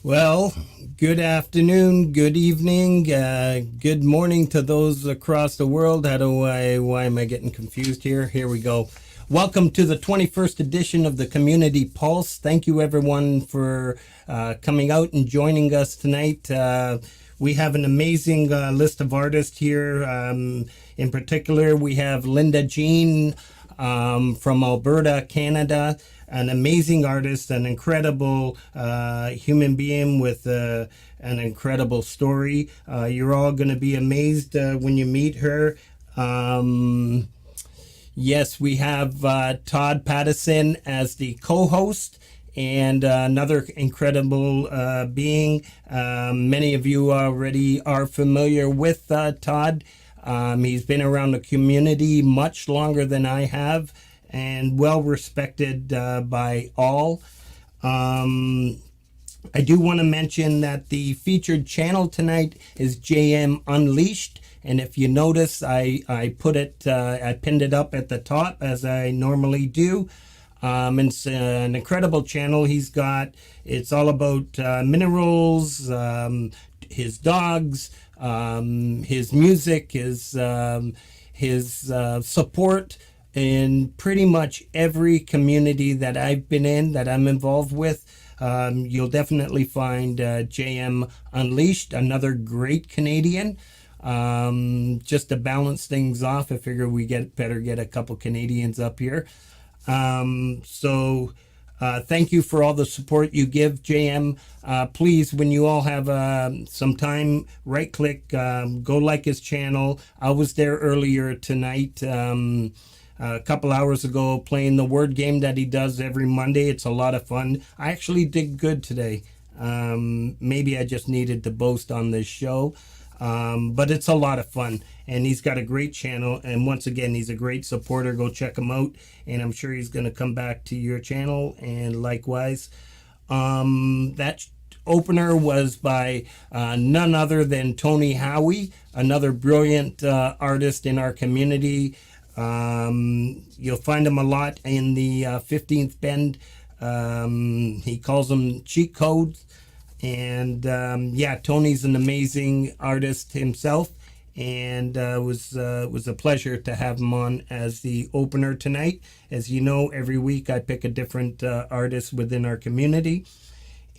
Well, good afternoon, good evening, good morning to those across the world. Why am I getting confused here? Here we go. Welcome to the 21st edition of the Community Pulse. Thank you, everyone, for coming out and joining us tonight. We have an amazing list of artists here. In particular, we have Linda Jean from Alberta, Canada, an amazing artist, an incredible human being with an incredible story. You're all going to be amazed when you meet her. Yes, we have Todd Pattison as the co-host, and another incredible being. Many of you already are familiar with Todd. He's been around the community much longer than I have, and well respected by all. I do want to mention that the featured channel tonight is JM Unleashed. And if you notice, I pinned it up at the top as I normally do. It's an incredible channel he's got. It's all about minerals, his dogs, his music, his support in pretty much every community that I've been in, that I'm involved with. You'll definitely find JM Unleashed, another great Canadian. Just to balance things off, I figure we better get a couple Canadians up here. Thank you for all the support you give, JM. Please, when you all have some time, right click, go like his channel. I was there earlier tonight, a couple hours ago, playing the word game that he does every Monday. It's a lot of fun. I actually did good today. Maybe I just needed to boast on this show. But it's a lot of fun, and he's got a great channel, and once again, he's a great supporter. Go check him out, and I'm sure he's going to come back to your channel, and likewise. That opener was by none other than Tony Howie, another brilliant artist in our community. You'll find him a lot in the 15th Bend. He calls them cheat codes. And Tony's an amazing artist himself, and it was a pleasure to have him on as the opener tonight. As you know, every week I pick a different artist within our community.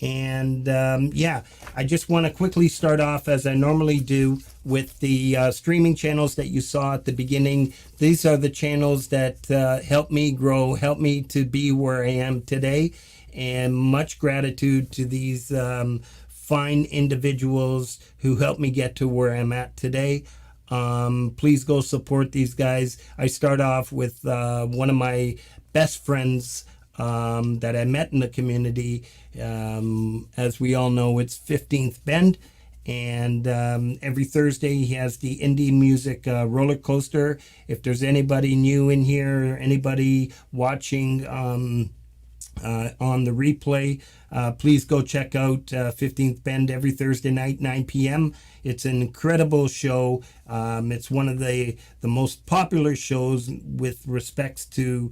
And I just want to quickly start off, as I normally do, with the streaming channels that you saw at the beginning. These are the channels that help me grow, help me to be where I am today. And much gratitude to these fine individuals who helped me get to where I'm at today. Please go support these guys. I start off with one of my best friends that I met in the community. As we all know, it's 15th Bend. And every Thursday he has the Indy music Rollercoaster. If there's anybody new in here, or anybody watching on the replay, please go check out 15th Bend every Thursday night, 9 p.m. It's an incredible show. It's one of the most popular shows with respects to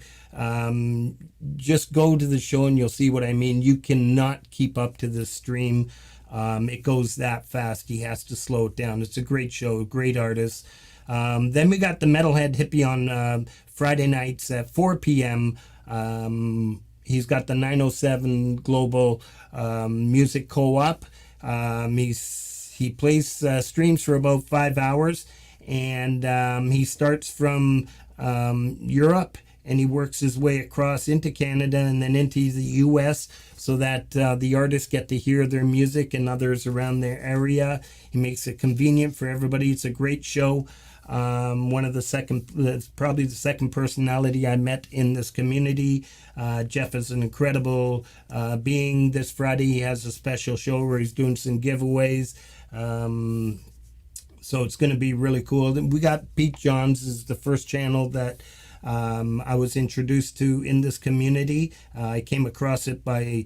just go to the show and you'll see what I mean. You cannot keep up to the stream. It goes that fast. He has to slow it down. It's a great show, great artist. Then we got the Metalhead Hippie on Friday nights at 4 p.m. He's got the 907 Global Music Co-op. He plays streams for about 5 hours, and he starts from Europe, and he works his way across into Canada and then into the U.S. so that the artists get to hear their music and others around their area. He makes it convenient for everybody. It's a great show. Probably the second personality I met in this community. Jeff is an incredible being. This Friday he has a special show where he's doing some giveaways. So it's going to be really cool. We got Pete Johns is the first channel that I was introduced to in this community. I came across it by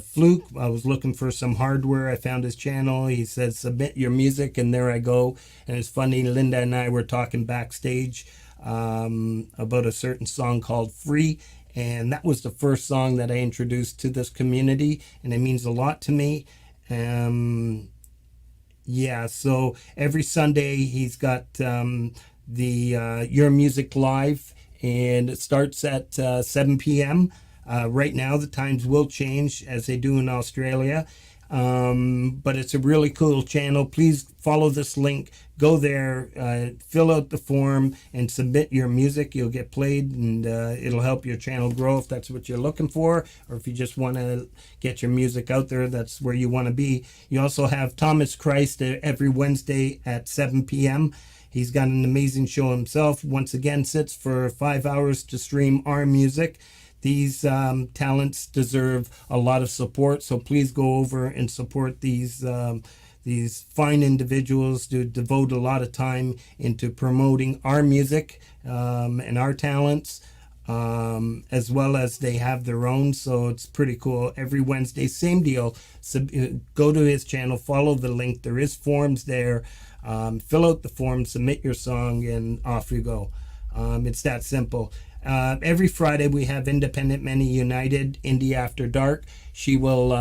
fluke. I was looking for some hardware. I found his channel. He said, submit your music, and there I go. And it's funny, Linda and I were talking backstage about a certain song called Free, And that was the first song that I introduced to this community, and it means a lot to me. Yeah, so every Sunday he's got the Your Music Live, and it starts at 7 p.m. Right now, the times will change as they do in Australia. But it's a really cool channel. Please follow this link. Go there, fill out the form, and submit your music. You'll get played, and it'll help your channel grow if that's what you're looking for, or if you just want to get your music out there, that's where you want to be. You also have Thomas Christ every Wednesday at 7 p.m. He's got an amazing show himself. Once again, sits for 5 hours to stream our music. These talents deserve a lot of support, so please go over and support these fine individuals who devote a lot of time into promoting our music and our talents, as well as they have their own. So it's pretty cool. Every Wednesday, same deal. Go to his channel, follow the link. There is forms there. Fill out the form, submit your song, and off you go. It's that simple. Every Friday we have Independent Many United, Indy After Dark. She will,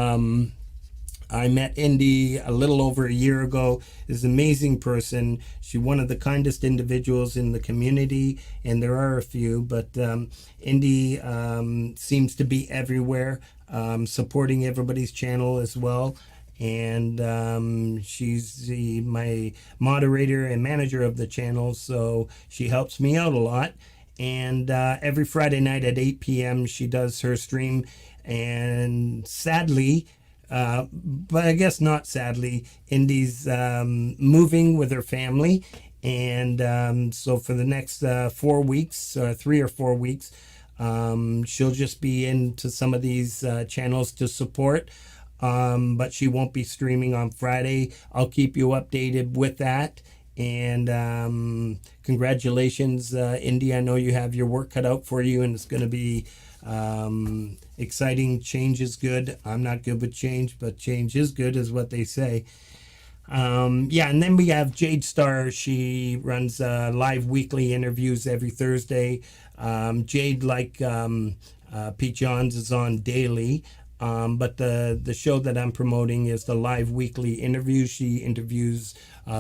I met Indy a little over a year ago. Is an amazing person. She's one of the kindest individuals in the community, and there are a few, but Indy seems to be everywhere, supporting everybody's channel as well. And she's my moderator and manager of the channel, so she helps me out a lot. And every Friday night at 8 p.m. she does her stream. And sadly, but I guess not sadly, Indy's moving with her family. And so for the next 4 weeks, 3 or 4 weeks, she'll just be into some of these channels to support. But she won't be streaming on Friday. I'll keep you updated with that. And congratulations, Indy. I know you have your work cut out for you, and it's going to be exciting. Change is good. I'm not good with change, but change is good, is what they say. Yeah, and then we have Jade Starr. She runs live weekly interviews every Thursday. Jade, like Pete Johns, is on daily. But the show that I'm promoting is the live weekly interview. She interviews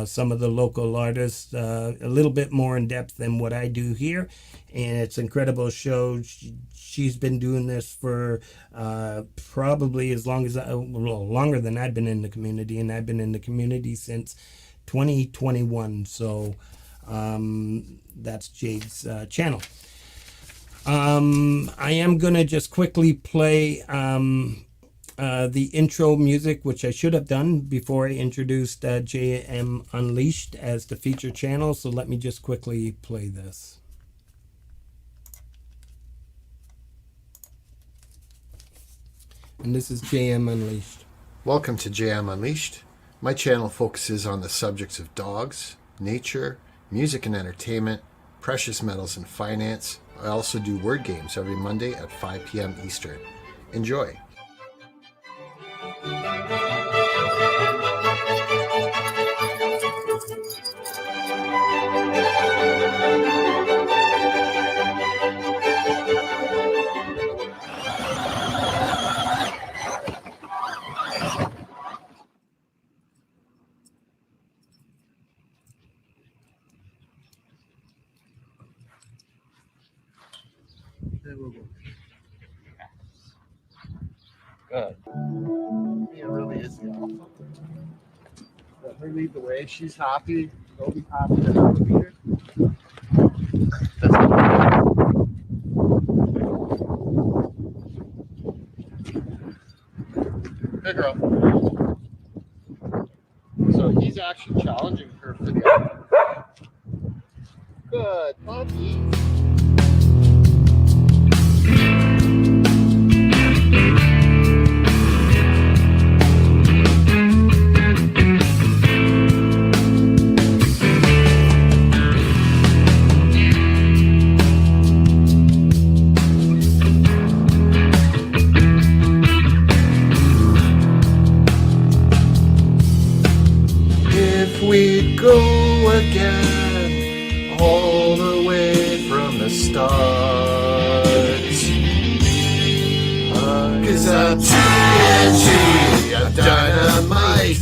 some of the local artists a little bit more in depth than what I do here. And it's an incredible show. She's been doing this for probably as long as, longer than I've been in the community. And I've been in the community since 2021. So that's Jade's channel. I am going to just quickly play the intro music, which I should have done before I introduced JM Unleashed as the feature channel. So let me just quickly play this. And this is JM Unleashed. Welcome to JM Unleashed. My channel focuses on the subjects of dogs, nature, music and entertainment, precious metals and finance. I also do word games every Monday at 5 p.m. Eastern. Enjoy. Good. It really is the alpha. Let her lead the way. She's happy. They'll be happy to have her here. Hey, girl. So he's actually challenging her for the alpha. Good puppy. We go again all the way TNT, a dynamite.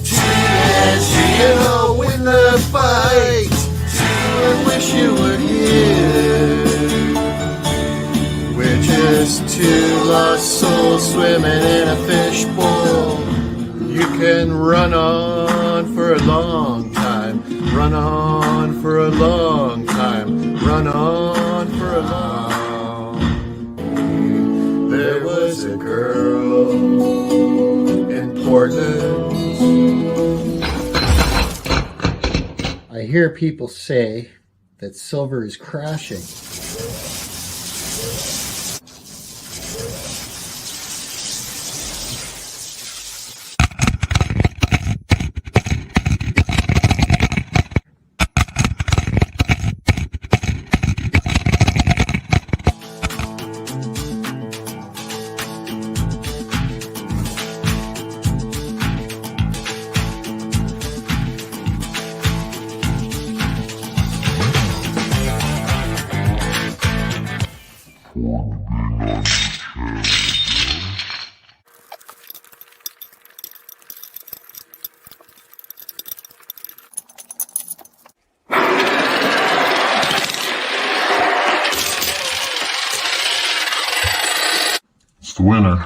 TNT, and I'll win the fight. I wish you were here. We're just two lost souls swimming in a fishbowl. You can run on for a long time. Run on for a long time. Run on for a long time. There was a girl in Portland. I hear people say that silver is crashing. It's the winner.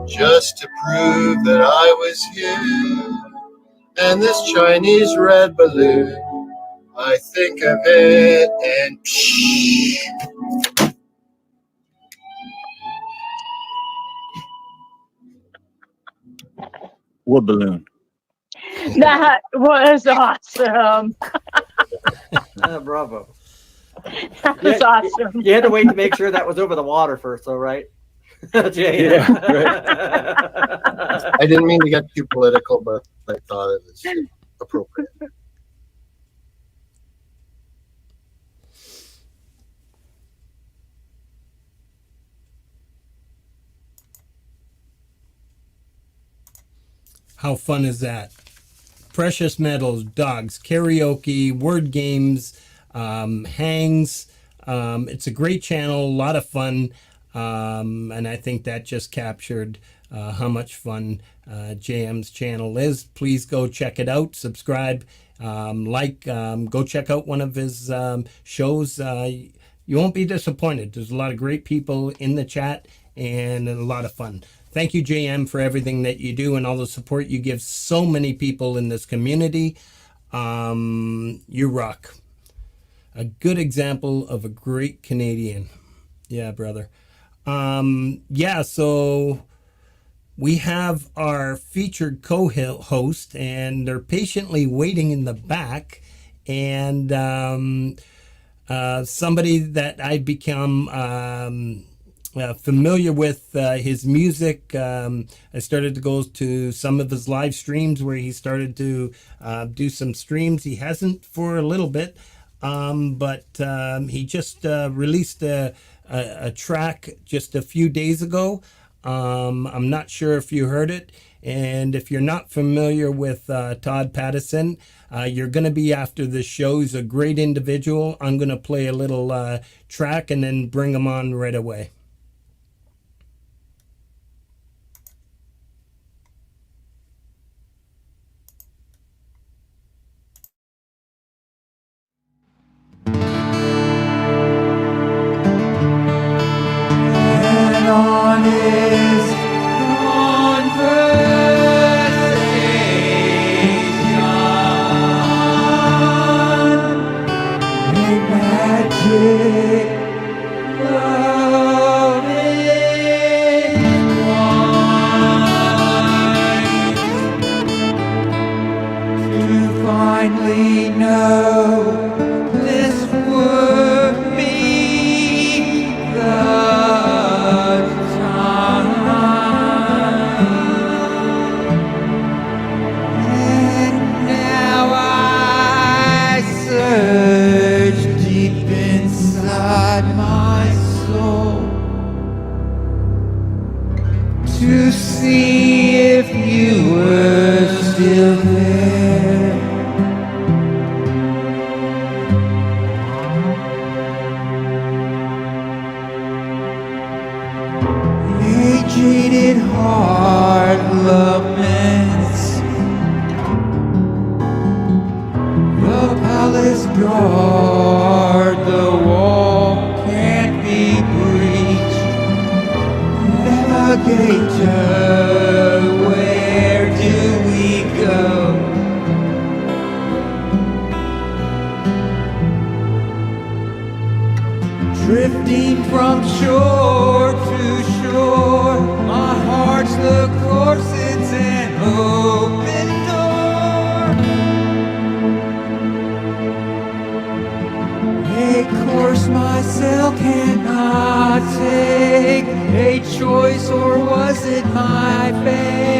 Just to prove that I was you and this Chinese red balloon. I think of it and psh. Wood balloon. That was awesome. Bravo. That was awesome. You had to wait to make sure that was over the water first, though, right? Jay. Yeah, right. I didn't mean to get too political, but I thought it was appropriate. How fun is that? Precious metals, dogs, karaoke, word games, hangs. It's a great channel, a lot of fun. And I think that just captured how much fun JM's channel is. Please go check it out, subscribe, go check out one of his shows. You won't be disappointed. There's a lot of great people in the chat and a lot of fun. Thank you, JM, for everything that you do and all the support you give so many people in this community. You rock. A good example of a great Canadian. Yeah, brother. So we have our featured co-host, and they're patiently waiting in the back. And somebody that I've become familiar with his music. I started to go to some of his live streams where he started to do some streams. He hasn't for a little bit, but he just released a track just a few days ago. I'm not sure if you heard it. And if you're not familiar with Todd Pattison, you're going to be after the show. He's a great individual. I'm going to play a little track and then bring him on right away. Magic love. still there. A jaded heart laments, the palace guard, the wall can't be breached. Navigator, where do we go? Drifting from shore to shore, my heart's the course, it's an open door. A course my cell cannot take, a choice, or was it my fate?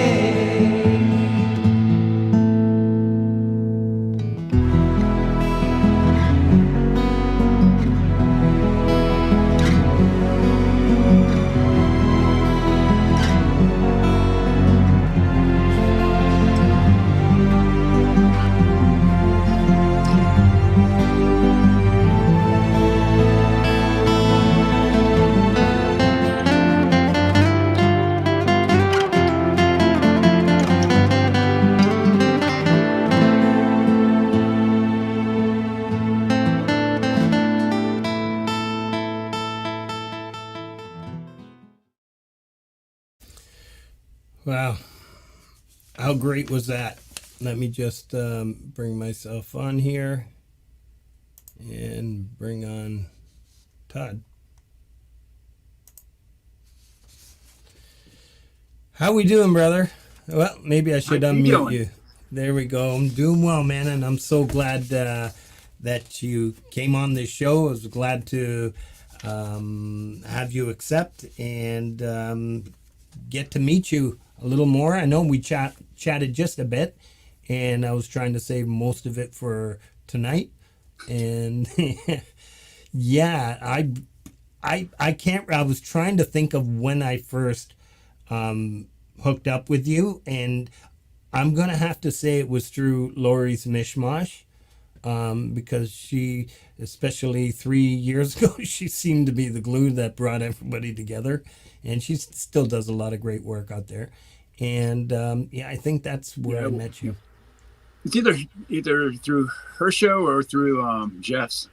Wow. How great was that? Let me just bring myself on here and bring on Todd. How we doing, brother? Well, maybe I should unmute you. There we go. I'm doing well, man, and I'm so glad that you came on this show. I was glad to have you accept and get to meet you a little more. I know we chatted just a bit, and I was trying to save most of it for tonight. And yeah, I can't. I was trying to think of when I first hooked up with you, and I'm gonna have to say it was through Lori's Mishmash, because she, especially 3 years ago, she seemed to be the glue that brought everybody together, and she still does a lot of great work out there. And yeah, I think that's where I met you. It's either through her show or through Jeff's.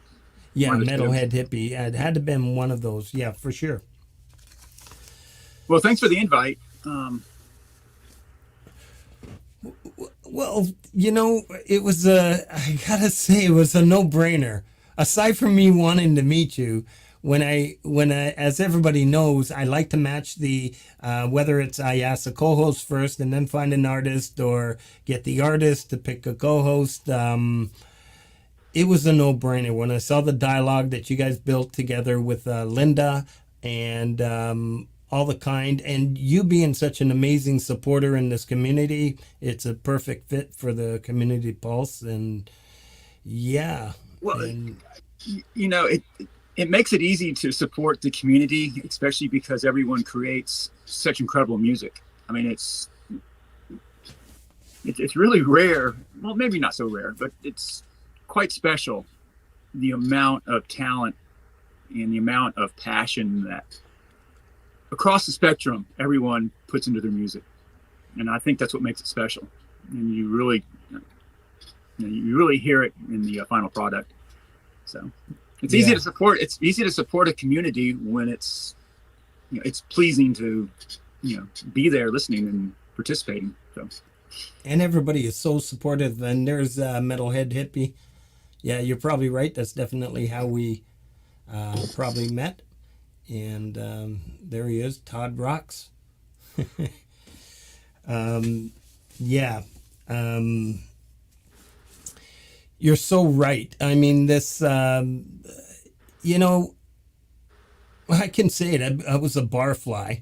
Yeah, Metalhead Hippie. It had to have been one of those. Yeah, for sure. Well, thanks for the invite. Well, you know, it was I gotta say, it was a no-brainer. Aside from me wanting to meet you, when I, as everybody knows, I like to match the, whether it's I ask the co-host first and then find an artist, or get the artist to pick a co-host. It was a no-brainer when I saw the dialogue that you guys built together with Linda and all the kind, and you being such an amazing supporter in this community. It's a perfect fit for the Community Pulse, and yeah. Well, you know, it makes it easy to support the community, especially because everyone creates such incredible music. I mean, it's really rare. Well, maybe not so rare, but it's quite special, the amount of talent and the amount of passion that across the spectrum everyone puts into their music. And I think that's what makes it special. And you really hear it in the final product. So it's easy to support. It's easy to support a community when it's, you know, it's pleasing to, you know, be there listening and participating. So, and everybody is so supportive. And there's Metalhead Hippie. Yeah, you're probably right. That's definitely how we probably met. And there he is, Todd Rocks. Yeah. You're so right. I mean, this, you know, I can say it. I was a barfly.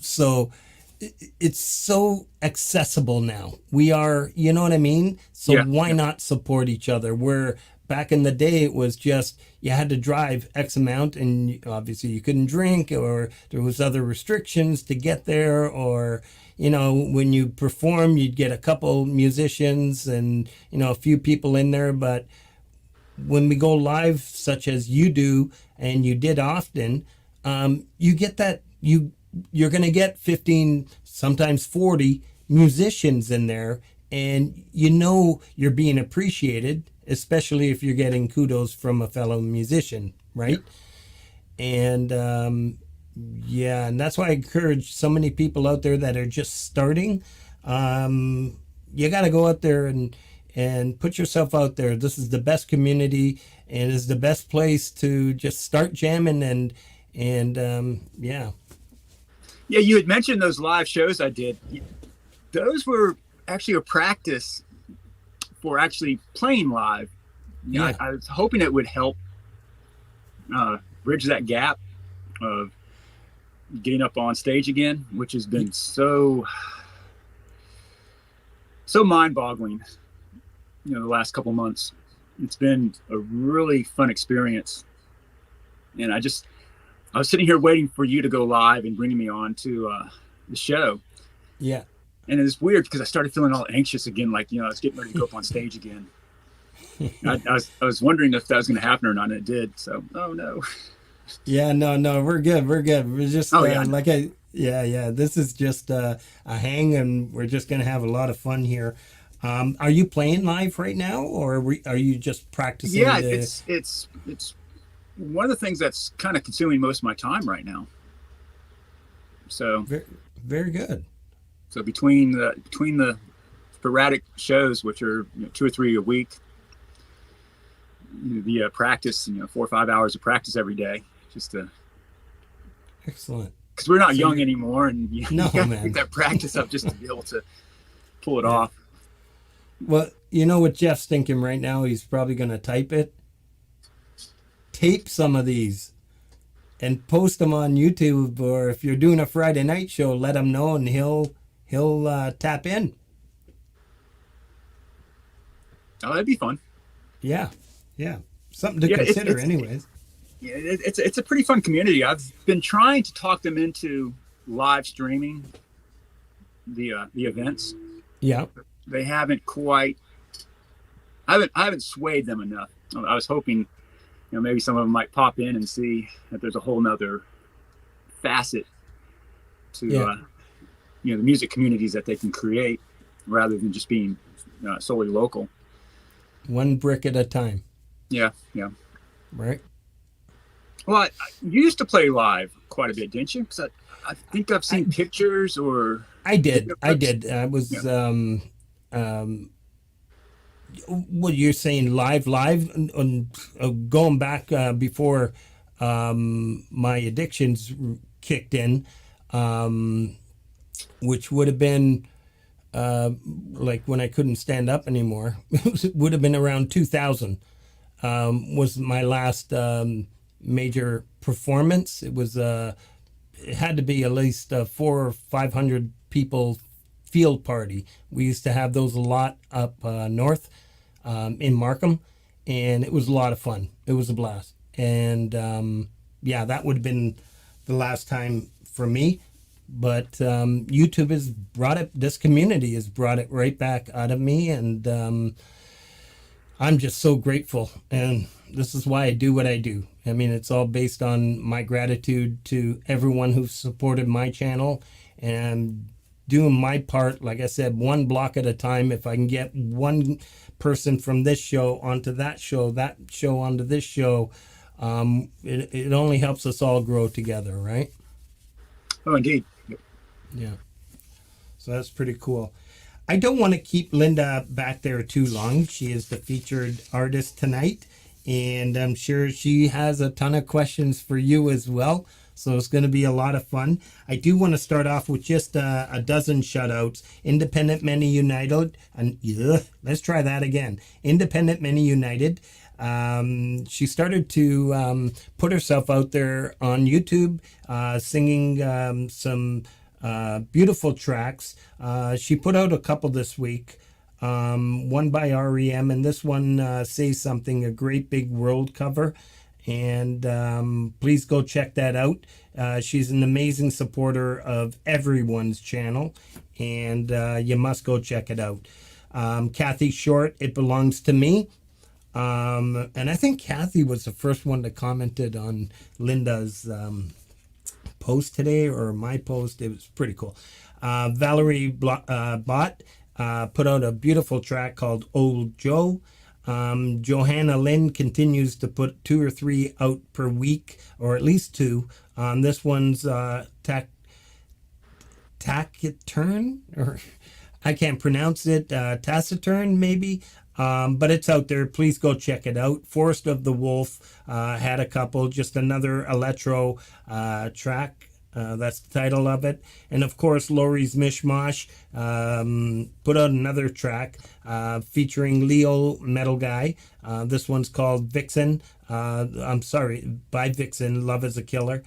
So it's so accessible now. We are, you know what I mean? So why not support each other? Where back in the day, it was just you had to drive X amount, and obviously you couldn't drink, or there was other restrictions to get there, or when you perform, you'd get a couple musicians and a few people in there. But when we go live, such as you do and you did often, you get that you're going to get 15, sometimes 40 musicians in there, and you're being appreciated, especially if you're getting kudos from a fellow musician, right? And and that's why I encourage so many people out there that are just starting. You got to go out there and put yourself out there. This is the best community, and is the best place to just start jamming and yeah. Yeah, you had mentioned those live shows I did. Those were actually a practice for actually playing live. I was hoping it would help bridge that gap of getting up on stage again, which has been so mind-boggling. The last couple months, it's been a really fun experience, and I was sitting here waiting for you to go live and bringing me on to the show. Yeah. And it's weird because I started feeling all anxious again, like, I was getting ready to go up on stage again. I was wondering if that was going to happen or not, and it did. So, oh no. Yeah, no, we're good. We're just this is just a hang, and we're just going to have a lot of fun here. Are you playing live right now, or are you just practicing? Yeah, it's one of the things that's kind of consuming most of my time right now. So very, very good. So between the sporadic shows, which are 2 or 3 a week, the practice, 4 or 5 hours of practice every day, just to. Excellent. Because we're not young anymore, and you gotta man. pick that practice up just to be able to pull it off. Well, what Jeff's thinking right now, he's probably going to type it. Tape some of these and post them on YouTube, or if you're doing a Friday night show, let him know, and he'll tap in. Oh, that'd be fun. Yeah. Something to consider, anyways. Yeah, it's a pretty fun community. I've been trying to talk them into live streaming the events. Yeah. They haven't quite. I haven't swayed them enough. I was hoping, maybe some of them might pop in and see that there's a whole nother facet to the music communities that they can create, rather than just being solely local. One brick at a time. Yeah. Right. Well, you used to play live quite a bit, didn't you? Because I think I've seen pictures, or I did. I was. What you're saying, live, and going back before my addictions kicked in, which would have been like when I couldn't stand up anymore. It would have been around 2000. Was my last major performance. It was it had to be at least 400 or 500 people field party. We used to have those a lot up north in Markham, and it was a lot of fun. It was a blast. And that would have been the last time for me. But YouTube has brought it, this community has brought it right back out of me, and I'm just so grateful. And this is why I do what I do. I mean, it's all based on my gratitude to everyone who's supported my channel, and doing my part, like I said, one block at a time. If I can get one person from this show onto that show onto this show, it only helps us all grow together, right? Oh, indeed. Yeah. So that's pretty cool. I don't want to keep Linda back there too long. She is the featured artist tonight, and I'm sure she has a ton of questions for you as well. So it's going to be a lot of fun. I do want to start off with just a dozen shoutouts. Independent Many United. And let's try that again. Independent Many United. She started to put herself out there on YouTube, singing some beautiful tracks. She put out a couple this week. one by REM, and this one Says Something, a great big world cover. And please go check that out. She's an amazing supporter of everyone's channel, and you must go check it out. Kathy Short, It Belongs to Me. And I think Kathy was the first one that commented on Linda's post today, or my post. It was pretty cool. Valerie Bott put out a beautiful track called Old Joe. Johanna Lynn continues to put 2 or 3 out per week, or at least 2. This one's Taciturn, or I can't pronounce it, Taciturn maybe, but it's out there. Please go check it out. Forest of the Wolf had a couple, just another electro track. That's the title of it. And of course, Lori's Mishmash put out another track featuring Leo Metal Guy. This one's called Vixen. By Vixen, Love is a Killer.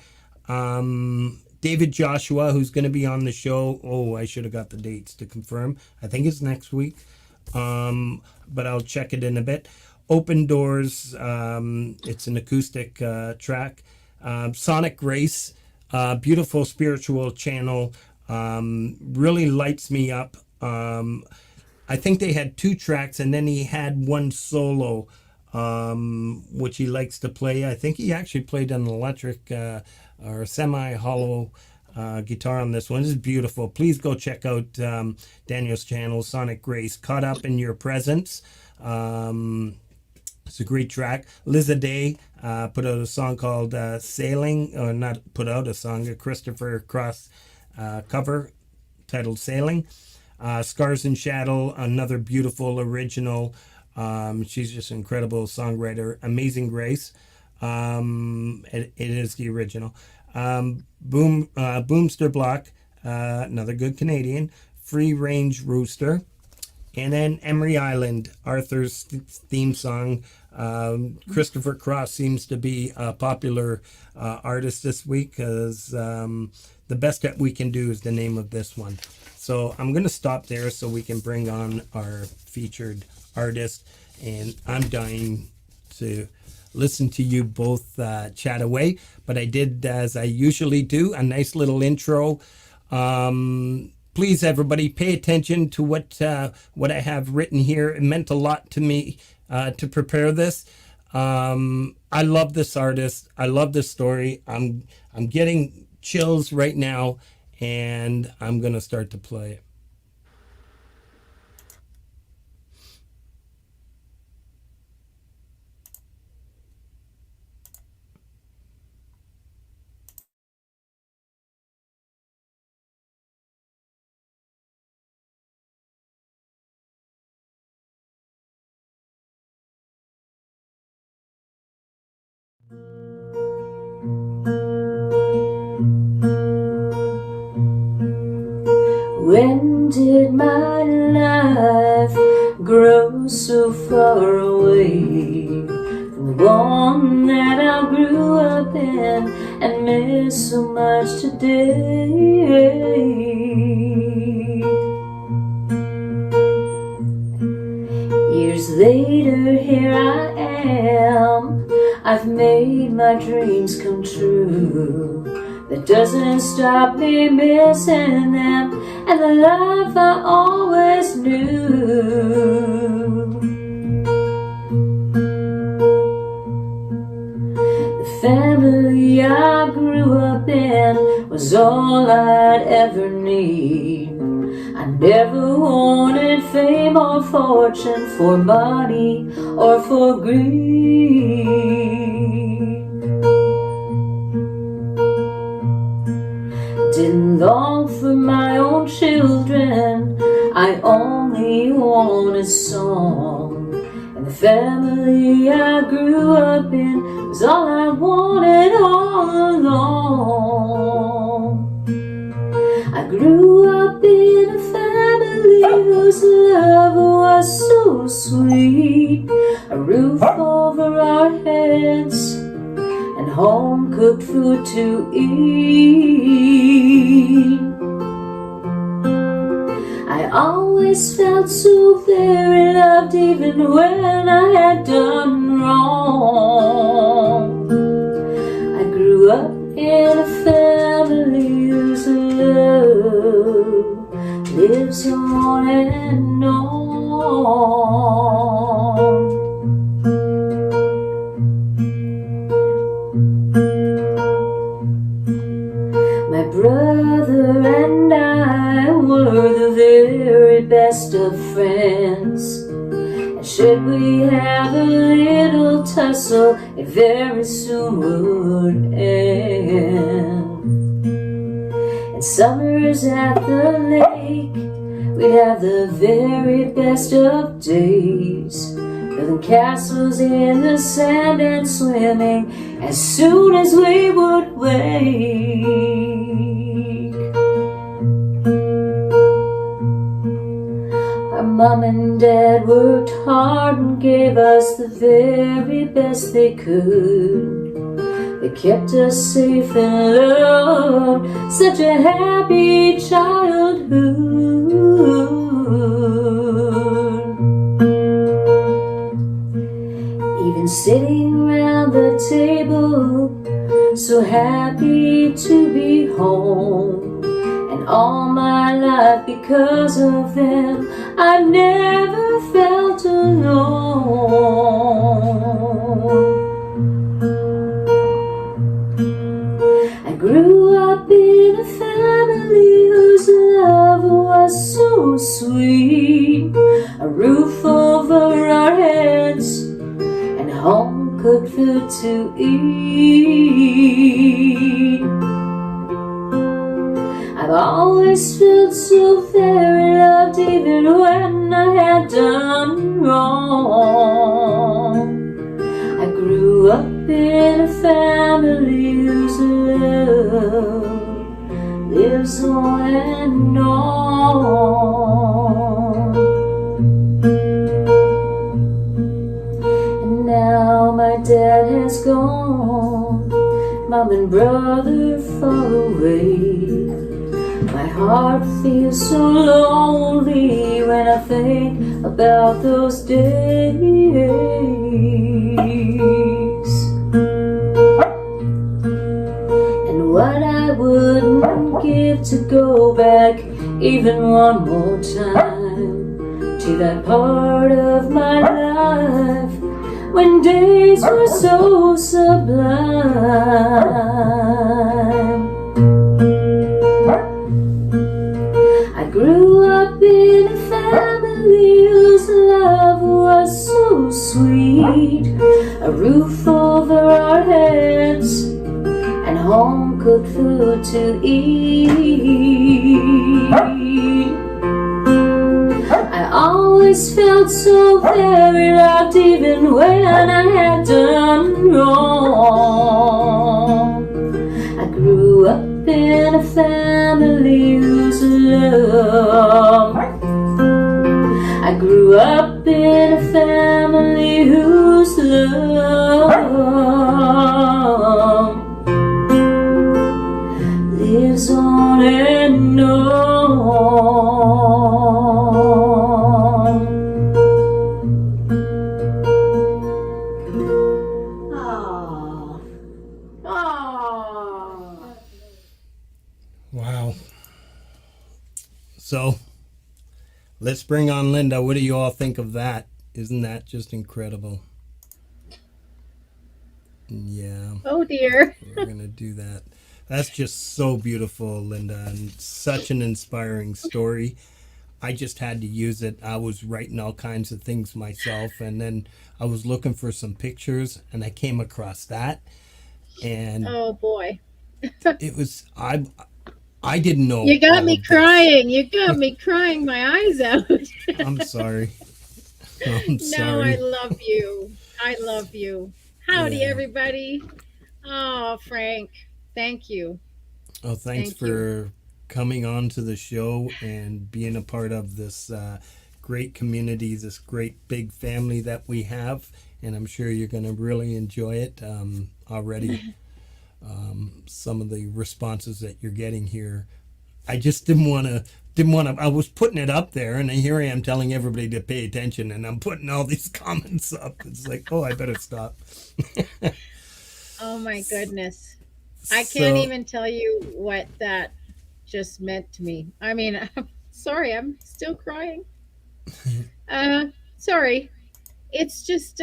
David Joshua, who's going to be on the show. Oh, I should have got the dates to confirm. I think it's next week, but I'll check it in a bit. Open Doors, it's an acoustic track. Sonic Grace, beautiful spiritual channel, really lights me up. I think they had 2 tracks, and then he had one solo, which he likes to play. I think he actually played an electric or semi-hollow guitar on this one. This is beautiful. Please go check out Daniel's channel, Sonic Grace. Caught Up in Your Presence. It's a great track. Liza Day put out a song called Sailing, or not put out a song, a Christopher Cross cover titled Sailing. Scars and Shadow, another beautiful original. She's just an incredible songwriter. Amazing Grace. It is the original. Boomster Block, another good Canadian. Free Range Rooster. And then Emery Island, Arthur's theme song. Christopher Cross seems to be a popular artist this week, because The Best That We Can Do is the name of this one. So I'm going to stop there so we can bring on our featured artist. And I'm dying to listen to you both chat away. But I did, as I usually do, a nice little intro. Please, everybody, pay attention to what I have written here. It meant a lot to me to prepare this. I love this artist. I love this story. I'm getting chills right now, and I'm gonna start to play it. When did my life grow so far away from the one that I grew up in and miss so much today? Years later, here I am. I've made my dreams come true. That doesn't stop me missing them and the life I always knew. The family I grew up in was all I'd ever need. I never wanted fame or fortune for money or for greed. Didn't long for my own children, I only wanted song. And the family I grew up in was all I wanted all along. I grew up in a family whose love was so sweet. A roof over our heads and home-cooked food to eat. I I always felt so very loved even when I had done wrong. I grew up in a family whose love lives on and on. My brother and I were the very best of friends. And should we have a little tussle, it very soon would end. And summers at the lake, we'd have the very best of days, building castles in the sand and swimming as soon as we would wake. Our mom and dad worked hard and gave us the very best they could. They kept us safe and loved, such a happy childhood. Even sitting around the table, so happy to be home. And all my life because of them, I've never felt alone. I grew up in a family whose love was so sweet. A roof over our heads and home cooked food to eat. I've always felt so very loved even when I had done wrong. I grew up in a family whose love lives on and on. And now my dad has gone, mom and brother far away. My heart feels so lonely when I think about those days. And what I wouldn't give to go back even one more time to that part of my life when days were so sublime. I grew up in a family whose love was so sweet. A roof over our heads and home cooked food to eat. I always felt so very loved even when I had done wrong. I grew up in a family whose love, I grew up in a family whose love lives on and on. Wow. So let's bring on Linda. What do you all think of that? Isn't that just incredible? Yeah. Oh dear. We're going to do that. That's just so beautiful, Linda, and such an inspiring story. I just had to use it. I was writing all kinds of things myself, and then I was looking for some pictures, and I came across that. And Oh boy. it was, I didn't know. You got all me of this. crying. You got me crying my eyes out. I'm sorry. I'm No, sorry. I love you. I love you. Howdy, Yeah. everybody. Oh, Frank, thank you. Oh, thanks Thank for coming on to the show and being a part of this great community, this great big family that we have. And I'm sure you're going to really enjoy it already. Some of the responses that you're getting here I just didn't want to. I was putting it up there, and here I am telling everybody to pay attention, and I'm putting all these comments up. It's like, oh, I better stop. Oh my goodness. I can't So- even tell you what that just meant to me. I mean, I'm sorry, I'm still crying. Sorry. It's just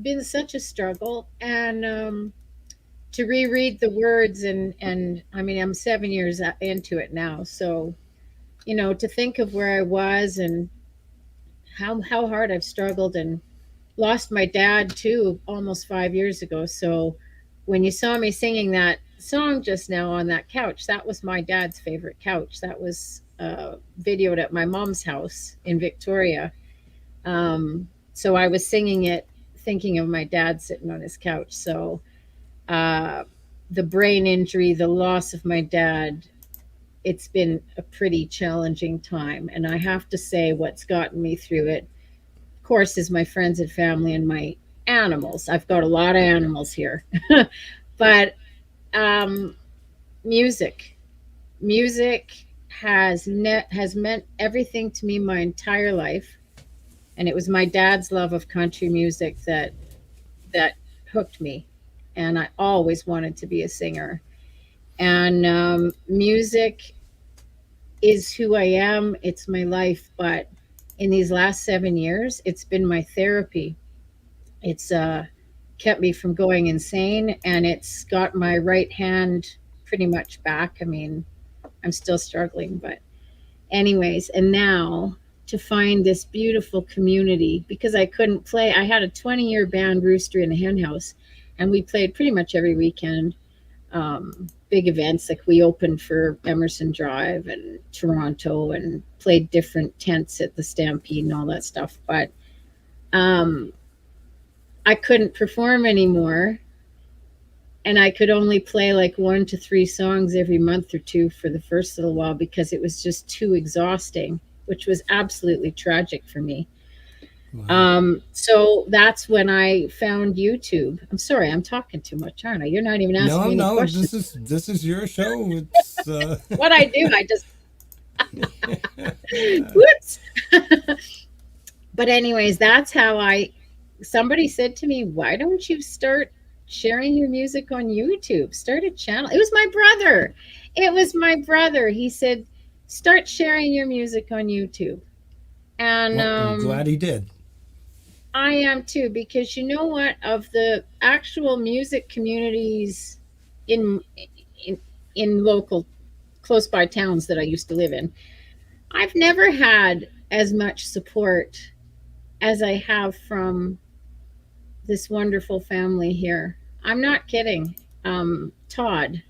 been such a struggle, and to reread the words, and I mean, I'm 7 years into it now, so to think of where I was and how hard I've struggled, and lost my dad too almost 5 years ago. So when you saw me singing that song just now on that couch, that was my dad's favorite couch. That was videoed at my mom's house in Victoria. So I was singing it thinking of my dad sitting on his couch. So the brain injury, the loss of my dad, it's been a pretty challenging time. And I have to say, what's gotten me through it, of course, is my friends and family and my animals. I've got a lot of animals here. But music has meant everything to me my entire life. And it was my dad's love of country music that hooked me. And I always wanted to be a singer. And music is who I am. It's my life. But in these last 7 years, it's been my therapy. It's kept me from going insane, and it's got my right hand pretty much back. I mean, I'm still struggling, but anyways, and now to find this beautiful community, because I couldn't play. I had a 20-year band, Rooster in the Hen House, and we played pretty much every weekend. Big events, like we opened for Emerson Drive and Toronto and played different tents at the Stampede and all that stuff. But I couldn't perform anymore, and I could only play like 1 to 3 songs every month or two for the first little while because it was just too exhausting, which was absolutely tragic for me. Wow. So that's when I found YouTube. I'm sorry, I'm talking too much, aren't I? You're not even asking me any questions. This is your show. It's what I do, I just whoops. But anyways, that's how somebody said to me, why don't you start sharing your music on YouTube? Start a channel. It was my brother. He said, start sharing your music on YouTube. And well, I'm glad he did. I am too, because you know what? Of the actual music communities in local, close by towns that I used to live in, I've never had as much support as I have from this wonderful family here. I'm not kidding. Todd,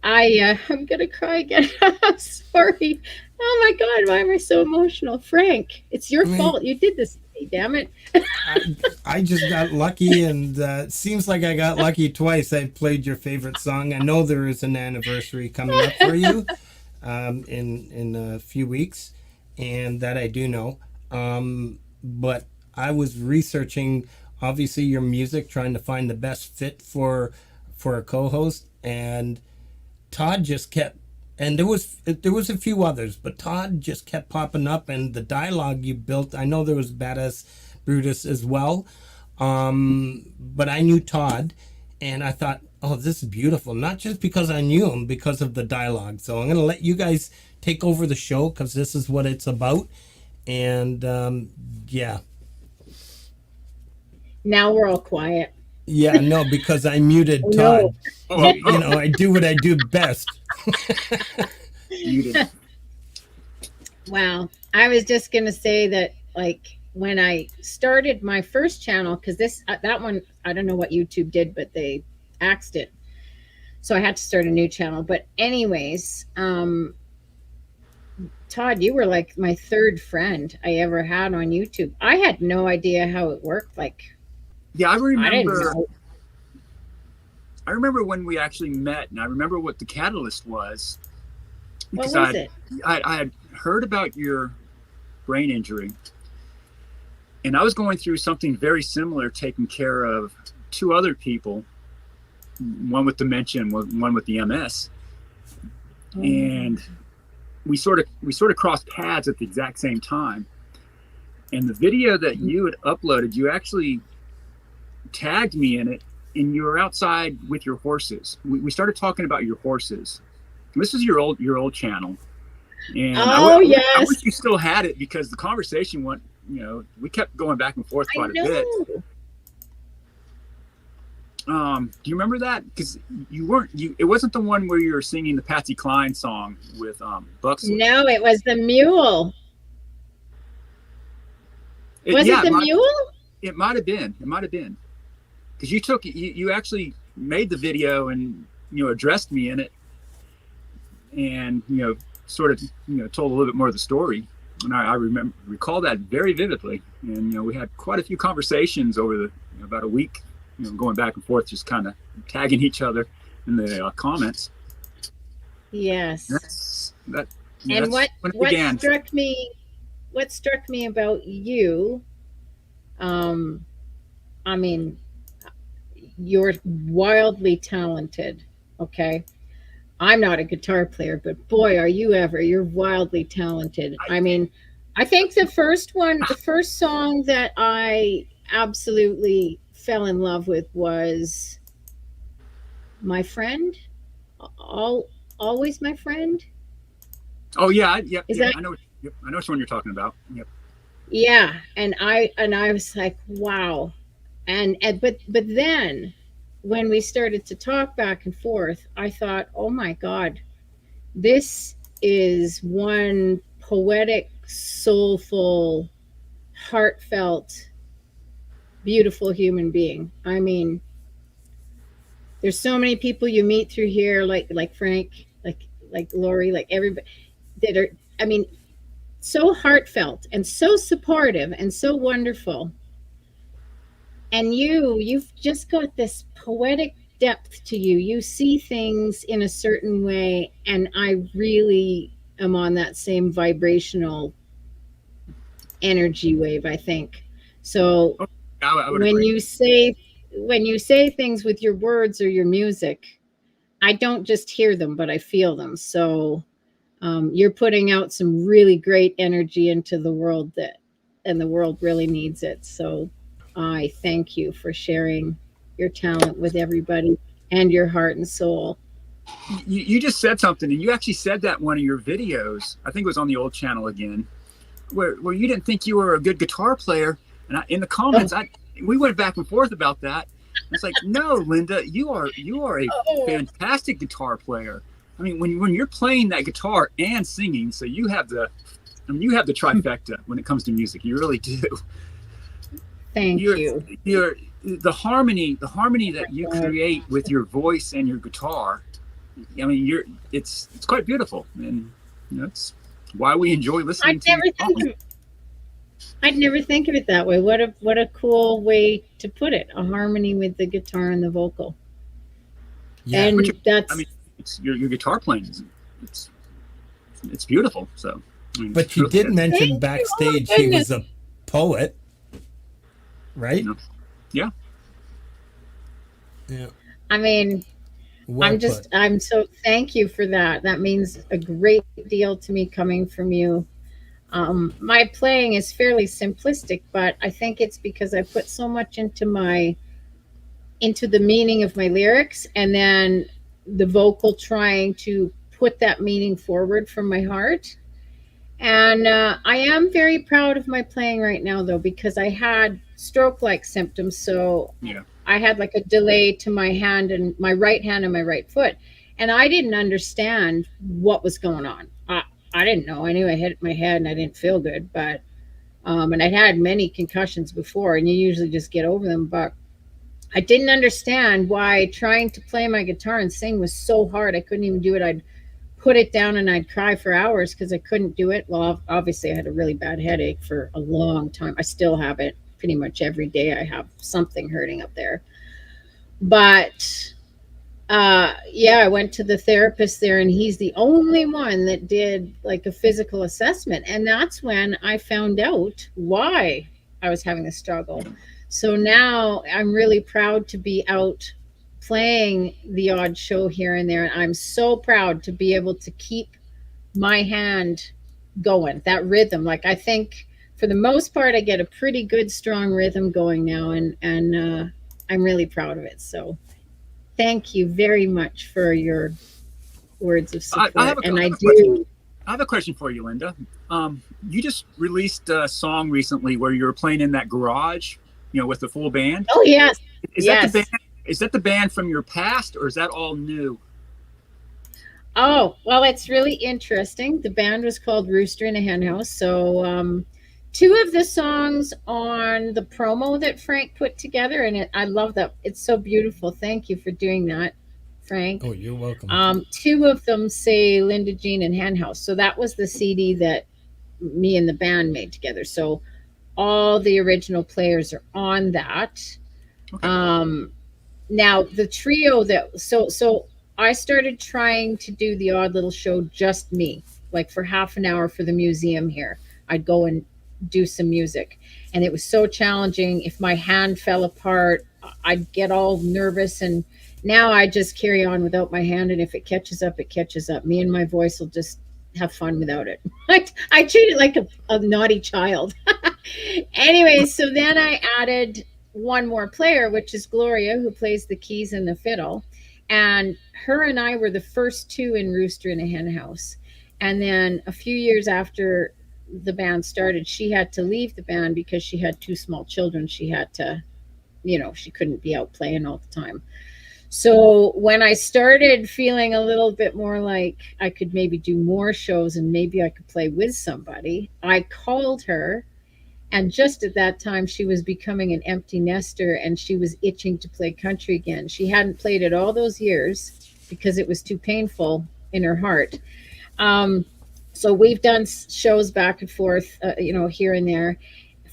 I'm gonna cry again. I'm sorry. Oh my God, why am I so emotional? Frank, it's your fault. You did this to me, damn it. I just got lucky, and it seems like I got lucky twice. I played your favorite song. I know there is an anniversary coming up for you in a few weeks, and that I do know. But I was researching, obviously, your music, trying to find the best fit for a co-host, and Todd just kept, and there was a few others, but Todd just kept popping up, and the dialogue you built, I know there was Badass Brutus as well, but I knew Todd, and I thought, oh, this is beautiful, not just because I knew him, because of the dialogue. So I'm going to let you guys take over the show, because this is what it's about, and yeah. Now we're all quiet. Yeah, no, because I muted Todd. I do what I do best. Wow. I was just going to say that, like, when I started my first channel, because that one, I don't know what YouTube did, but they axed it. So I had to start a new channel. But anyways, Todd, you were like my third friend I ever had on YouTube. I had no idea how it worked. Like, yeah, I remember when we actually met, and I remember what the catalyst was. What was it? I had heard about your brain injury, and I was going through something very similar, taking care of 2 other people, one with dementia and one with the MS. and we sort of crossed paths at the exact same time. And the video that you had uploaded, you actually tagged me in it, and you were outside with your horses. We started talking about your horses. And this is your old channel. And I wish you still had it, because the conversation went, we kept going back and forth quite a bit. Do you remember that? Because it wasn't the one where you were singing the Patsy Cline song with Buxley. No, it was the mule. Was it the mule? It might have been. Because you actually made the video and addressed me in it, and sort of told a little bit more of the story. And I recall that very vividly. And we had quite a few conversations over about a week, going back and forth, just kind of tagging each other in the comments. Yes. What struck me about you, I mean, you're wildly talented. Okay. I'm not a guitar player, but boy, are you ever. You're wildly talented. I mean, I think the first song that I absolutely fell in love with was My Friend. Always My Friend. Oh yeah, I know which one you're talking about. Yep. Yeah, and I was like, wow. But then when we started to talk back and forth, I thought, oh my God, this is one poetic, soulful, heartfelt, beautiful human being. I mean, there's so many people you meet through here, like Frank, like Lori, like everybody that are, I mean, so heartfelt and so supportive and so wonderful. And you've just got this poetic depth to you. You see things in a certain way, and I really am on that same vibrational energy wave, I think. So I would when agree. you say things with your words or your music, I don't just hear them, but I feel them. So you're putting out some really great energy into the world, and the world really needs it. So I thank you for sharing your talent with everybody and your heart and soul. You just said something, and you actually said that in one of your videos. I think it was on the old channel again, where you didn't think you were a good guitar player. And in the comments, we went back and forth about that. It's like, no, Linda, you are a fantastic guitar player. I mean, when you're playing that guitar and singing, so you have the trifecta when it comes to music. You really do. Thank you. The harmony that you create with your voice and your guitar. I mean, it's quite beautiful, and it's why we enjoy listening to you. I'd never think of it that way. What a cool way to put it. A harmony with the guitar and the vocal. Yeah, and it's your guitar playing. It's beautiful. So, but you did mention backstage he was a poet, right? Yeah. Yeah. I mean, I'm so thank you for that. That means a great deal to me coming from you. My playing is fairly simplistic, but I think it's because I put so much into the meaning of my lyrics, and then the vocal trying to put that meaning forward from my heart. And I am very proud of my playing right now, though, because I had stroke-like symptoms. So I had like a delay to my hand, and my right hand and my right foot. And I didn't understand what was going on. I didn't know. I knew I hit my head and I didn't feel good, but and I'd had many concussions before, and you usually just get over them. But I didn't understand why trying to play my guitar and sing was so hard. I couldn't even do it. I'd put it down and I'd cry for hours because I couldn't do it. Well, obviously I had a really bad headache for a long time. I still have it pretty much every day. I have something hurting up there. But I went to the therapist there, and he's the only one that did like a physical assessment. And that's when I found out why I was having a struggle. So now I'm really proud to be out playing the odd show here and there. And I'm so proud to be able to keep my hand going, that rhythm. Like, I think for the most part, I get a pretty good, strong rhythm going now. And I'm really proud of it. So thank you very much for your words of support. I have a question for you, Linda. You just released a song recently where you were playing in that garage, with the full band. Oh, yes. Is that the band from your past, or is that all new? Oh, well, it's really interesting. The band was called Rooster in a Hen House. So two of the songs on the promo that Frank put together, and I love that. It's so beautiful. Thank you for doing that, Frank. Oh, you're welcome. Two of them say Linda Jean and Hen House. So that was the CD that me and the band made together. So all the original players are on that. Okay. Now the trio so I started trying to do the odd little show, just me, like for half an hour for the museum here. I'd go and do some music, and it was so challenging. If my hand fell apart, I'd get all nervous, and now I just carry on without my hand, and if it catches up, it catches up. Me and my voice will just have fun without it. I treat it like a naughty child. Anyway, so then I added one more player, which is Gloria, who plays the keys and the fiddle. And her and I were the first two in Rooster in a Hen House. And then a few years after the band started, she had to leave the band because she had two small children. She had to, she couldn't be out playing all the time. So when I started feeling a little bit more like I could maybe do more shows and maybe I could play with somebody, I called her. And just at that time, she was becoming an empty nester, and she was itching to play country again. She hadn't played it all those years because it was too painful in her heart. So we've done shows back and forth, here and there.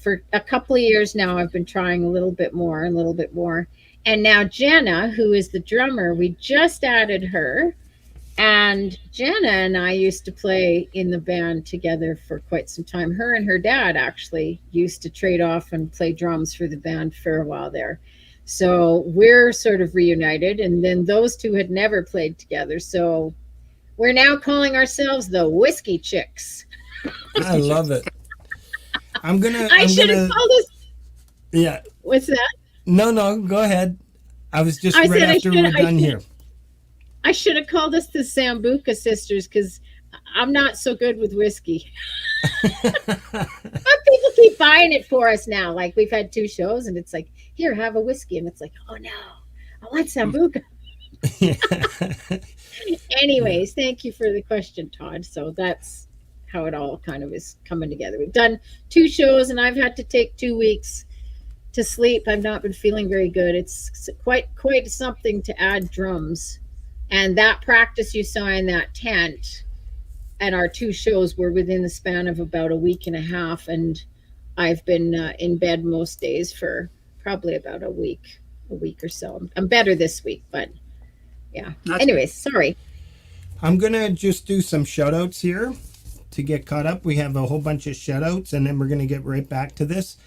For a couple of years now, I've been trying a little bit more. And now Jenna, who is the drummer, we just added her. And Jenna and I used to play in the band together for quite some time. Her and her dad actually used to trade off and play drums for the band for a while there. So we're sort of reunited. And then those two had never played together. So we're now calling ourselves the Whiskey Chicks. I love it. I should have called us. Yeah. What's that? No, go ahead. I was just after we're done here. I should have called us the Sambuca Sisters because I'm not so good with whiskey. But people keep buying it for us now. Like, we've had two shows and it's like, here, have a whiskey. And it's like, oh no, I want Sambuca. Anyways, thank you for the question, Todd. So that's how it all kind of is coming together. We've done two shows and I've had to take 2 weeks to sleep. I've not been feeling very good. It's quite something to add drums. And that practice you saw in that tent and our two shows were within the span of about a week and a half. And I've been in bed most days for probably about a week or so. I'm better this week, but yeah. Anyways, sorry. I'm going to just do some shout outs here to get caught up. We have a whole bunch of shout outs and then we're going to get right back to this.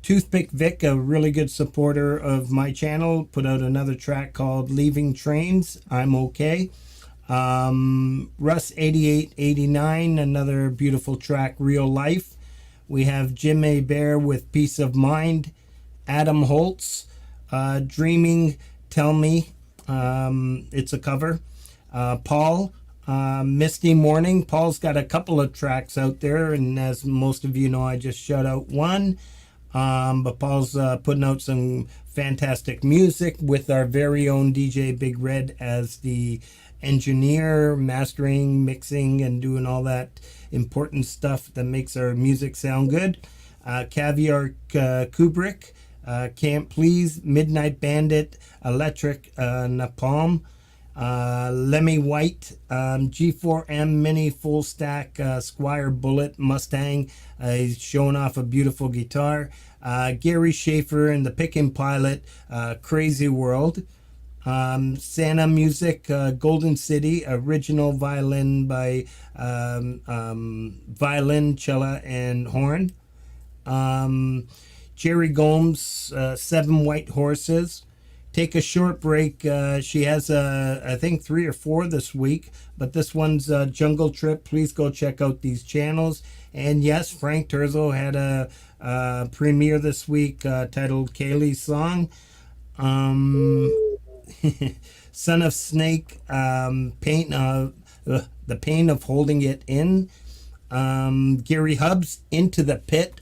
Toothpick Vic, a really good supporter of my channel, put out another track called Leaving Trains, I'm Okay. Russ 8889, another beautiful track, Real Life. We have Jim A. Bear with Peace of Mind. Adam Holtz, Dreaming, Tell Me, it's a cover. Paul, Misty Morning. Paul's got a couple of tracks out there, and as most of you know, I just shout out one. But Paul's putting out some fantastic music with our very own DJ Big Red as the engineer, mastering, mixing, and doing all that important stuff that makes our music sound good. Caviar Kubrick, Can't Please, Midnight Bandit, Electric Napalm, Lemmy White, G4M Mini Full Stack, Squire Bullet Mustang. He's showing off a beautiful guitar. Gary Schaefer and the Pickin' Pilot, Crazy World. Santa Music, Golden City, original violin by violin, cello, and horn. Jerry Gomes, Seven White Horses. take a short break. She has, I think, 3 or 4 this week, but this one's Jungle Trip. Please go check out these channels. And yes, Frank Terzo had a premiere this week titled Kaylee's Song. Son of Snake, The Pain of Holding It In. Gary Hubbs, Into the Pit.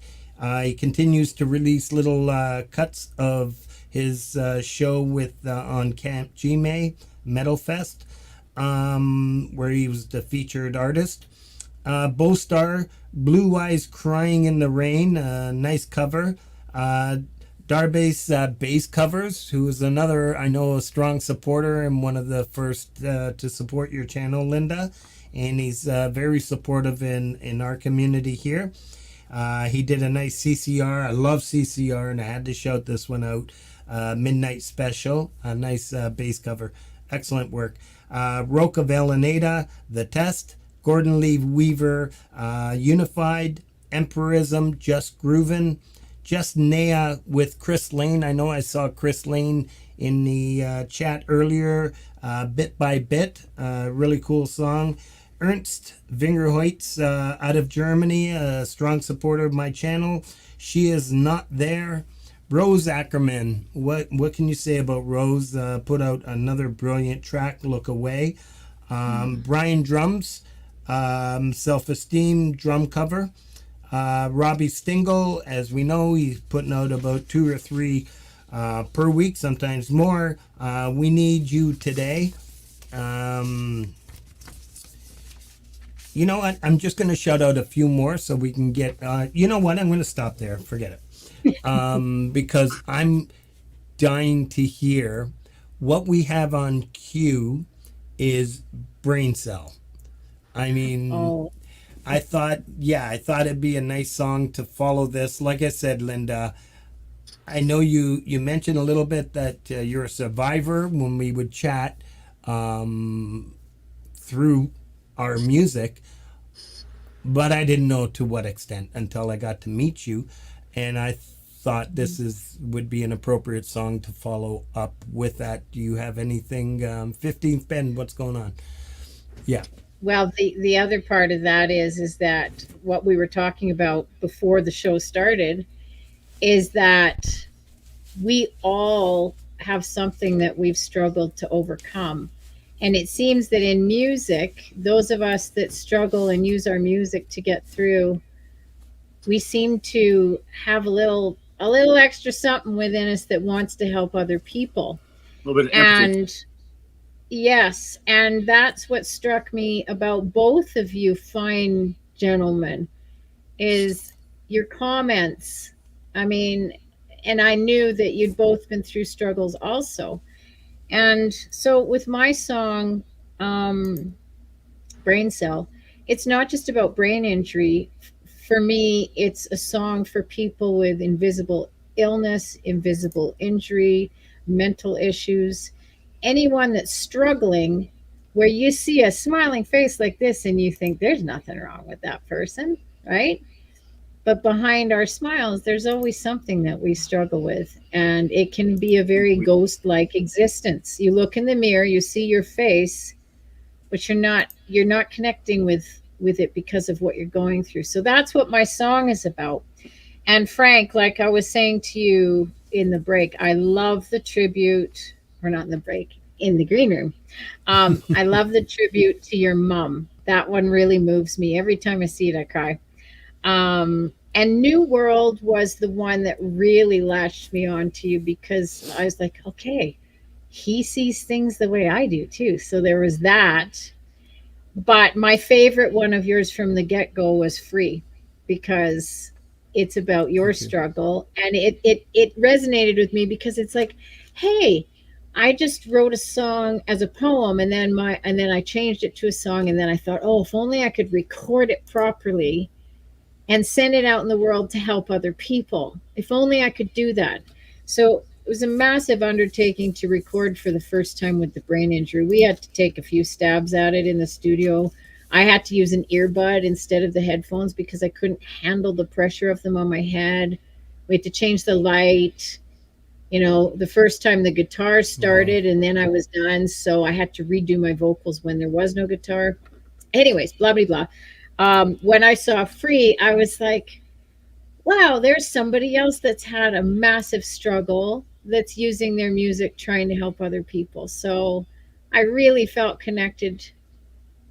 He continues to release little cuts of his show with on Camp Gme Metal Fest, where he was the featured artist. Bo Star, Blue Eyes Crying in the Rain, nice cover. Darbase Bass Covers, who is another, I know, a strong supporter and one of the first to support your channel, Linda. And he's very supportive in our community here. He did a nice CCR. I love CCR, and I had to shout this one out. Midnight Special, a nice bass cover. Excellent work. Roca Velaneda, The Test, Gordon Lee Weaver, Unified, Empirism, Just Groovin', Just Nea with Chris Lane. I know I saw Chris Lane in the chat earlier. Bit by Bit, really cool song. Ernst Vingerhoitz out of Germany, a strong supporter of my channel. She Is Not There. Rose Ackerman, what can you say about Rose? Put out another brilliant track, Look Away. Brian Drums, Self-Esteem drum cover. Robbie Stingle, as we know, he's putting out about 2 or 3 per week, sometimes more. We Need You Today. You know what? I'm just going to shout out a few more so we can get... you know what? I'm going to stop there. Forget it. Because I'm dying to hear what we have on cue is Brain Cell. I mean, I thought it'd be a nice song to follow this. Like I said, Linda, I know you mentioned a little bit that you're a survivor when we would chat through our music, but I didn't know to what extent until I got to meet you, and I thought this would be an appropriate song to follow up with that. Do you have anything? 15th Ben, what's going on? Yeah. Well, the other part of that is that what we were talking about before the show started is that we all have something that we've struggled to overcome. And it seems that in music, those of us that struggle and use our music to get through, we seem to have a little extra something within us that wants to help other people. A little bit of empathy. And yes, and that's what struck me about both of you fine gentlemen, is your comments. I mean, and I knew that you'd both been through struggles also. And so with my song, Brain Cell, it's not just about brain injury. For me, it's a song for people with invisible illness, invisible injury, mental issues, anyone that's struggling, where you see a smiling face like this and you think there's nothing wrong with that person, right? But behind our smiles, there's always something that we struggle with. And it can be a very ghost-like existence. You look in the mirror, you see your face, but you're not connecting with it because of what you're going through. So that's what my song is about. And Frank, like I was saying to you in the break, I love the tribute, or not in the break, in the green room. I love the tribute to your mom. That one really moves me. Every time I see it, I cry. And New World was the one that really latched me on to you, because I was like, okay, he sees things the way I do too. So there was that. But my favorite one of yours from the get-go was Free, because it's about your struggle. And it resonated with me, because it's like, hey, I just wrote a song as a poem, and then I changed it to a song, and then I thought, oh, if only I could record it properly and send it out in the world to help other people. If only I could do that. So it was a massive undertaking to record for the first time with the brain injury. We had to take a few stabs at it in the studio. I had to use an earbud instead of the headphones because I couldn't handle the pressure of them on my head. We had to change the light. you know, the first time the guitar started and then I was done. So I had to redo my vocals when there was no guitar. Anyways, blah, blah, blah. When I saw Free, I was like, wow, there's somebody else that's had a massive struggle that's using their music trying to help other people. So I really felt connected.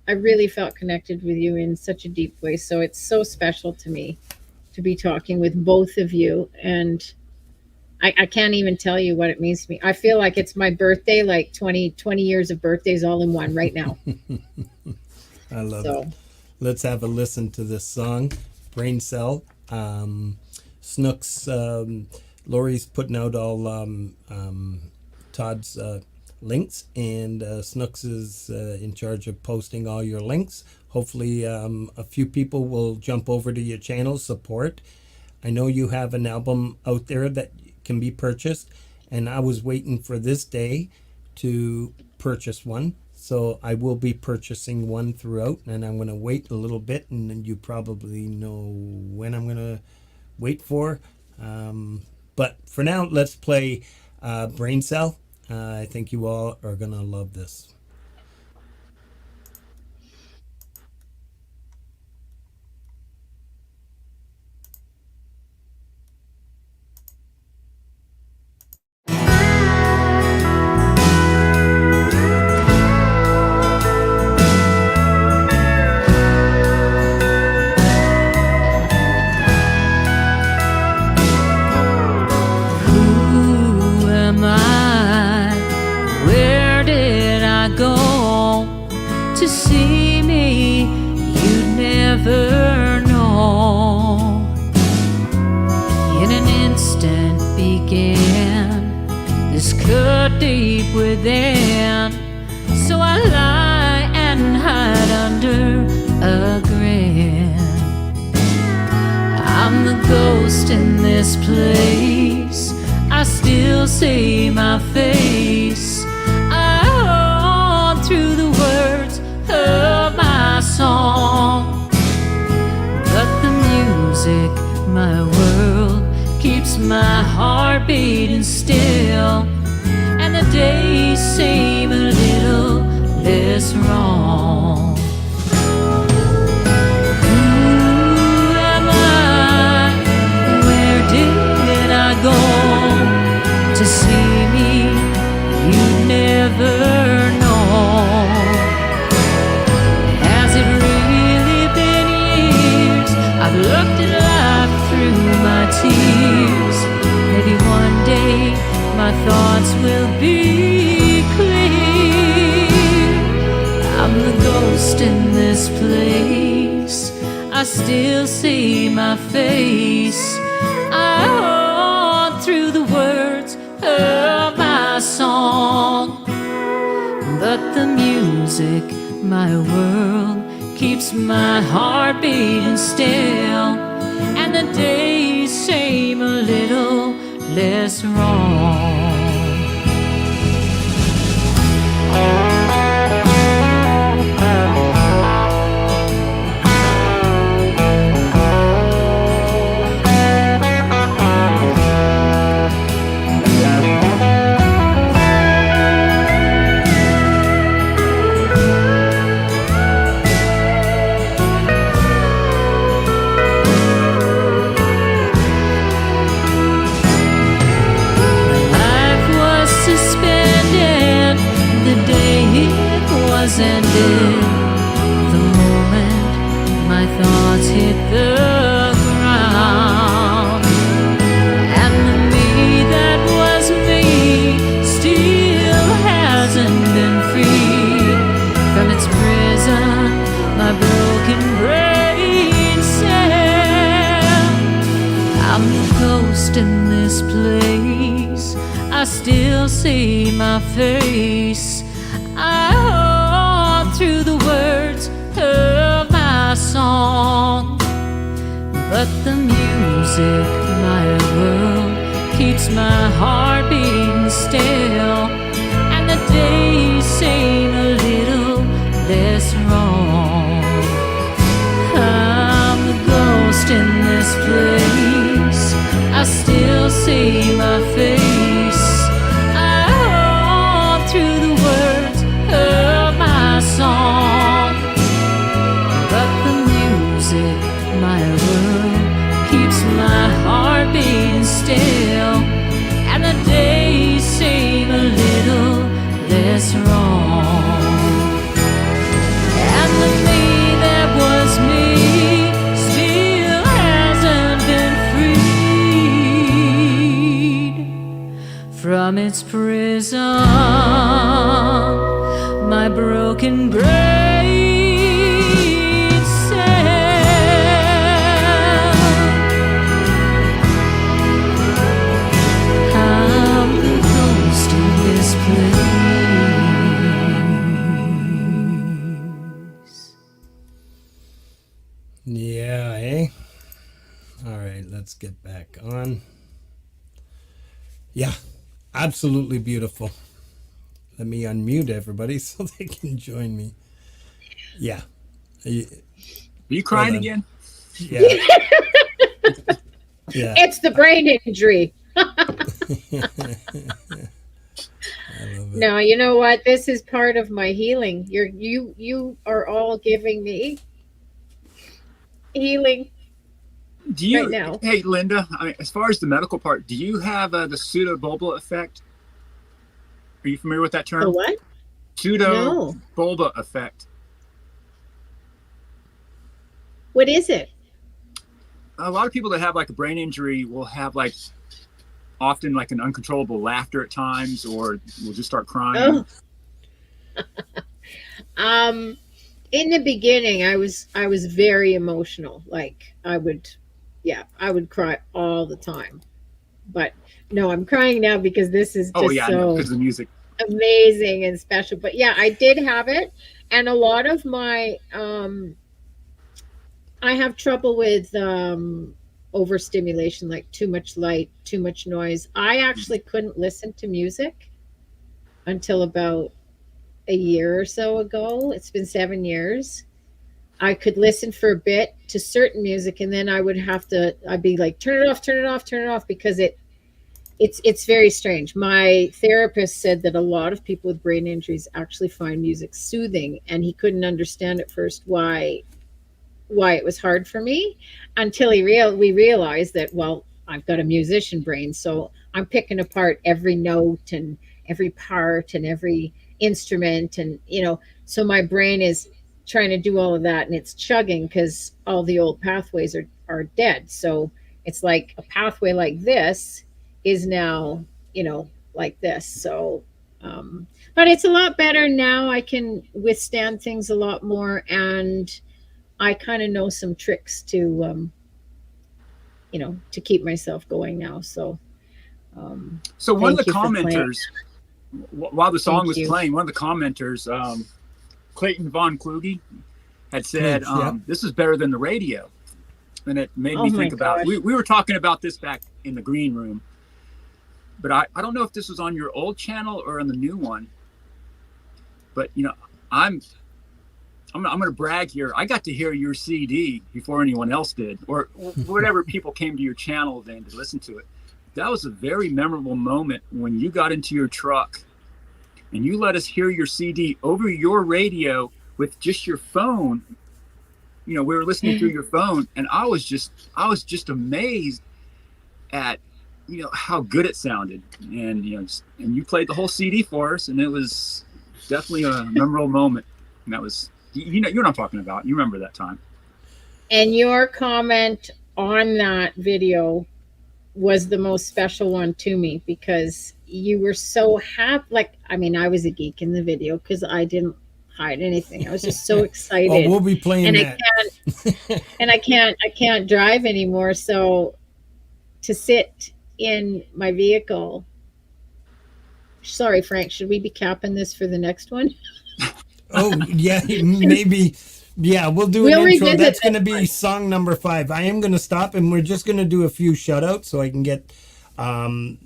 I really felt connected with you in such a deep way. So it's so special to me to be talking with both of you. And I can't even tell you what it means to me. I feel like it's my birthday, like 20 years of birthdays all in one right now. I love it. Let's have a listen to this song, Brain Cell. Snooks, Lori's putting out all Todd's links, and Snooks is in charge of posting all your links. Hopefully a few people will jump over to your channel, support. I know you have an album out there that can be purchased, and I was waiting for this day to purchase one. So I will be purchasing one throughout, and I'm going to wait a little bit, and then you probably know when I'm going to wait for. But for now, let's play Brain Cell. I think you all are going to love this. Deep within, so I lie and hide under a grin. I'm the ghost in this place, I still see my face. I hold through the words of my song, but the music, my world, keeps my heart beating still. And the days seem a little less wrong. Who am I? Where did I go? To see me, you never know. Has it really been years? I've looked at life through my tears. Maybe one day my thoughts will be clear. I'm the ghost in this place, I still see my face. I hold through the words of my song, but the music, my world, keeps my heart beating still. And the days seem a little less wrong. Ended the moment my thoughts hit the ground, and the me that was me still hasn't been freed from its prison, my broken brain cell. I'm the ghost in this place, I still see my face. I through the words of my song, but the music, my world, keeps my heart beating still. And the days seem a little less wrong. I'm the ghost in this place, I still see my face. my world, keeps my heart beating still, and the days seem a little less wrong. And the me that was me still hasn't been freed from its prison. My broken brain said, I'm the ghost of this place. Yeah, eh? All right, let's get back on. Yeah, absolutely beautiful. Let me unmute everybody so they can join me. Yeah. Are you crying again? Yeah. Yeah. It's the brain injury. I love it. No, you know what? This is part of my healing. You are all giving me healing. Do you, right now. Hey, Linda, I mean, as far as the medical part, do you have the pseudobulba effect? Are you familiar with that term? The what? Pseudobulba effect. What is it? A lot of people that have like a brain injury will have like often like an uncontrollable laughter at times, or will just start crying. Oh. In the beginning, I was very emotional. Like I would cry all the time. But no, I'm crying now because this is just so because of the music. Amazing and special. But yeah, I did have it, and a lot of my I have trouble with overstimulation, like too much light, too much noise. I actually couldn't listen to music until about a year or so ago. It's been 7 years. I could listen for a bit to certain music, and then I'd be like, turn it off, turn it off, turn it off, because it's very strange. My therapist said that a lot of people with brain injuries actually find music soothing, and he couldn't understand at first why it was hard for me, until we realized that, well, I've got a musician brain, so I'm picking apart every note and every part and every instrument, and so my brain is trying to do all of that, and it's chugging because all the old pathways are dead. So it's like a pathway like this is now like this. So but it's a lot better now. I can withstand things a lot more, and I kind of know some tricks to to keep myself going now. So so one of the commenters, while the song was playing, one of the commenters, Clayton Von Kluge, had said, this is better than the radio. And it made me think about, we were talking about this back in the green room, but I don't know if this was on your old channel or on the new one, but I'm going to brag here. I got to hear your CD before anyone else did, or whatever people came to your channel then to listen to it. That was a very memorable moment when you got into your truck and you let us hear your CD over your radio with just your phone. We were listening through your phone, and I was just amazed at how good it sounded, and and you played the whole CD for us, and it was definitely a memorable moment. And that was you're what I'm talking about. You remember that time. And your comment on that video was the most special one to me, because you were so happy. Like, I mean, I was a geek in the video because I didn't hide anything. I was just so excited. Oh, we'll be playing that. I can't drive anymore. So to sit in my vehicle. Sorry, Frank, should we be capping this for the next one? Oh, yeah, maybe. Yeah, we'll do an intro. That's going to be song number 5. I am going to stop, and we're just going to do a few shout-outs so I can get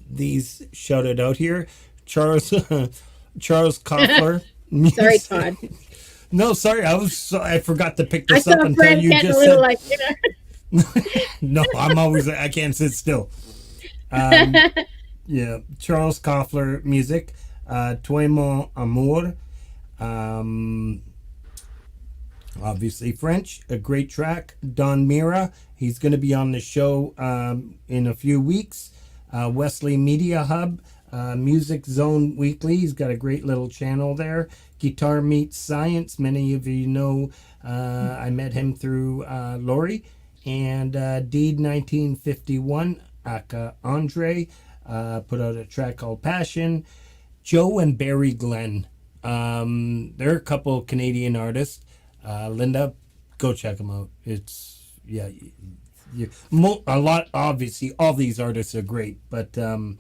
these shouted out here. Charles Koffler. Sorry, Todd. No, sorry. I forgot to pick this up until you just said. Like, no, I can't sit still. Yeah, Charles Koffler music. Toi mon amour. obviously French, a great track. Don Mira, he's going to be on the show in a few weeks. Wesley Media Hub, Music Zone Weekly, he's got a great little channel there. Guitar Meets Science, many of you know I met him through Lori. And Deed 1951, aka Andre, put out a track called Passion. Joe and Barry Glenn, they're a couple Canadian artists. Linda, go check them out. It's a lot. Obviously, all these artists are great, but you'll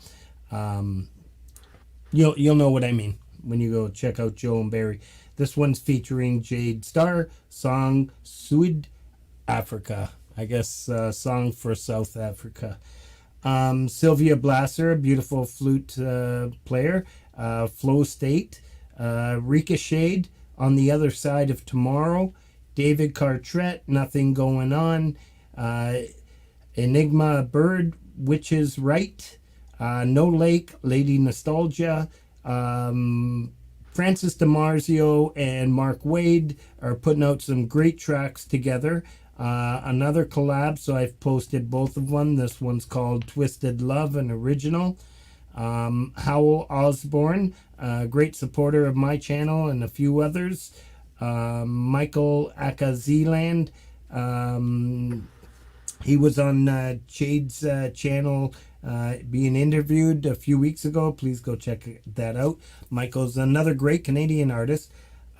know what I mean when you go check out Joe and Barry. This one's featuring Jade Starr, song Suid Africa. I guess song for South Africa. Sylvia Blasser, beautiful flute player. Flow State. Ricochet, On the Other Side of Tomorrow. David Cartret, Nothing Going On. Enigma Bird, Witches Right. No Lake, Lady Nostalgia. Francis DiMarzio and Mark Wade are putting out some great tracks together. Another collab, so I've posted both of them. This one's called Twisted Love, an original. Howell Osborne, great supporter of my channel and a few others. Michael Akaziland, he was on Jade's channel being interviewed a few weeks ago. Please go check that out. Michael's another great Canadian artist.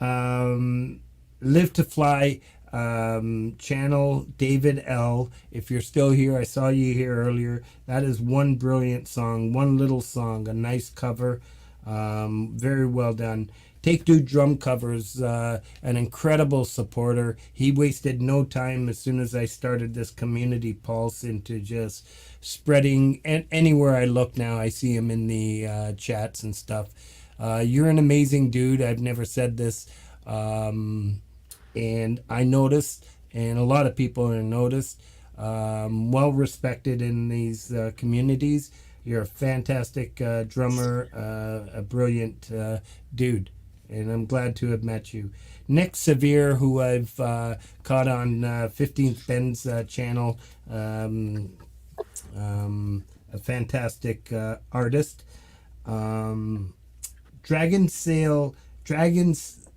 Live to Fly channel, David L. If you're still here, I saw you here earlier. That is one brilliant song, one little song, a nice cover. Very well done. Take Two Drum Covers, an incredible supporter. He wasted no time as soon as I started this community pulse into just spreading. And anywhere I look now, I see him in the chats and stuff. You're an amazing dude. I've never said this. And I noticed, and a lot of people are noticed, well respected in these communities. You're a fantastic drummer, a brilliant dude, and I'm glad to have met you. Nick Severe, who I've caught on 15th Ben's channel, a fantastic artist. Dragon's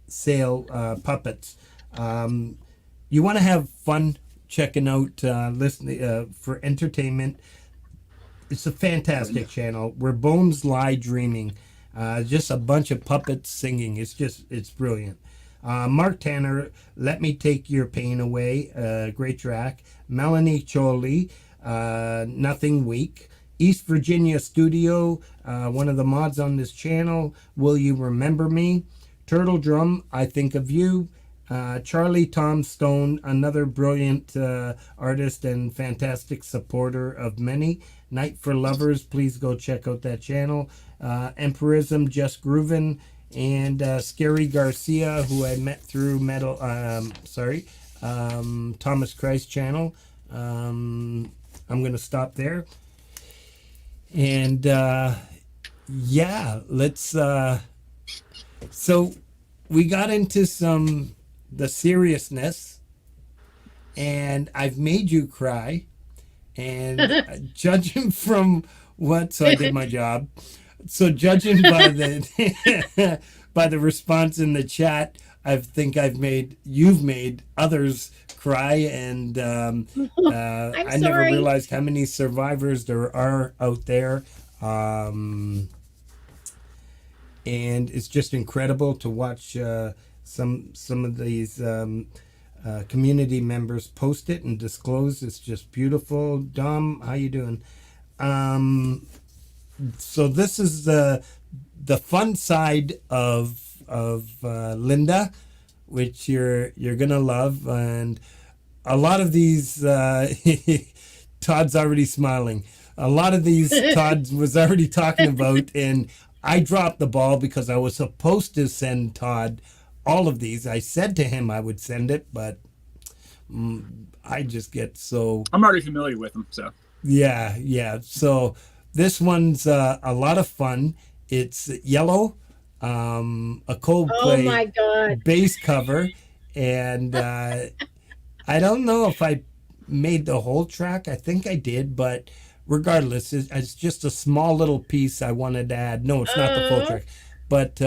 Sail Puppets. You want to have fun checking out, listening for entertainment. It's a fantastic channel where bones lie dreaming. Just a bunch of puppets singing. It's brilliant. Mark Tanner, Let Me Take Your Pain Away. Great track. Melanie Choli, Nothing Weak. East Virginia Studio, one of the mods on this channel. Will You Remember Me? Turtle Drum, I Think of You. Charlie Tom Stone, another brilliant artist and fantastic supporter of many. Night for Lovers, please go check out that channel. Empirism, Just Groovin', and Scary Garcia, who I met through Thomas Christ channel. I'm going to stop there. And let's... So we got into the seriousness, and I've made you cry, and judging from so I did my job. So judging by the by the response in the chat, I think you've made others cry, and I never realized how many survivors there are out there. And it's just incredible to watch some of these community members post it and disclose. It's just beautiful. Dom, how you doing? So this is the fun side of Linda, which you're gonna love, and a lot of these Todd's already smiling. A lot of these Todd was already talking about, and I dropped the ball because I was supposed to send Todd all of these. I said to him I would send it, but I just get so... I'm already familiar with them, so... Yeah. So this one's a lot of fun. It's Yellow, a Coldplay oh my God. bass cover, and I don't know if I made the whole track. I think I did, but regardless, it's just a small little piece I wanted to add. No, it's not the full track, but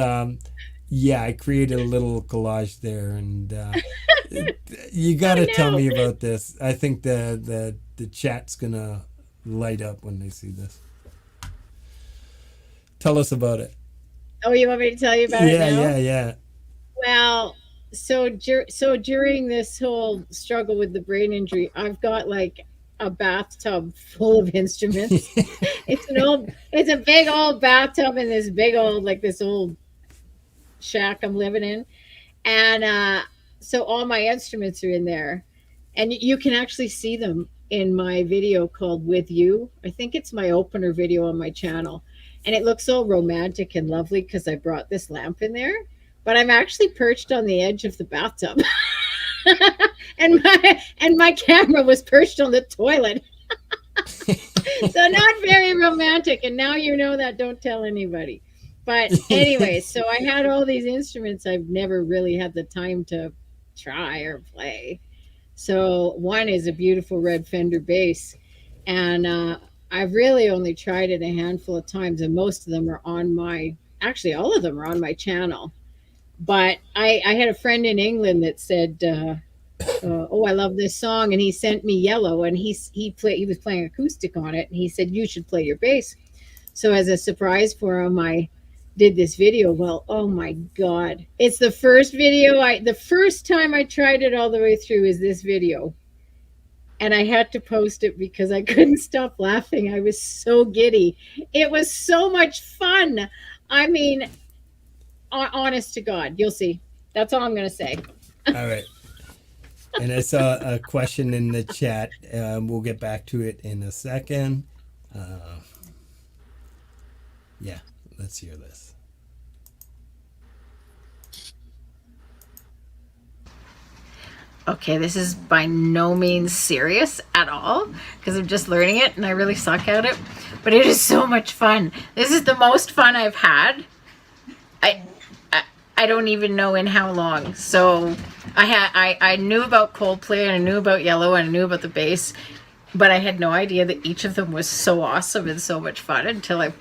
yeah, I created a little collage there, and you got to tell me about this. I think the chat's gonna light up when they see this. Tell us about it. Oh, you want me to tell you about it now? Yeah. Well, so during this whole struggle with the brain injury, I've got like a bathtub full of instruments. It's a big old bathtub in this big old, like this old shack I'm living in. And so all my instruments are in there. And you can actually see them in my video called With You. I think it's my opener video on my channel. And it looks so romantic and lovely because I brought this lamp in there. But I'm actually perched on the edge of the bathtub. and my camera was perched on the toilet. So not very romantic. And now you know that, don't tell anybody. But anyway, so I had all these instruments I've never really had the time to try or play. So one is a beautiful red Fender bass. And I've really only tried it a handful of times. And most of them are actually all of them are on my channel. But I had a friend in England that said, oh, I love this song. And he sent me Yellow, and he was playing acoustic on it. And he said, you should play your bass. So as a surprise for him, I did this video. Well, oh my God. It's the first video. The first time I tried it all the way through is this video. And I had to post it because I couldn't stop laughing. I was so giddy. It was so much fun. I mean, honest to God, you'll see. That's all I'm going to say. All right. And I saw a question in the chat. We'll get back to it in a second. Yeah, let's hear this. Okay, this is by no means serious at all because I'm just learning it and I really suck at it. But it is so much fun. This is the most fun I've had. I don't even know in how long. So I knew about Coldplay and I knew about Yellow and I knew about the bass, but I had no idea that each of them was so awesome and so much fun until I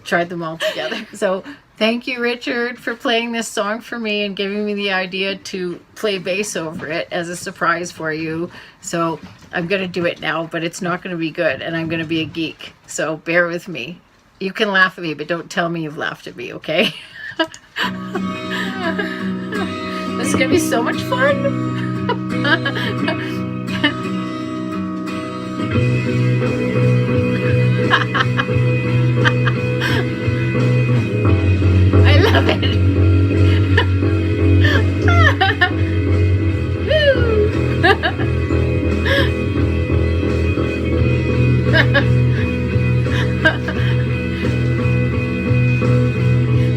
tried them all together. So thank you, Richard, for playing this song for me and giving me the idea to play bass over it as a surprise for you. So I'm going to do it now, but it's not going to be good and I'm going to be a geek. So bear with me. You can laugh at me, but don't tell me you've laughed at me, okay? This is going to be so much fun. I love it.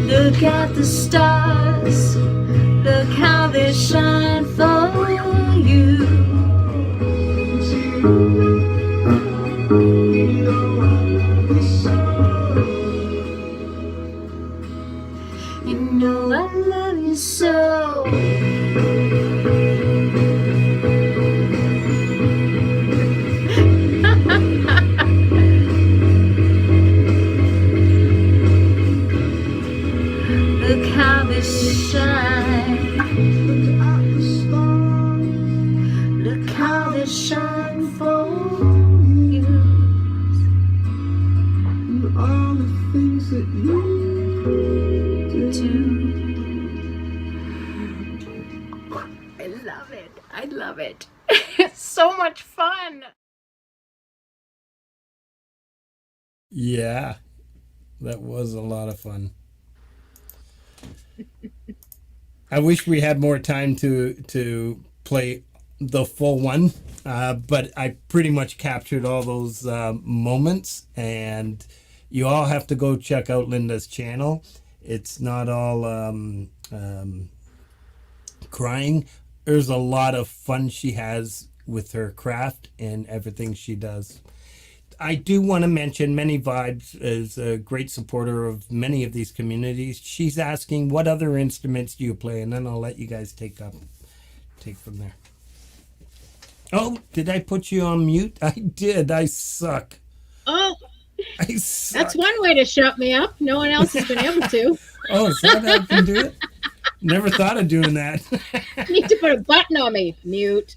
Look at the stars, look how they shine for you. You know I love you so. Look how they shine. Look how they shine for you. And all the things that you do. I love it. I love it. It's so much fun. Yeah, that was a lot of fun. I wish we had more time to play the full one, but I pretty much captured all those moments, and you all have to go check out Linda's channel. It's not all crying. There's a lot of fun she has with her craft and everything she does. I do want to mention Many Vibes is a great supporter of many of these communities. She's asking, what other instruments do you play? And then I'll let you guys take up take from there. Oh, did I put you on mute? I did. I suck. Oh, I suck. that's one way to shut me up. No one else has been able to. Oh, is that how I can do it? Never thought of doing that. You need to put a button on me. Mute.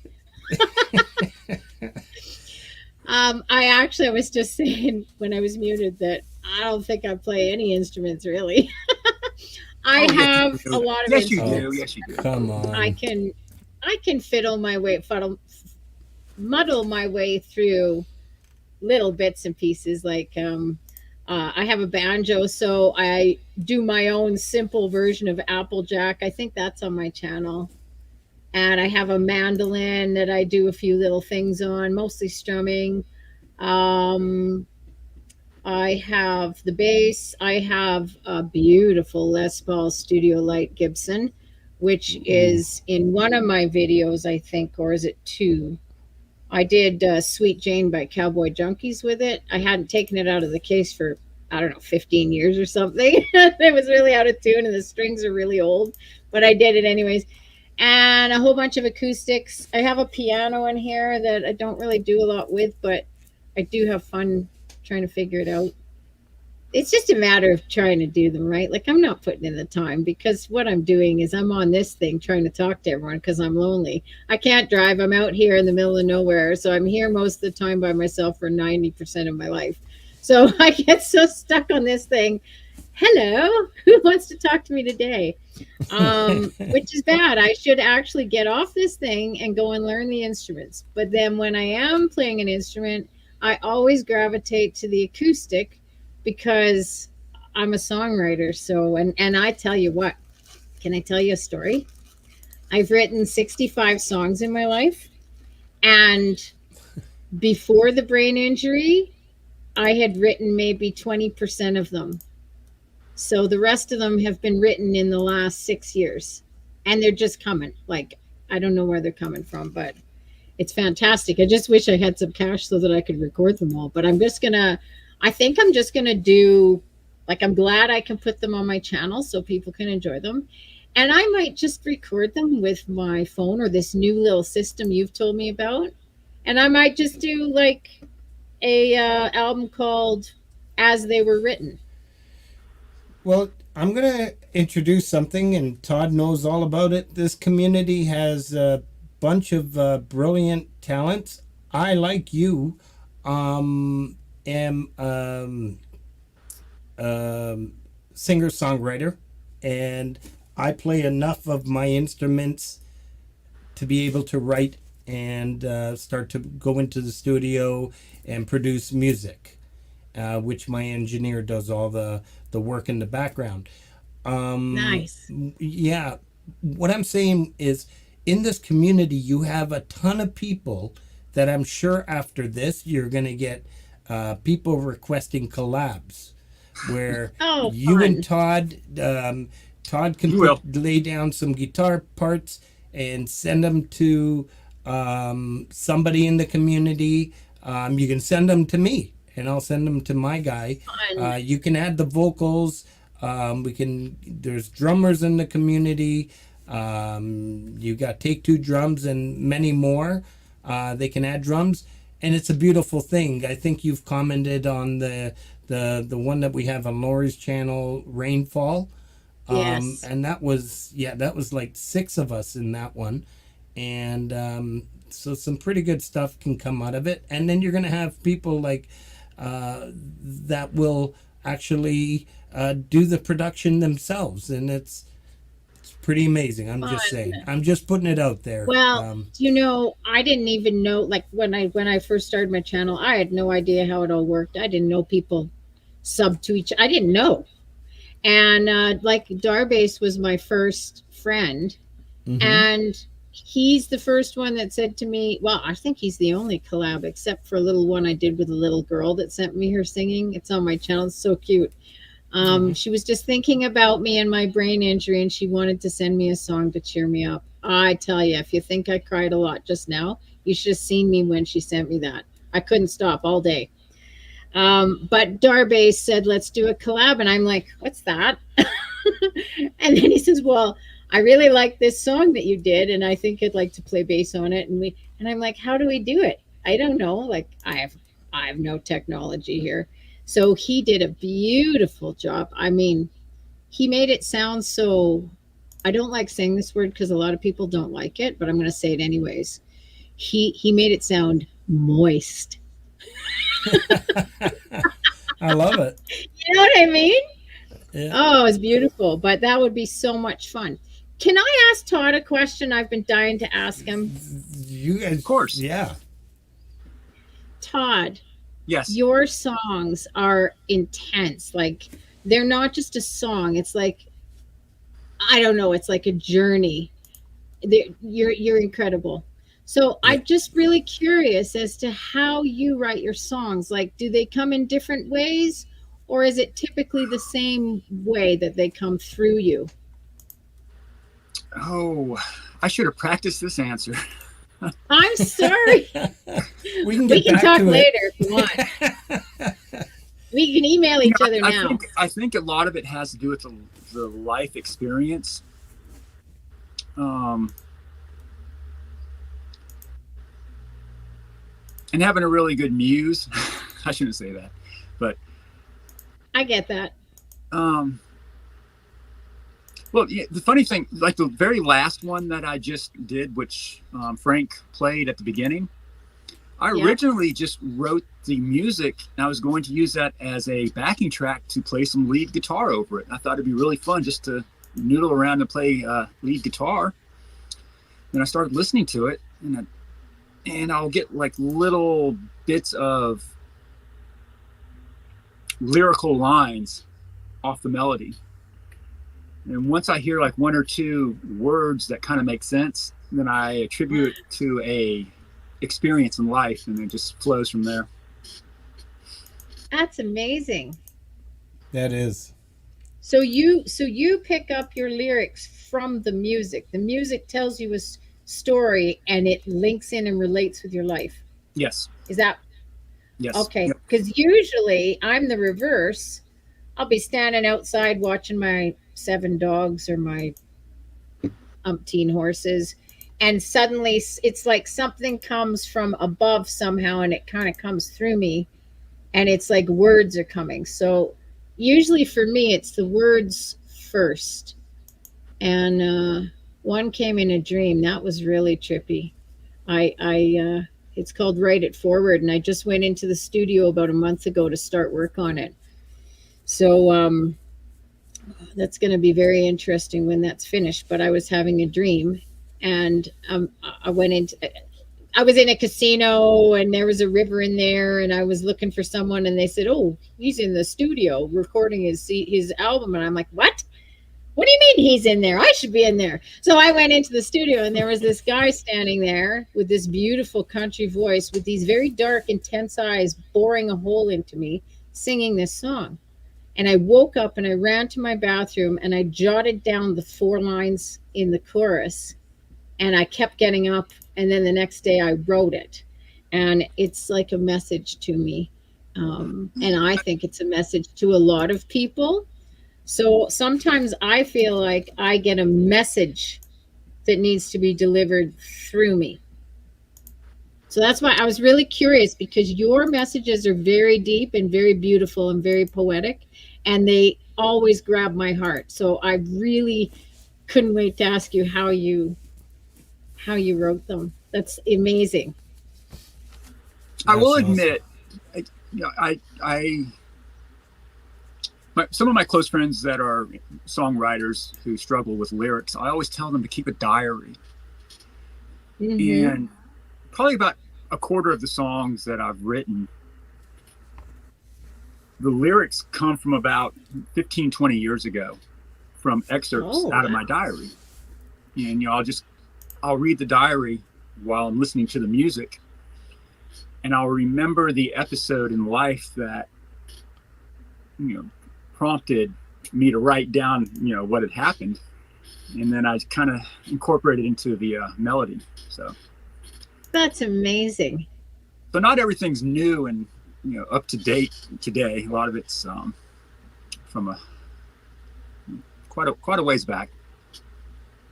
I was just saying when I was muted that I don't think I play any instruments really. I have a lot of Yes, you instruments. do. Yes, you do. Come on. I can muddle my way through little bits and pieces. Like I have a banjo, so I do my own simple version of Applejack. I think that's on my channel. And I have a mandolin that I do a few little things on, mostly strumming. I have the bass. I have a beautiful Les Paul Studio Light Gibson, which is in one of my videos, I think, or is it two? I did Sweet Jane by Cowboy Junkies with it. I hadn't taken it out of the case for, I don't know, 15 years or something. It was really out of tune and the strings are really old, but I did it anyways. And a whole bunch of acoustics. I have a piano in here that I don't really do a lot with, but I do have fun trying to figure it out. It's just a matter of trying to do them right. Like, I'm not putting in the time because what I'm doing is I'm on this thing trying to talk to everyone because I'm lonely. I can't drive. I'm out here in the middle of nowhere. So I'm here most of the time by myself for 90% of my life. So I get so stuck on this thing. Hello, who wants to talk to me today? Which is bad. I should actually get off this thing and go and learn the instruments. But then when I am playing an instrument, I always gravitate to the acoustic because I'm a songwriter. So, and I tell you what, can I tell you a story? I've written 65 songs in my life. And before the brain injury, I had written maybe 20% of them. So the rest of them have been written in the last 6 years. And they're just coming. Like, I don't know where they're coming from, but it's fantastic. I just wish I had some cash so that I could record them all. But I think I'm just going to do, like, I'm glad I can put them on my channel so people can enjoy them. And I might just record them with my phone or this new little system you've told me about. And I might just do like a album called As They Were Written. Well, I'm going to introduce something, and Todd knows all about it. This community has a bunch of brilliant talents. I, like you, am singer-songwriter, and I play enough of my instruments to be able to write and start to go into the studio and produce music, which my engineer does all the work in the background. Nice. Yeah. What I'm saying is, in this community, you have a ton of people that I'm sure after this, you're going to get people requesting collabs where you fun. and Todd can lay down some guitar parts and send them to somebody in the community. You can send them to me and I'll send them to my guy. You can add the vocals. There's drummers in the community. You got Take Two drums and many more. They can add drums, and it's a beautiful thing. I think you've commented on the one that we have on Lori's channel, Rainfall. Yes. And that was like 6 of us in that one. And so some pretty good stuff can come out of it. And then you're going to have people like that will actually do the production themselves. And it's pretty amazing. I'm just saying. I'm just putting it out there. Well, I didn't even know, like when I first started my channel, I had no idea how it all worked. I didn't know people sub to each. I didn't know. And like Darbase was my first friend, and he's the first one that said to me, well, I think he's the only collab except for a little one I did with a little girl that sent me her singing. It's on my channel. It's so cute. She was just thinking about me and my brain injury, and she wanted to send me a song to cheer me up. I tell you, if you think I cried a lot just now, you should have seen me when she sent me that. I couldn't stop all day. But Darbase said, let's do a collab. And I'm like, what's that? And then he says, well, I really like this song that you did, and I think I'd like to play bass on it. And I'm like, how do we do it? I don't know. Like I have no technology here. So he did a beautiful job. I mean, he made it sound so, I don't like saying this word because a lot of people don't like it, but I'm going to say it anyways. He made it sound moist. I love it. You know what I mean? Yeah. Oh, it's beautiful. But that would be so much fun. Can I ask Todd a question I've been dying to ask him? Of course. Yeah. Todd. Yes. Your songs are intense. Like, they're not just a song. It's like, I don't know. It's like a journey. You're incredible. So I'm just really curious as to how you write your songs. Like, do they come in different ways, or is it typically the same way that they come through you? Oh, I should have practiced this answer. I'm sorry. We can talk later if you want. We can email each other now. I think a lot of it has to do with the life experience. And having a really good muse. I shouldn't say that, but I get that. Well, yeah, the funny thing, like the very last one that I just did, which Frank played at the beginning, I originally just wrote the music, and I was going to use that as a backing track to play some lead guitar over it. And I thought it'd be really fun just to noodle around and play lead guitar. Then I started listening to it, and I'll get like little bits of lyrical lines off the melody. And once I hear like one or two words that kind of make sense, then I attribute it to a experience in life, and it just flows from there. That's amazing. That is. So you pick up your lyrics from the music. The music tells you a story, and it links in and relates with your life. Yes. Is that? Yes. Okay. Because usually I'm the reverse. I'll be standing outside watching my 7 dogs or my umpteen horses, and suddenly it's like something comes from above somehow, and it kind of comes through me, and it's like words are coming. So usually for me, it's the words first. And one came in a dream that was really trippy. It's called Write It Forward, and I just went into the studio about a month ago to start work on it. So that's going to be very interesting when that's finished. But I was having a dream, and I was in a casino, and there was a river in there, and I was looking for someone, and they said, "Oh, he's in the studio recording his album." And I'm like, "What? What do you mean he's in there? I should be in there." So I went into the studio, and there was this guy standing there with this beautiful country voice with these very dark, intense eyes boring a hole into me, singing this song. And I woke up and I ran to my bathroom and I jotted down the 4 lines in the chorus, and I kept getting up. And then the next day I wrote it, and it's like a message to me. And I think it's a message to a lot of people. So sometimes I feel like I get a message that needs to be delivered through me. So that's why I was really curious, because your messages are very deep and very beautiful and very poetic, and they always grab my heart. So I really couldn't wait to ask you how you wrote them. That's amazing. I will admit, some of my close friends that are songwriters who struggle with lyrics, I always tell them to keep a diary. Mm-hmm. And probably about a quarter of the songs that I've written, the lyrics come from about 15, 20 years ago, from excerpts out of my diary. And I'll read the diary while I'm listening to the music, and I'll remember the episode in life that, prompted me to write down, what had happened. And then I kind of incorporated into the melody. So that's amazing. So not everything's new and, up to date today. A lot of it's from quite a ways back.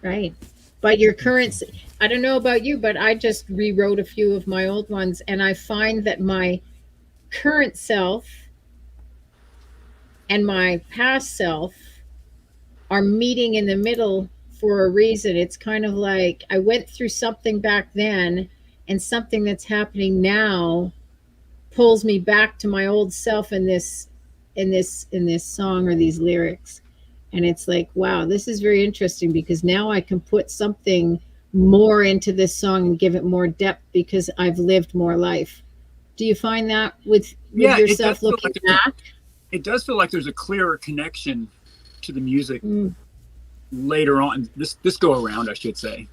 Right. But your current, I don't know about you, but I just rewrote a few of my old ones, and I find that my current self and my past self are meeting in the middle for a reason. It's kind of like I went through something back then, and something that's happening now pulls me back to my old self in this song or these lyrics. And it's like, wow, this is very interesting, because now I can put something more into this song and give it more depth because I've lived more life. Do you find that with yourself looking back? It does feel like there's a clearer connection to the music later on, this go around, I should say.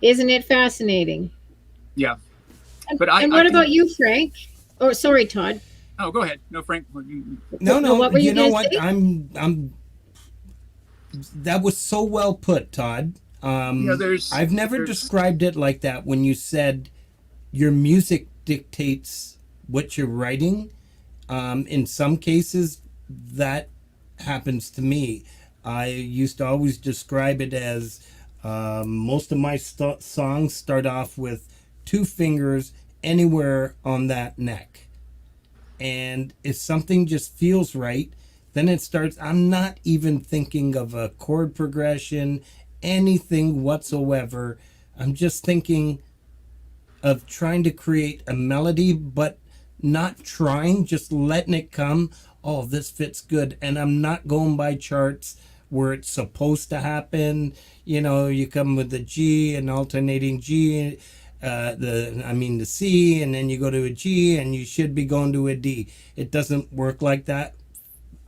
Isn't it fascinating? Yeah. But what about you, Frank? Oh, sorry, Todd. Oh, go ahead. No, Frank. No. What were you know gonna what? say? I'm. That was so well put, Todd. I've never described it like that. When you said your music dictates what you're writing, in some cases that happens to me. I used to always describe it as most of my songs start off with 2 fingers anywhere on that neck. And if something just feels right, then it starts. I'm not even thinking of a chord progression, anything whatsoever. I'm just thinking of trying to create a melody, but not trying, just letting it come. Oh, this fits good. And I'm not going by charts where it's supposed to happen. You come with the G and alternating G, the C, and then you go to a G, and you should be going to a D. It doesn't work like that.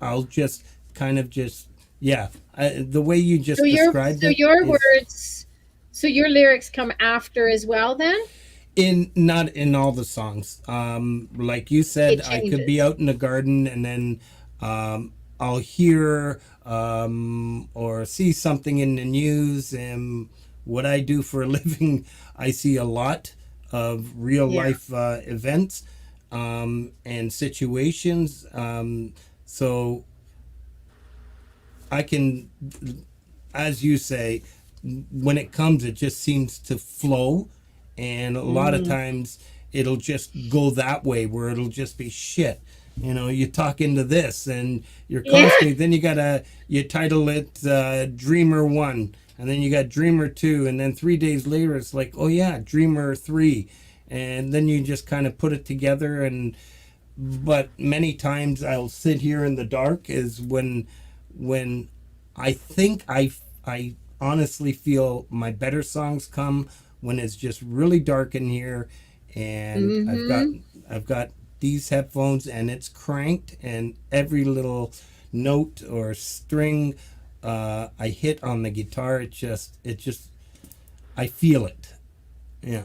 I'll just kind of the way you just described it. So your lyrics come after as well, then? Not in all the songs. Like you said, I could be out in the garden, and then I'll hear or see something in the news. And what I do for a living, I see a lot of real life events and situations. So I can, as you say, when it comes, it just seems to flow. And a lot of times it'll just go that way, where it'll just be shit. You talk into this, and you're constantly, then you title it Dreamer 1, and then you got Dreamer 2, and then 3 days later it's like, oh yeah, Dreamer 3. And then you just kind of put it together. But many times I'll sit here in the dark is when I think I honestly feel my better songs come when it's just really dark in here, and I've got these headphones, and it's cranked, and every little note or string I hit on the guitar, it just I feel it. Yeah.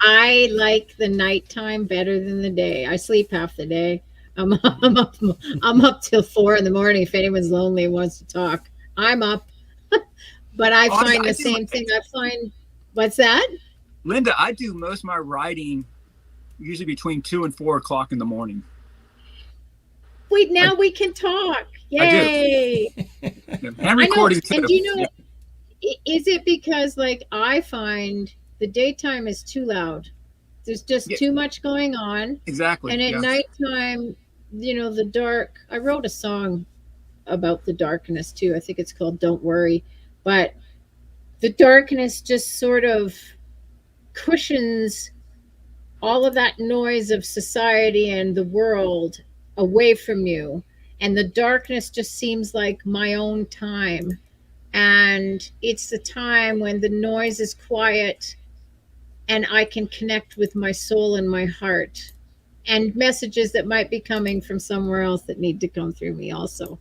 I like the nighttime better than the day. I sleep half the day. I'm up till 4 in the morning. If anyone's lonely and wants to talk, I'm up. But I find the same thing. I find, what's that? Linda, I do most of my writing usually between 2 and 4 o'clock in the morning. Wait, now we can talk. Yay! And recording too. And do you know, is it because I find the daytime is too loud? There's just too much going on. Exactly. And at nighttime, the dark. I wrote a song about the darkness too. I think it's called Don't Worry. But the darkness just sort of cushions all of that noise of society and the world away from you. And the darkness just seems like my own time. And it's the time when the noise is quiet and I can connect with my soul and my heart, and messages that might be coming from somewhere else that need to come through me also.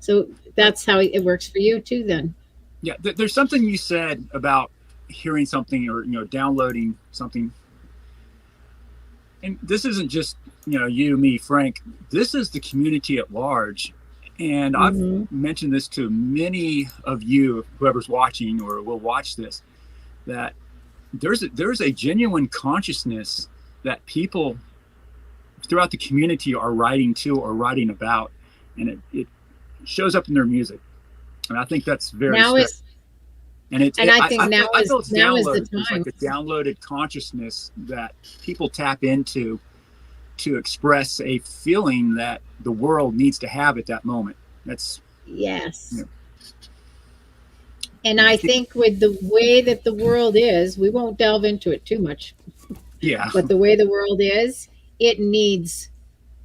So that's how it works for you too, then. Yeah, there's something you said about hearing something or downloading something, and this isn't just you, me, Frank. This is the community at large, and I've mentioned this to many of you, whoever's watching or will watch this, that there's a genuine consciousness that people throughout the community are writing to or writing about, and it shows up in their music. And I think that's very And I think now I feel is the it's time. like a downloaded consciousness that people tap into to express a feeling that the world needs to have at that moment. That's Yes. you know, And I think with the way that the world is, we won't delve into it too much, yeah. but the way the world is, it needs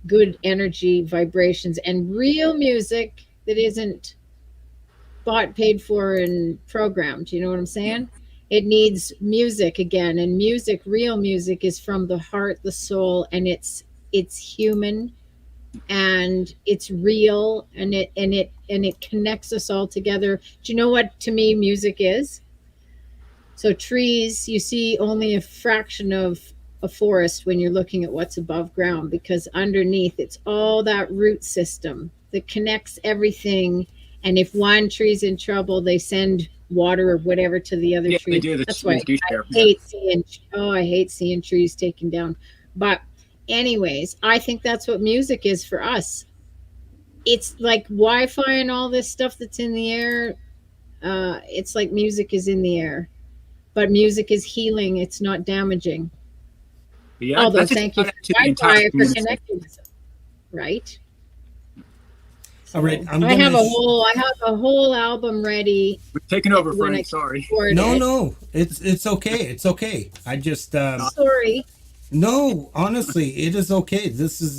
good energy, vibrations, and real music that isn't bought, paid for, and programmed. You know what I'm saying? It needs music again, and music, real music, is from the heart, the soul, and it's human, and it's real, and it connects us all together. Do you know what to me music is? So trees, you see only a fraction of a forest when you're looking at what's above ground, because underneath it's all that root system that connects everything. And if one tree's in trouble, they send water or whatever to the other tree. They do. That's why I hate seeing trees taken down. But anyways, I think that's what music is for us. It's like Wi-Fi and all this stuff that's in the air. It's like music is in the air, but music is healing. It's not damaging. Yeah, although thank you for Wi-Fi for connecting us, right? All right, I have a whole album ready. We're taking over, Frank. Sorry. No, it's okay. It's okay. I just sorry. No, honestly, it is okay.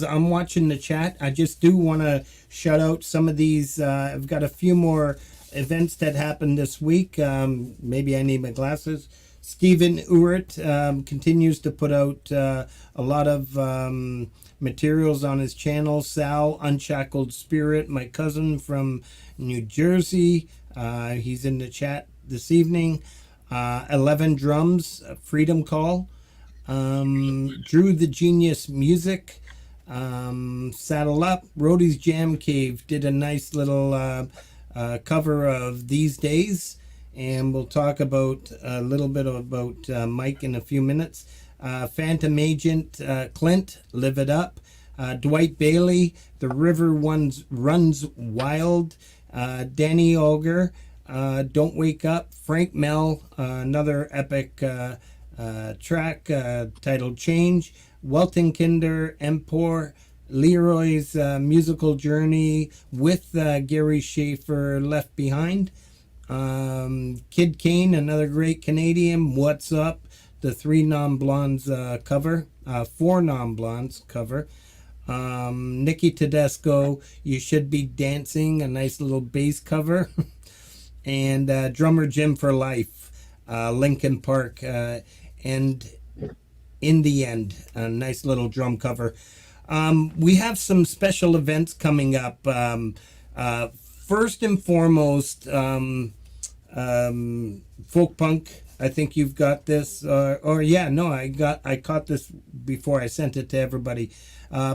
I'm watching the chat. I just do want to shout out some of these. I've got a few more events that happened this week. Maybe I need my glasses. Stephen Ewert continues to put out a lot of materials on his channel. Sal, Unshackled Spirit, my cousin from New Jersey. He's in the chat this evening. 11 Drums, Freedom Call. Drew the Genius Music. Saddle Up. Rhodey's Jam Cave did a nice little cover of These Days. And we'll talk about a little bit about Mike in a few minutes. Phantom Agent, Clint, Live It Up. Dwight Bailey, The River Runs Wild. Danny Olger, Don't Wake Up. Frank Mel, another epic track titled Change. Welton Kinder, Empor. Leroy's musical journey with Gary Schaefer, Left Behind. Kid Kane, another great Canadian, What's Up, the 3 Non-Blondes cover, 4 Non-Blondes cover. Nikki Tedesco, You Should Be Dancing, a nice little bass cover. And Drummer Jim for Life, Linkin Park, and In the End, a nice little drum cover. We have some special events coming up. First and foremost, folk punk. I think you've got this. I caught this before I sent it to everybody.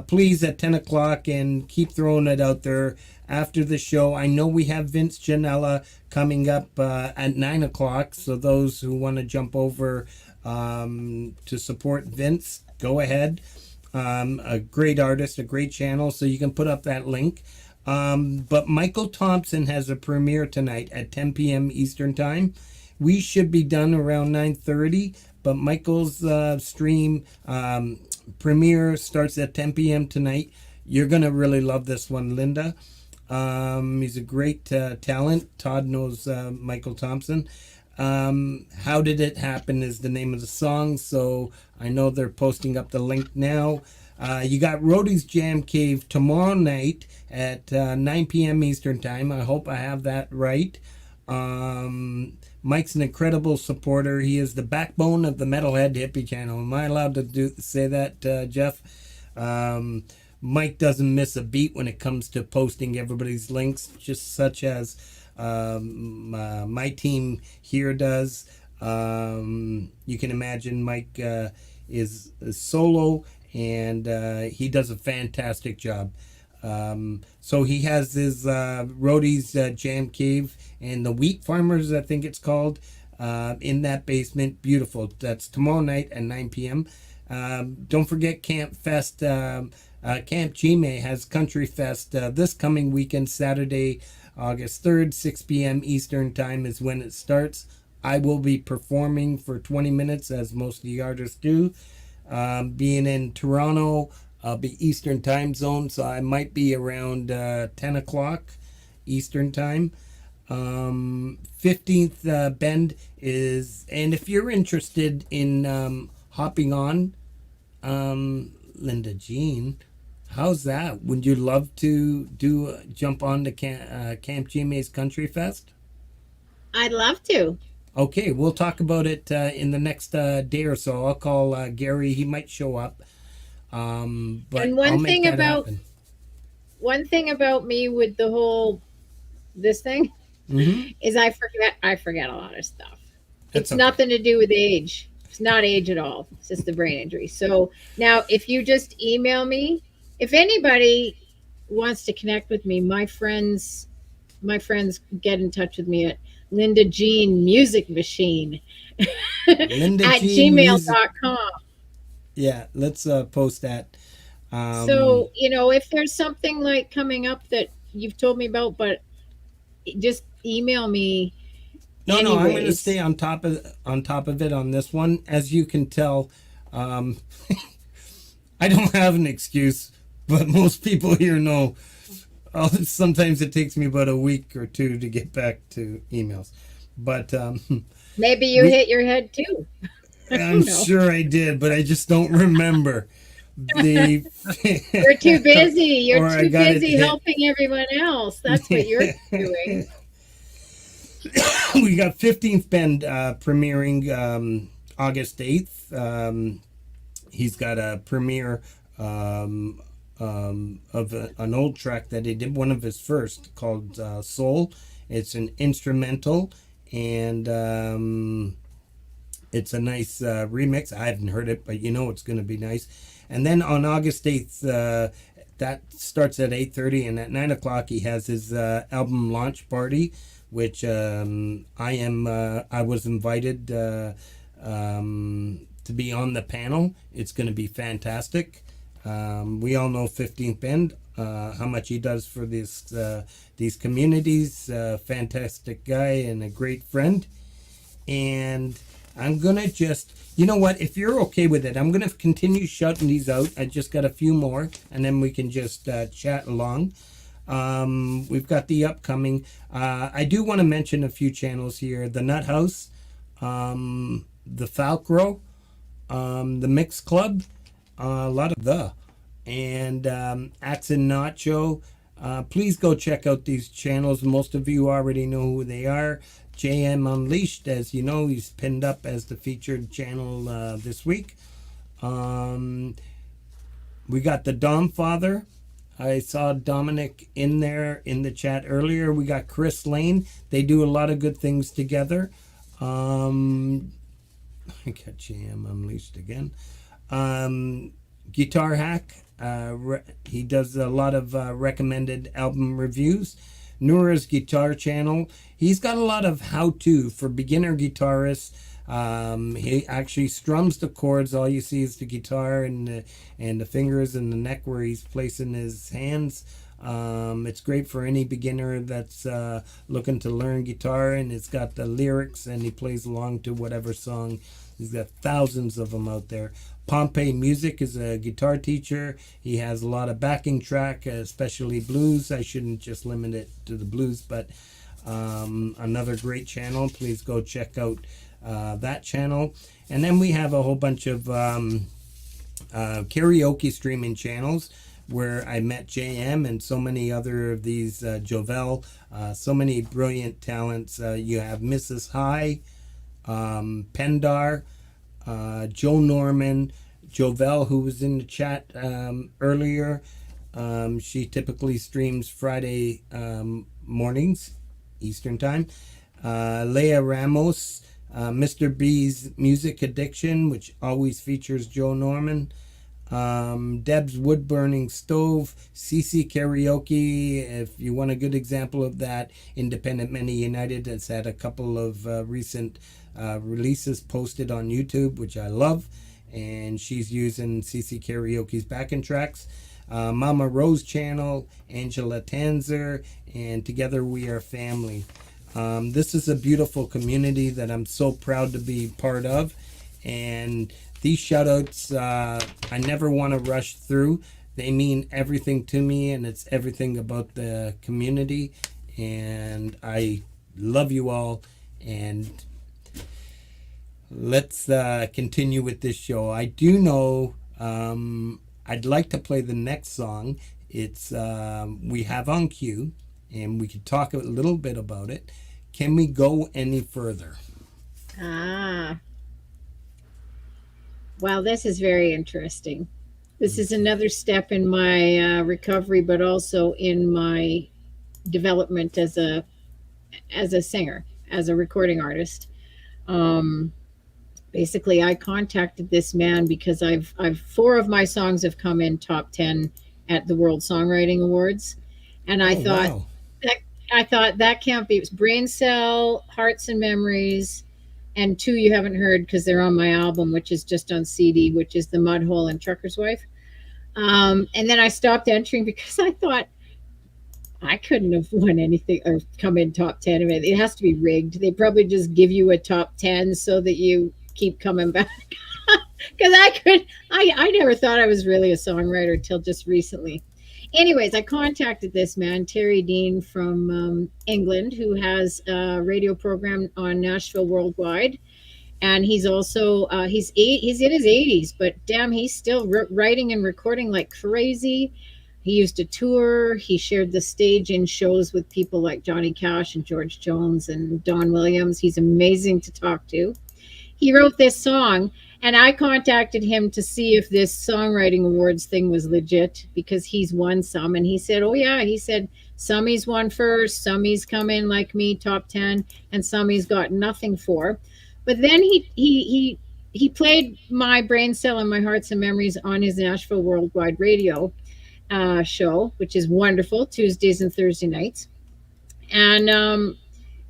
Please at 10 o'clock and keep throwing it out there after the show. I know we have Vince Janella coming up at 9 o'clock. So those who want to jump over to support Vince, go ahead. A great artist, a great channel. So you can put up that link. But Michael Thompson has a premiere tonight at 10 p.m. Eastern Time. We should be done around 9:30, but Michael's stream premiere starts at 10 p.m. tonight. You're going to really love this one, Linda. He's a great talent. Todd knows Michael Thompson. How Did It Happen is the name of the song, so I know they're posting up the link now. You got Rhodey's Jam Cave tomorrow night at 9 p.m. Eastern Time. I hope I have that right. Mike's an incredible supporter. He is the backbone of the Metalhead Hippie channel. Am I allowed to say that, Jeff? Mike doesn't miss a beat when it comes to posting everybody's links, just such as my team here does. You can imagine Mike is solo, and he does a fantastic job. So he has his Rhodey's Jam Cave and the Wheat Farmers, I think it's called, in that basement. Beautiful. That's tomorrow night at 9 p.m. Don't forget Camp Fest. Camp Gme has Country Fest this coming weekend, Saturday, August 3rd, 6 p.m. Eastern Time is when it starts. I will be performing for 20 minutes, as most of the artists do. Being in Toronto, I'll be Eastern time zone, so I might be around 10 o'clock Eastern time. 15th Bend is, and if you're interested in hopping on, Linda Jean, how's that? Would you love to jump on to Camp GMA's Country Fest? I'd love to. Okay, we'll talk about it in the next day or so. I'll call Gary. He might show up. But And I'll make that happen. one thing about me with the whole this thing is I forget a lot of stuff. It's nothing to do with age. It's not age at all. It's just the brain injury. So now if you just email me, if anybody wants to connect with me, my friends get in touch with me at Linda Jean Music Machine Linda at Jean gmail.com. Yeah, let's post that. So, if there's something like coming up that you've told me about, but just email me. No, I'm going to anyways. stay on top of it on this one. As you can tell, I don't have an excuse, but most people here know. Sometimes it takes me about a week or two to get back to emails, but Maybe you hit your head too. I'm sure I did, but I just don't remember. You're too busy. You're Or I too got it busy hit. helping everyone else. That's what you're doing. We got 15th Bend premiering August 8th. He's got a premiere of an old track that he did, one of his first, called Soul. It's an instrumental, and it's a nice remix. I haven't heard it, but it's going to be nice. And then on August 8th, that starts at 8:30, and at 9 o'clock he has his album launch party, which I was invited to be on the panel. It's going to be fantastic. We all know 15th Bend, how much he does for these communities. Fantastic guy and a great friend. And I'm going to just, if you're okay with it, I'm going to continue shouting these out. I just got a few more, and then we can just chat along. We've got the upcoming. I do want to mention a few channels here. The Nut House, the Falcro, the Mix Club, a lot of and Axe and Nacho. Please go check out these channels. Most of you already know who they are. JM Unleashed, as you know, he's pinned up as the featured channel this week. We got the Dom Father. I saw Dominic in there in the chat earlier. We got Chris Lane. They do a lot of good things together. I got JM Unleashed again. Guitar Hack. He does a lot of recommended album reviews. Noura's Guitar Channel. He's got a lot of how-to for beginner guitarists. He actually strums the chords. All you see is the guitar and the fingers and the neck where he's placing his hands. It's great for any beginner that's looking to learn guitar, and it's got the lyrics, and he plays along to whatever song. He's got thousands of them out there. Pompey Music is a guitar teacher. He has a lot of backing track, especially blues. I shouldn't just limit it to the blues, but another great channel. Please go check out that channel. And then we have a whole bunch of karaoke streaming channels where I met JM and so many other of these, Jovel, so many brilliant talents. You have Mrs. High, Pendar, Joe Norman, Jovel, who was in the chat earlier. She typically streams Friday mornings, Eastern Time. Leah Ramos, Mr. B's Music Addiction, which always features Joe Norman. Deb's Wood Burning Stove, CC Karaoke. If you want a good example of that, Independent Many United has had a couple of recent releases posted on YouTube, which I love, and she's using CC Karaoke's backing tracks. Mama Rose channel, Angela Tanzer, and Together We Are Family. This is a beautiful community that I'm so proud to be part of. And these shoutouts, I never want to rush through. They mean everything to me, and it's everything about the community. And I love you all. And let's continue with this show. I do know I'd like to play the next song. It's we have on cue, and we could talk a little bit about it. Can we go any further? Wow, this is very interesting. This is another step in my recovery, but also in my development as a singer, as a recording artist. Basically, I contacted this man because I've 4 of my songs have come in top 10 at the World Songwriting Awards, and I thought that can't be. It was Brain Cell, Hearts and Memories, and 2 you haven't heard because they're on my album, which is just on CD, which is The Mudhole and Trucker's Wife. And then I stopped entering because I thought I couldn't have won anything or come in top 10 of it. It has to be rigged. They probably just give you a top 10 so that you keep coming back. Because I never thought I was really a songwriter till just recently. Anyways, I contacted this man, Terry Dean from England, who has a radio program on Nashville Worldwide. And he's also, he's in his 80s, but damn, he's still writing and recording like crazy. He used to tour. He shared the stage in shows with people like Johnny Cash and George Jones and Don Williams. He's amazing to talk to. He wrote this song, and I contacted him to see if this songwriting awards thing was legit because he's won some. And he said, oh yeah, he said, some he's won first, some he's come in like me, top 10, and some he's got nothing for. But then he played my Brain Cell and my Hearts and Memories on his Nashville Worldwide Radio show, which is wonderful, Tuesdays and Thursday nights. And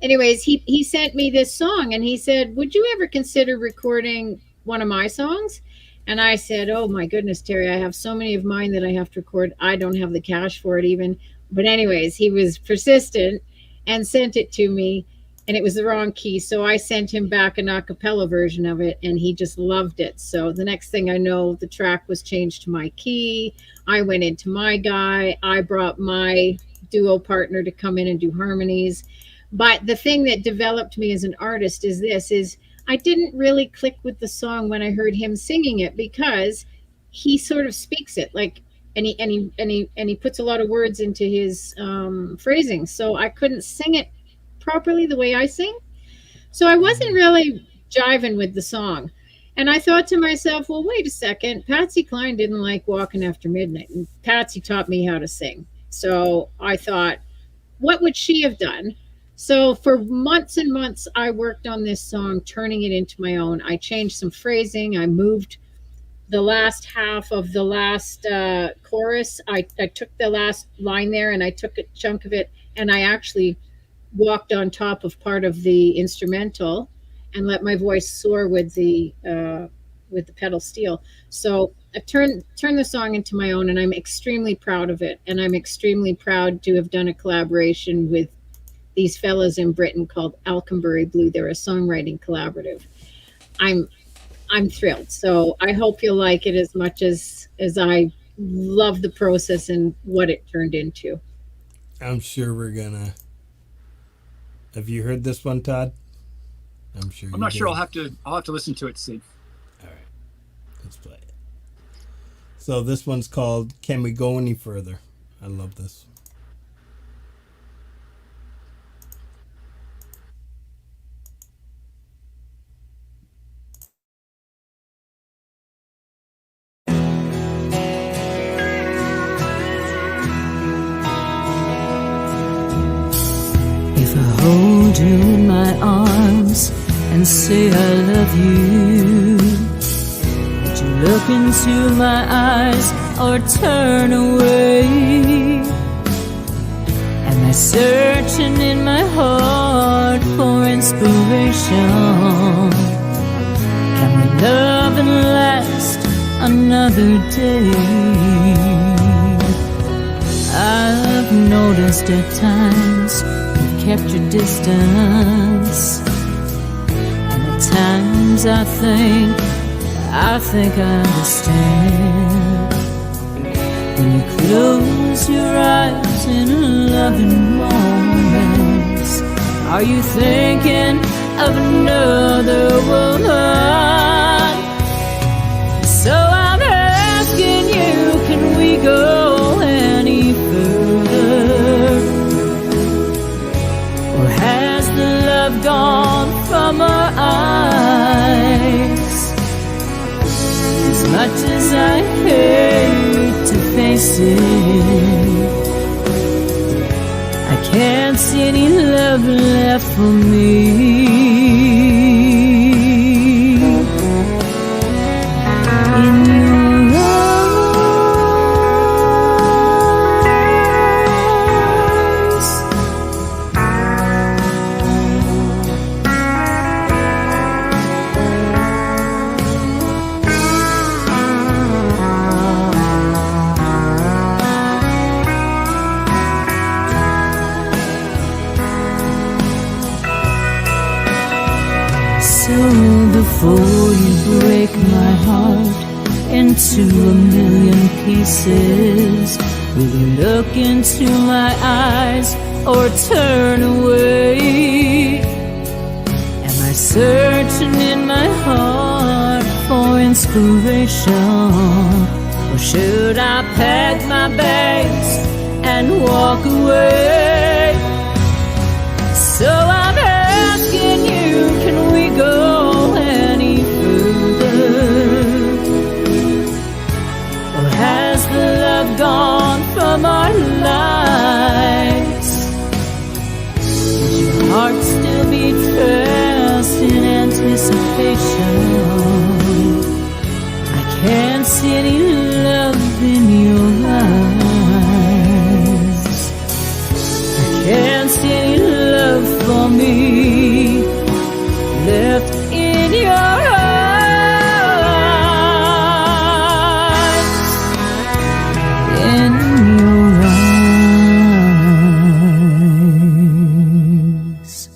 anyways, he sent me this song, and he said, would you ever consider recording one of my songs? And I said, oh my goodness, Terry, I have so many of mine that I have to record. I don't have the cash for it even. But anyways, he was persistent and sent it to me, and it was the wrong key. So I sent him back an a cappella version of it, and he just loved it. So the next thing I know, the track was changed to my key. I went into my guy. I brought my duo partner to come in and do harmonies. But the thing that developed me as an artist is I didn't really click with the song when I heard him singing it, because he sort of speaks it like, and he puts a lot of words into his phrasing. So I couldn't sing it properly the way I sing. So I wasn't really jiving with the song. And I thought to myself, well, wait a second. Patsy Cline didn't like Walking After Midnight, and Patsy taught me how to sing. So I thought, what would she have done? So for months and months, I worked on this song, turning it into my own. I changed some phrasing. I moved the last half of the last chorus. I took the last line there, and I took a chunk of it, and I actually walked on top of part of the instrumental and let my voice soar with the pedal steel. So I turned the song into my own, and I'm extremely proud of it. And I'm extremely proud to have done a collaboration with these fellas in Britain called Alconbury Blue. They're a songwriting collaborative. I'm thrilled. So I hope you'll like it as much as I love the process and what it turned into. I'm sure we're gonna. Have you heard this one, Todd? I'm sure. I'm not sure. I'll have to listen to it to see. All right, let's play it. So this one's called "Can We Go Any Further?" I love this. Hold you in my arms and say I love you. Would you look into my eyes or turn away? Am I searching in my heart for inspiration? Can we love and last another day? I've noticed at times kept your distance. And at times I think I understand. When you close your eyes in a loving moments, are you thinking of another woman? So I'm asking you, can we go any further? Or has the love gone from our eyes? As much as I hate to face it, I can't see any love left for me. In your eyes. So before you break my heart into a million pieces, will you look into my eyes or turn away? Am I searching in my heart for inspiration, or should I pack my bags and walk away? So I'm asking you, can we go any further? Or has the love gone from our lives? Does your heart still beat fast in anticipation? I can't see any love in your eyes. I can't see any love for me left in your eyes. In your eyes.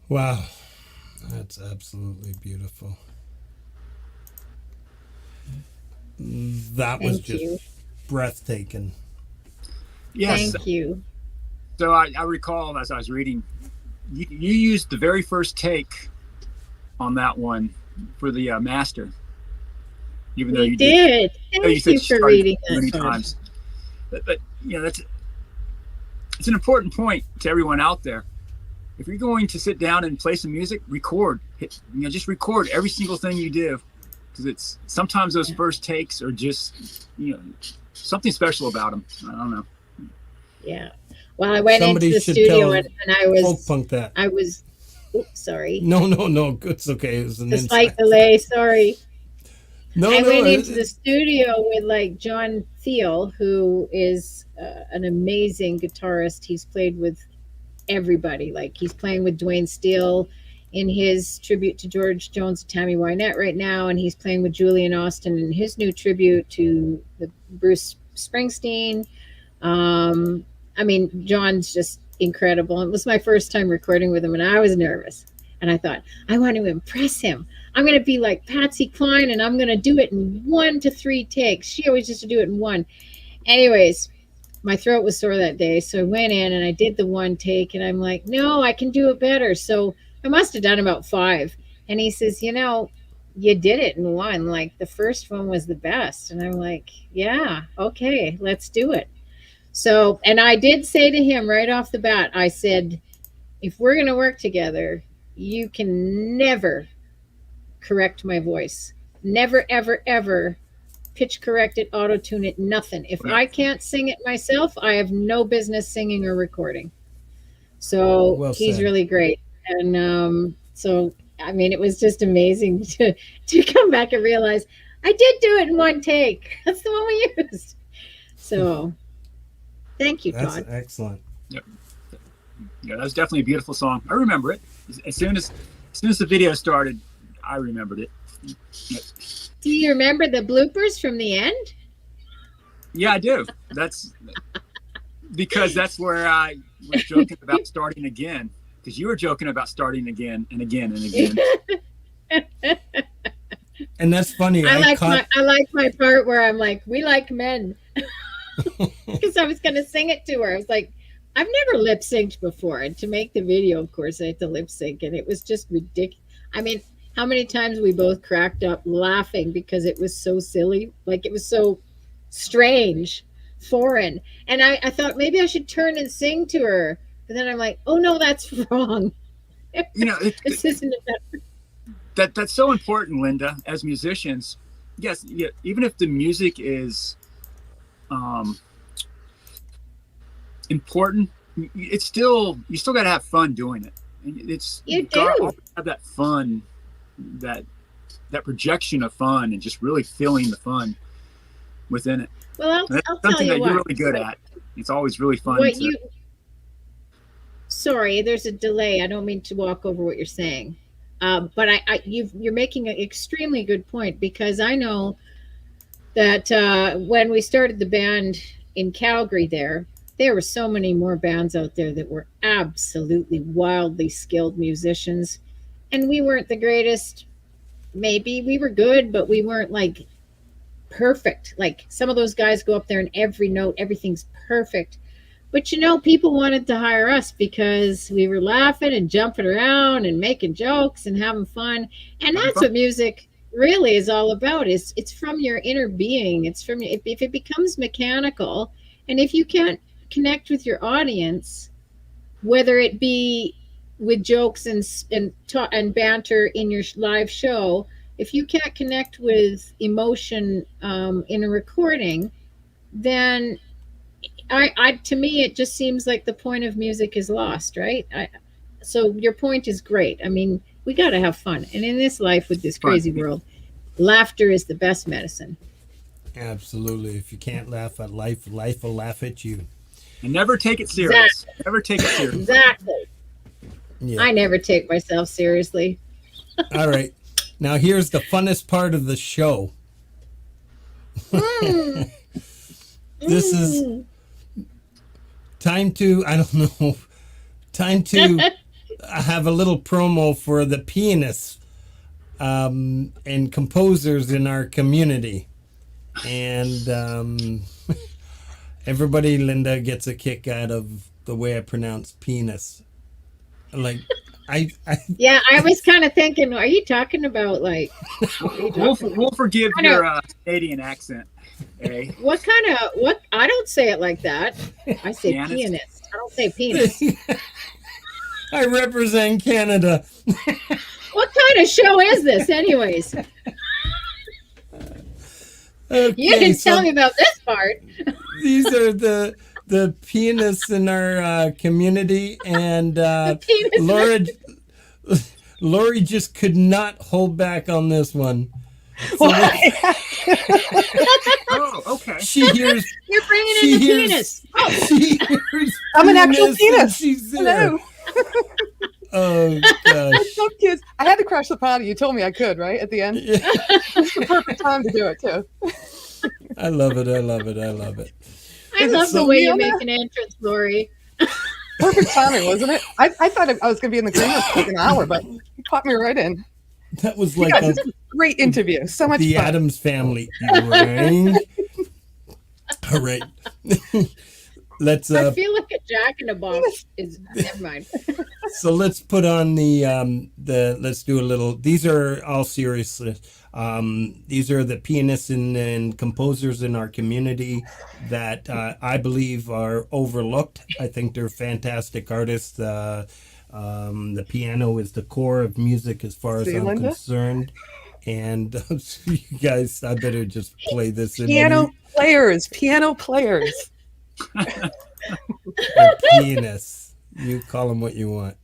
Wow, that's absolutely beautiful. That was Thank just you. breathtaking. Yes. Thank you. So I recall as I was reading, you used the very first take on that one for the master. Even though We you did. you Thank said you for started reading many that. times. But it's an important point to everyone out there. If you're going to sit down and play some music, record. Just record every single thing you do, because it's sometimes those first takes are just something special about them. I don't know. Yeah. Well, I went Somebody into the should studio tell and I was Folk Punk that. oops, sorry. No, it's okay. It was an The slight inside. delay, sorry. No, I no, went into the studio with like John Thiel, who is an amazing guitarist. He's played with everybody. Like he's playing with Dwayne Steele in his tribute to George Jones and Tammy Wynette right now, and he's playing with Julian Austin in his new tribute to the Bruce Springsteen. I mean, John's just incredible. It was my first time recording with him, and I was nervous. And I thought, I want to impress him. I'm going to be like Patsy Cline, and I'm going to do it in 1 to 3 takes. She always used to do it in 1. Anyways, my throat was sore that day, so I went in and I did the 1 take, and I'm like, no, I can do it better. So I must have done about 5. And he says, you did it in 1. Like the first one was the best. And I'm like, yeah, okay, let's do it. So, and I did say to him right off the bat, I said, if we're going to work together, you can never correct my voice. Never, ever, ever pitch correct it, auto-tune it, nothing. If I can't sing it myself, I have no business singing or recording. So Well he's said. really great. And so, I mean, it was just amazing to come back and realize I did do it in 1 take. That's the one we used. So thank you, That's Todd. excellent. Yep. Yeah, that was definitely a beautiful song. I remember it. As soon as the video started, I remembered it. Yep. Do you remember the bloopers from the end? Yeah, I do. That's because that's where I was joking about starting again. Because you were joking about starting again and again and again. And that's funny. I like my part where I'm like, we like men. Because I was going to sing it to her. I was like, I've never lip synced before. And to make the video, of course, I had to lip sync. And it was just ridiculous. I mean, how many times we both cracked up laughing because it was so silly. Like, it was so strange, foreign. And I thought maybe I should turn and sing to her. But then I'm like, oh, no, that's wrong. You know, This isn't that's so important, Linda, as musicians. Yes, yeah, even if the music is important, it's still, you still got to have fun doing it. It's You gotta do. always have that fun, that projection of fun, and just really feeling the fun within it. Well, And that's I'll tell something you that what. you're really good at. It's always really fun. What you Sorry, there's a delay. I don't mean to walk over what you're saying. But you're making an extremely good point, because I know that when we started the band in Calgary there were so many more bands out there that were absolutely wildly skilled musicians. And we weren't the greatest. Maybe we were good, but we weren't like perfect. Like some of those guys go up there and every note, everything's perfect. But you know, people wanted to hire us because we were laughing and jumping around and making jokes and having fun. And that's what music really is all about. It's from your inner being. It's from if it becomes mechanical, and if you can't connect with your audience, whether it be with jokes and banter in your live show, if you can't connect with emotion in a recording, then to me, it just seems like the point of music is lost, right? So your point is great. I mean, we got to have fun. And in this life, with this crazy world, laughter is the best medicine. Absolutely. If you can't laugh at life, life will laugh at you. And never take it serious. Exactly. Never take it serious. Exactly. Yeah. I never take myself seriously. All right. Now here's the funnest part of the show. This is time to, I don't know, time to have a little promo for the pianists and composers in our community. And everybody, Linda, gets a kick out of the way I pronounce penis. Like, Yeah, I was kind of thinking, are you talking about like... We'll forgive your Canadian accent. Eh? What I don't say it like that. I say Pianist? pianist. I don't say penis. I represent Canada. What kind of show is this anyways? Okay, You didn't tell me about this part. These are the pianists in our community, and Lori just could not hold back on this one. So Oh, okay. she hears. You're bringing She in the hears- penis. Oh, She hears I'm an actual and pianist. She's there. Hello. Oh gosh. That's so cute. I had to crash the party. You told me I could, right? At the end. Yeah. It's the perfect time to do it, too. I love it. I love it. I love it. I Is it love the so way you near make an entrance, Lori. Perfect timing, wasn't it? I thought I was going to be in the green room for like an hour, but you popped me right in. That was You like guys, this was a great interview. So much the fun. Addams Family. Right? All right. Let's I feel like a Jack in the Box is never mind. so let's put on the let's do a little. These are all serious. These are the pianists and composers in our community that I believe are overlooked. I think they're fantastic artists. The piano is the core of music as far as See, I'm Linda? concerned. And you guys, I better just play this in. Piano players. They're pianists. You call them what you want.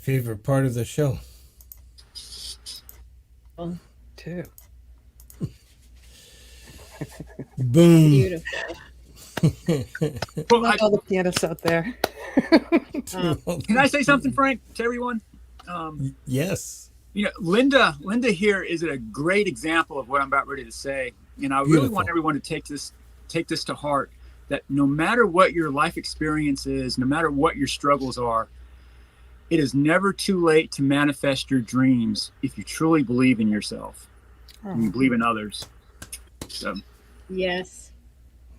favorite part of the show. Too. Boom. Beautiful. Well, Love all the pianists out there. can I say something, Frank, to everyone? Yes. You know, Linda here is a great example of what I'm about ready to say, and I really Beautiful. want everyone to take this to heart. That no matter what your life experience is, no matter what your struggles are, it is never too late to manifest your dreams if you truly believe in yourself and you believe in others. So, Yes.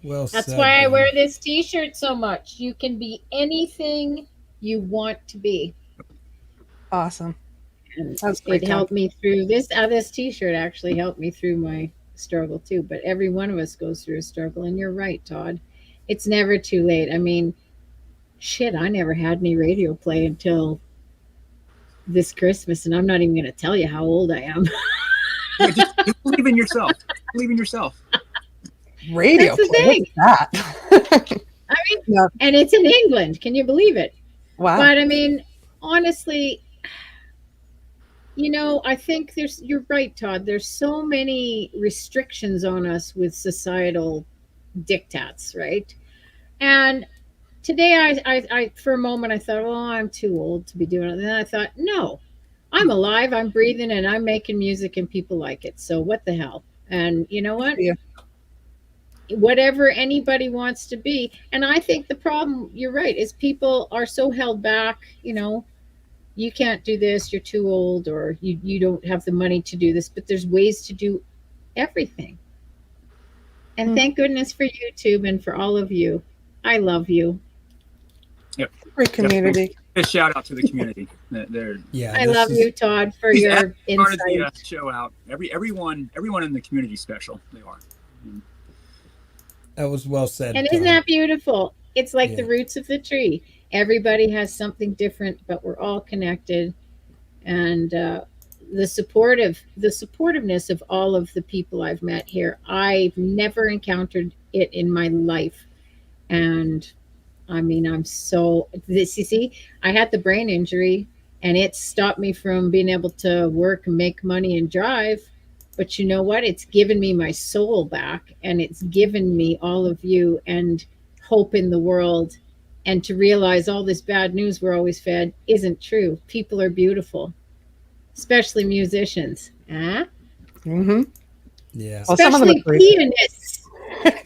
Well That's said, why I Ben. wear this t-shirt so much. You can be anything you want to be. Awesome. And That's great. it helped me through this. This t-shirt actually helped me through my struggle too. But every one of us goes through a struggle. And you're right, Todd. It's never too late. I mean, shit, I never had any radio play until this Christmas. And I'm not even going to tell you how old I am. yeah, just believe in yourself. Believe in yourself. Radio. That's the play. thing. What's that? I mean, Yeah. and it's in England. Can you believe it? Wow. But I mean, honestly, you know, I think you're right, Todd. There's so many restrictions on us with societal diktats, right? And today I for a moment I thought, well, I'm too old to be doing it. And then I thought, no, I'm alive, I'm breathing, and I'm making music and people like it. So what the hell? And you know what? Yeah. Whatever anybody wants to be. And I think the problem, you're right, is people are so held back, you know, you can't do this, you're too old, or you don't have the money to do this, but there's ways to do everything. And thank goodness for YouTube and for all of you. I love you. Yep. Great community. A shout out to the community. They're Yeah. I this love is- you, Todd, for These your started insight. the show out. Everyone in the community is special. They are. That was well said. And isn't Tom. that beautiful? It's like the Yeah. roots of the tree. Everybody has something different, but we're all connected. And the supportiveness of all of the people I've met here, I've never encountered it in my life. And I mean, you see, I had the brain injury and it stopped me from being able to work and make money and drive. But you know what? It's given me my soul back, and it's given me all of you and hope in the world, and to realize all this bad news we're always fed isn't true. People are beautiful, especially musicians. Huh? Mm-hmm. Yeah. Well, some of them Especially are crazy.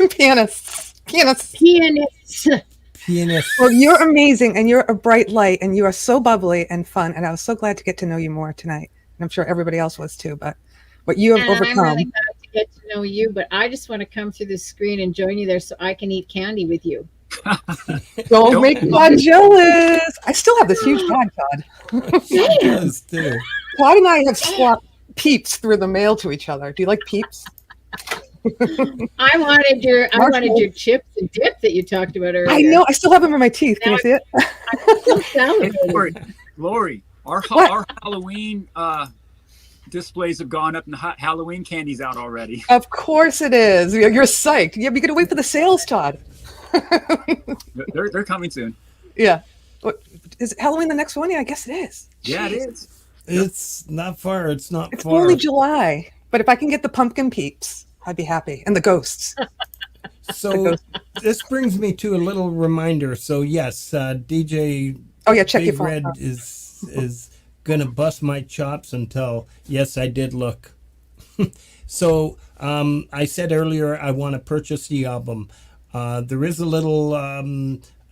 pianists. Pianists. Pianist. Well, you're amazing, and you're a bright light, and you are so bubbly and fun. And I was so glad to get to know you more tonight. And I'm sure everybody else was too. But what you have And I'm overcome. really glad to get to know you, but I just want to come through the screen and join you there so I can eat candy with you. Don't make Todd jealous. I still have this huge bag, Todd. She does too. Todd and I have swapped peeps through the mail to each other. Do you like peeps? I wanted your chips and dip that you talked about earlier. I know. I still have them in my teeth. Can you see it? I'm still salivating. Lori, our Halloween displays have gone up, and the Halloween candy's out already. Of course it is. You're psyched. Yeah, you got to wait for the sales, Todd. They're coming soon. Yeah. What, is Halloween the next one? Yeah, I guess it is. Yeah, it is. It's not far. It's not It's far. only July. But if I can get the pumpkin peeps, I'd be happy. And the ghosts. So this brings me to a little reminder. So yes, DJ Oh yeah, check Big your phone. Red is gonna bust my chops until yes, I did look. So I said earlier I want to purchase the album. There is a little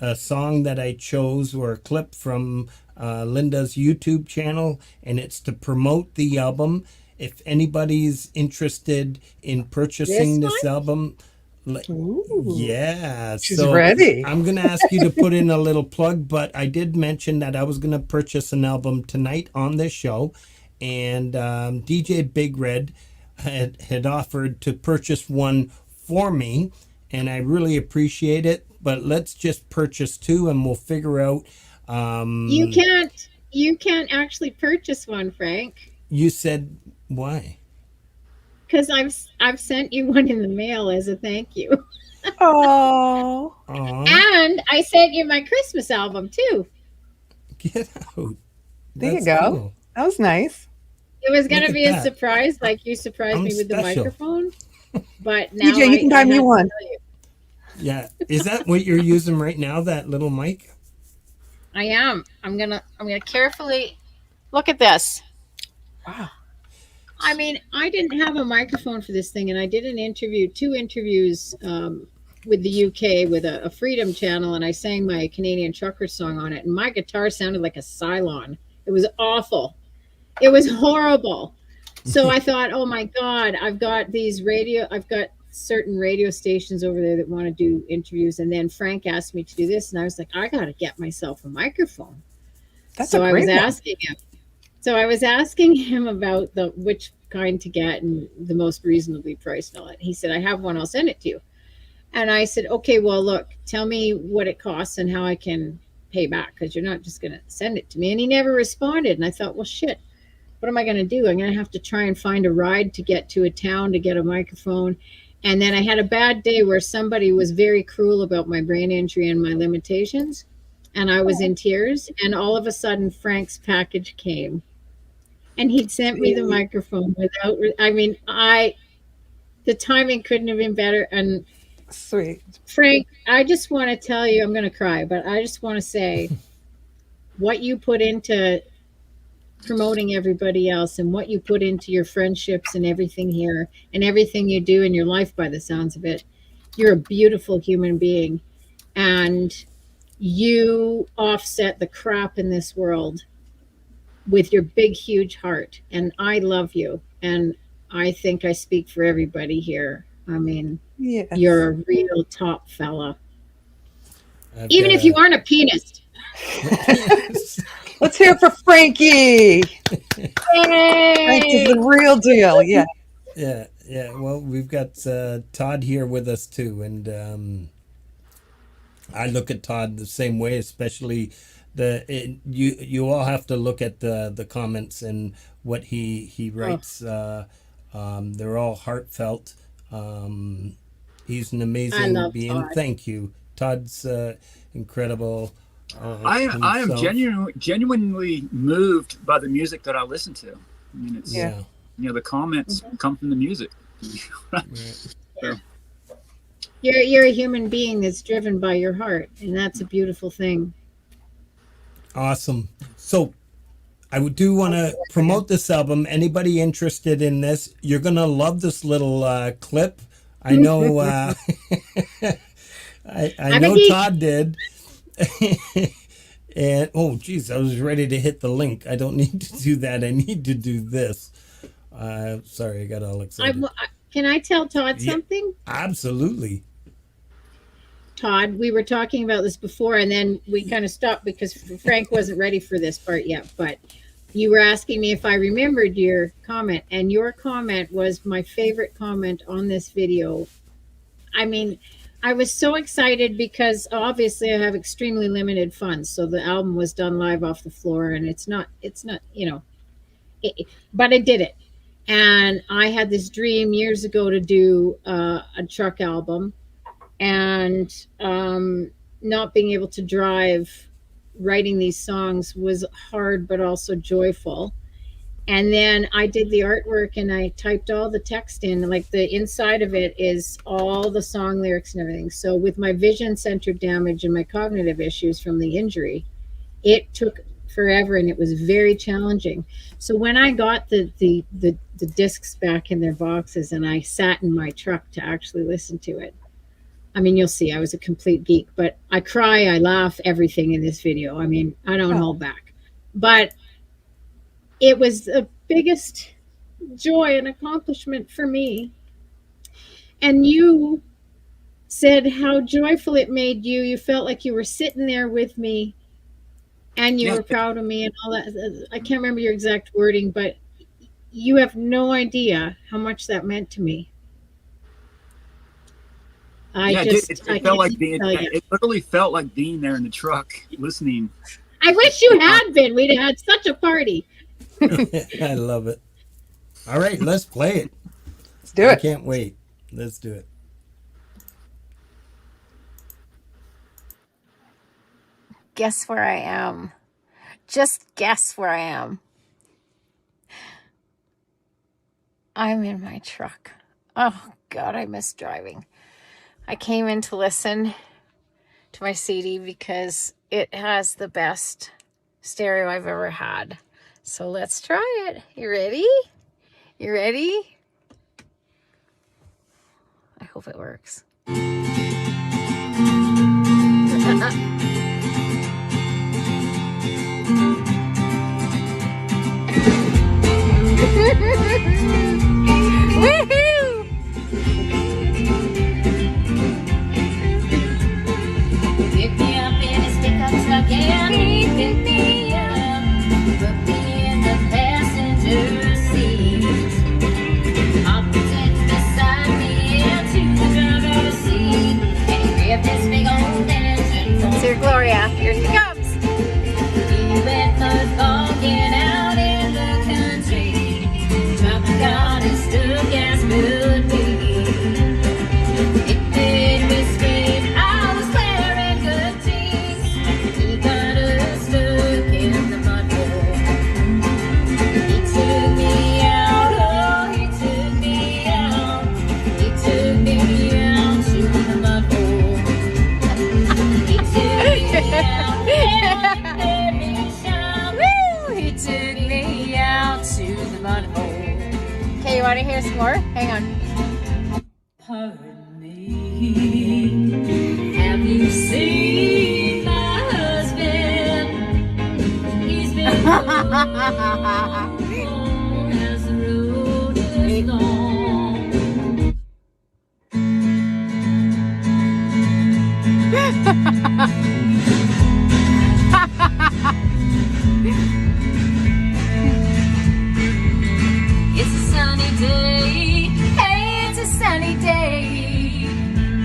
a song that I chose or a clip from Linda's YouTube channel, and it's to promote the album. If anybody's interested in purchasing this album, yeah, She's so ready. I'm gonna ask you to put in a little plug, but I did mention that I was gonna purchase an album tonight on this show, and DJ Big Red had offered to purchase one for me, and I really appreciate it. But let's just purchase two, and we'll figure out. You can't actually purchase one, Frank. You said why? Because I've sent you one in the mail as a thank you. Oh. And I sent you my Christmas album too. Get out. There you That's go. cool. That was nice. It was going Look to at be a that. surprise, like you surprised I'm me with the special. microphone. But now DJ, you can buy I me have to one. tell you, Yeah. Is that what you're using right now? That little mic? I am. I'm gonna carefully look at this. Wow. I mean, I didn't have a microphone for this thing, and I did two interviews with the UK with a Freedom channel, and I sang my Canadian Trucker song on it, and my guitar sounded like a Cylon. It was awful. It was horrible. So I thought, oh my God, I've got certain radio stations over there that want to do interviews, and then Frank asked me to do this, and I was like, I got to get myself a microphone. That's So a I great was one. asking him. So I was asking him about which kind to get and the most reasonably priced and all that. He said, I have one, I'll send it to you. And I said, okay, well, look, tell me what it costs and how I can pay back, because you're not just going to send it to me. And he never responded. And I thought, well, shit, what am I going to do? I'm going to have to try and find a ride to get to a town to get a microphone. And then I had a bad day where somebody was very cruel about my brain injury and my limitations. And I was in tears. And all of a sudden, Frank's package came. And he'd sent me the microphone without, the timing couldn't have been better. And Sweet. Frank, I just want to tell you, I'm going to cry, but I just want to say what you put into promoting everybody else and what you put into your friendships and everything here and everything you do in your life, by the sounds of it, you're a beautiful human being. And you offset the crap in this world with your big, huge heart. And I love you. And I think I speak for everybody here. I mean, Yes. you're a real top fella. I've Even got if you aren't a pianist. Let's hear it for Frankie. Frank is the real deal. Yeah. Yeah, yeah. Well, we've got Todd here with us too, and I look at Todd the same way. Especially you all have to look at the comments and what he writes. They're all heartfelt. He's an I amazing love being. Todd. Thank you. Todd's incredible. I am himself. genuinely moved by the music that I listen to. I mean, it's Yeah. the comments come from the music. So, You're a human being that's driven by your heart, and that's a beautiful thing. Awesome. So I do want to promote this album. Anybody interested in this, you're going to love this little clip. I know I know Todd did. And oh geez, I was ready to hit the link. I don't need to do that. I need to do this. Sorry, I got all excited. Can I tell Todd Yeah. something? Absolutely. Todd, we were talking about this before, and then we kind of stopped because Frank wasn't ready for this part yet. But you were asking me if I remembered your comment, and your comment was my favorite comment on this video. I mean, I was so excited because obviously I have extremely limited funds. So the album was done live off the floor, and it's not, but I did it. And I had this dream years ago to do a truck album, and not being able to drive, writing these songs was hard, but also joyful. And then I did the artwork and I typed all the text in, like the inside of it is all the song lyrics and everything. So with my vision centered damage and my cognitive issues from the injury, it took forever and it was very challenging. So when I got the discs back in their boxes and I sat in my truck to actually listen to it, I mean, you'll see I was a complete geek, but I cry, I laugh, everything in this video. I mean, I don't hold back. But it was the biggest joy and accomplishment for me. And you said how joyful it made you. You felt like you were sitting there with me and you were proud of me and all that. I can't remember your exact wording, but you have no idea how much that meant to me. It felt like it literally felt like being there in the truck listening. I wish you had been. We'd have had such a party. I love it. All right, let's play it. Let's do it. I can't wait. Let's do it. Guess where I am? Just guess where I am. I'm in my truck. Oh, God, I miss driving. I came in to listen to my CD because it has the best stereo I've ever had. So let's try it. You ready? You ready? I hope it works. Woohoo! Pick me up in his pickup truck and he picked me up, put me in the passenger seat, opposite beside me into the driver's seat, and he grabbed this big old engine. Dear Gloria, here she comes. He went mudbogging out in the country, dropping God and stood gas would be. It made me scream, I was wearing good jeans. He got us stuck in the mud hole. He took me out, oh, he took me out. He took me out to the mud hole. He took me out, and he made me shout. Woo! He took me out to the mud hole. Okay, you want to hear some more? Hang on. Pardon me, have you seen my husband? He's been gone as the road is long. It's a sunny day, hey, it's a sunny day.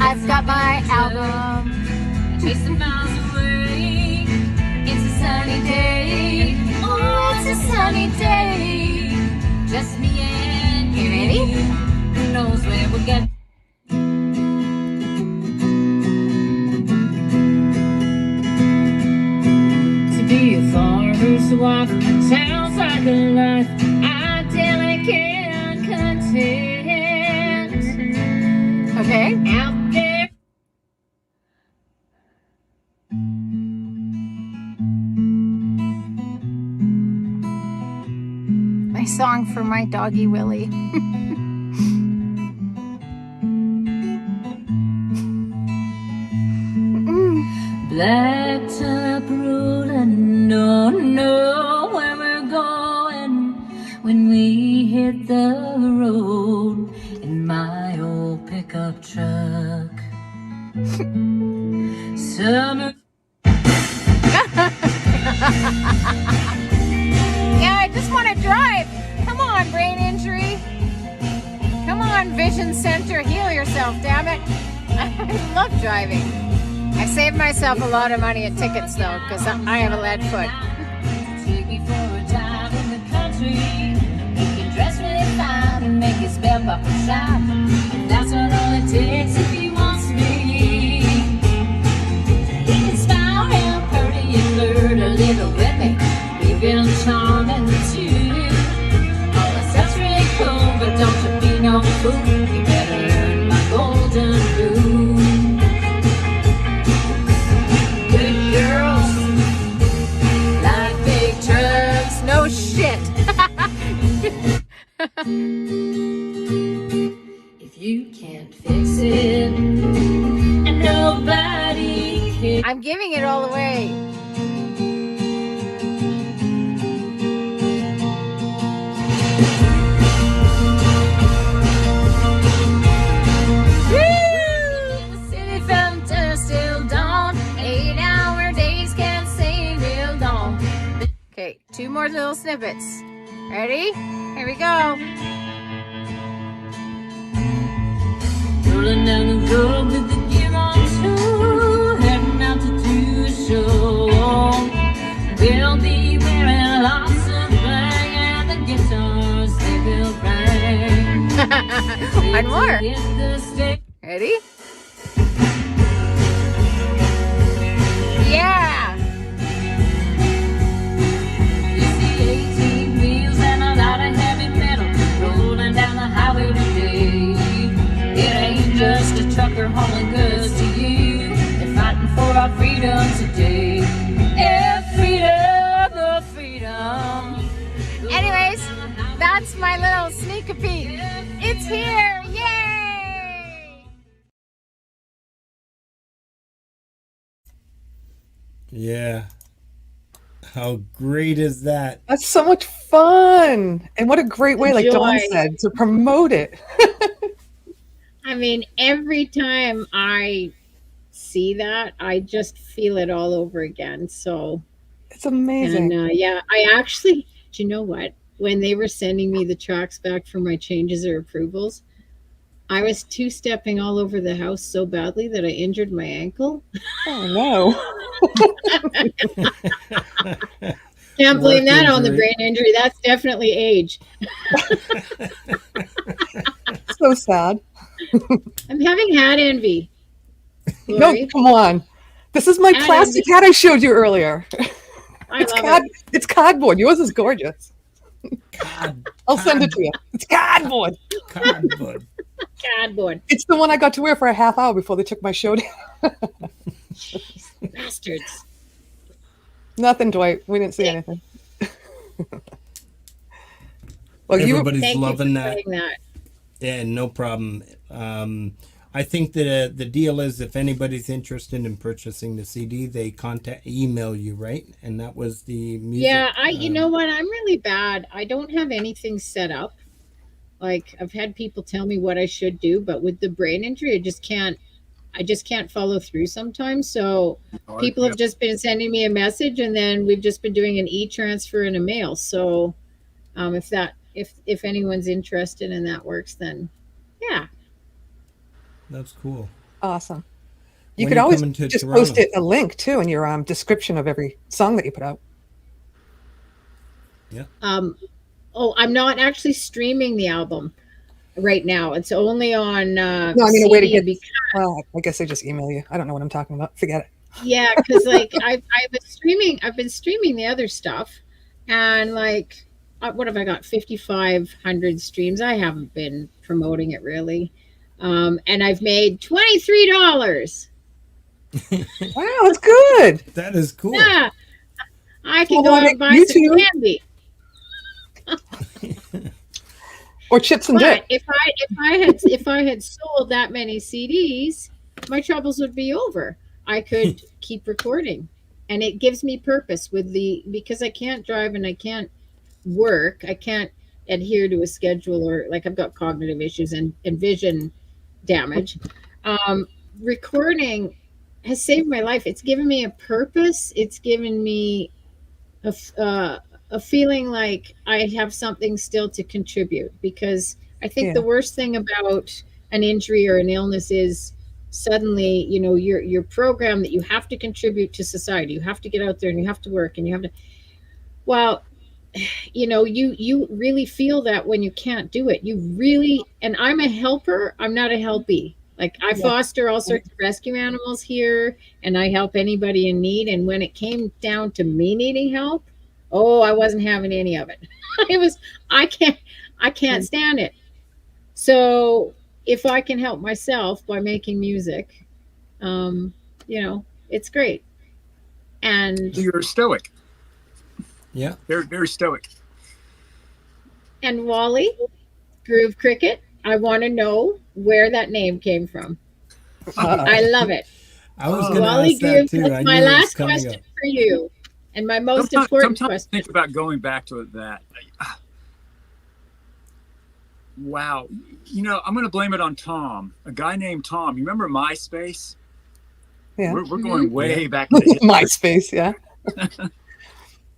I've got my album, chasing miles away. It's a sunny day, oh, it's a sunny day. Just me and you, ready? Who knows where we'll get. To be a farmer's wife sounds like a life idyllic and content. Okay. Out there. My song for my doggy Willie. Blacktop road, I don't know where we're going when we hit the road in my old pickup truck. Summer. Yeah, I just want to drive. Come on, brain injury. Come on, vision center, heal yourself, damn it. I love driving. I saved myself a lot of money at tickets though, because I have a lead foot. Take me for a drive in the country. He can dress really fine and make his belt buckle shine. And that's what all it takes if he wants me. He can smile real pretty and flirt a little with me. Be real charming too. Oh, that sounds really cool, but don't you be no fool. You better earn my golden rule. No shit. If you can't fix it, and nobody can. I'm giving it all away. Woo! City from dusk till dawn. 8-hour days can say real dawn. Okay, 2 more little snippets. Ready? Here we go. Rolling down the road with the gear on 2, heading out to do a show. We'll be wearing lots of bling and the guitars they will bang. One more. Ready? Yeah. deliver home goods to you. They're fighting for our freedom today. Yeah, freedom, oh, freedom. Anyways, that's my little sneak peek. It's here, yay! Yeah. How great is that? That's so much fun. And what a great way, like Dawn Enjoy. said, to promote it. I mean, every time I see that, I just feel it all over again. So, It's amazing. and yeah, I actually, do you know what? When they were sending me the tracks back for my changes or approvals, I was two-stepping all over the house so badly that I injured my ankle. Oh, no. Can't blame Work that on the injury. brain injury. That's definitely age. So sad. I'm having hat envy. No, Lori. come on. This is my Hat plastic envy. hat I showed you earlier. I It's, love it. it's cardboard. Yours is gorgeous. God, I'll send it to you. It's cardboard. cardboard. Cardboard. It's the one I got to wear for a half hour before they took my show down. Bastards. Nothing, Dwight. We didn't see anything. Well, you Everybody's Thank loving you for that. saying that. Yeah, no problem. I think that the deal is if anybody's interested in purchasing the CD, they email you, right? And that was the music. Yeah, you know what? I'm really bad. I don't have anything set up. Like I've had people tell me what I should do, but with the brain injury, I just can't follow through sometimes. So people have just been sending me a message, and then we've just been doing an e-transfer and a mail. So if anyone's interested and that works, then yeah. That's cool. awesome. You When could are you always coming to just Toronto? post it a link too in your description of every song that you put out. Yeah. Oh, I'm not actually streaming the album right now. It's only on No, I mean a way to CD get. Well, I guess they just email you. I don't know what I'm talking about. Forget it. Yeah, because like I've been streaming the other stuff, and like what have I got? 5,500 streams. I haven't been promoting it really, and I've made $23. Wow, that's good. That is cool. Yeah, I can Well, go on out and buy some YouTube. candy. Or chips and dip. But if I had sold that many CDs, my troubles would be over. I could keep recording, and it gives me purpose because I can't drive and I can't work. I can't adhere to a schedule, or like I've got cognitive issues and vision damage. Recording has saved my life. It's given me a purpose. It's given me a feeling like I have something still to contribute, because I think the worst thing about an injury or an illness is suddenly, you know, you're programmed that you have to contribute to society. You have to get out there and you have to work and you have to, well, you know, you really feel that when you can't do it. You really, and I'm a helper. I'm not a helpee. Like I foster all sorts of rescue animals here, and I help anybody in need. And when it came down to me needing help, oh, I wasn't having any of it. It was, I can't stand it. So if I can help myself by making music, you know, it's great. And You're stoic. Yeah. Very, very stoic. And Wally, Groove Cricket, I want to know where that name came from. I love it. I was going to Wally ask that Groove, too. that's I my knew it was last coming question up. for you. And my most important Sometimes question. I think about going back to that. Wow. You know, I'm going to blame it on Tom, a guy named Tom. You remember MySpace? Yeah. We're going way back into history. MySpace, yeah.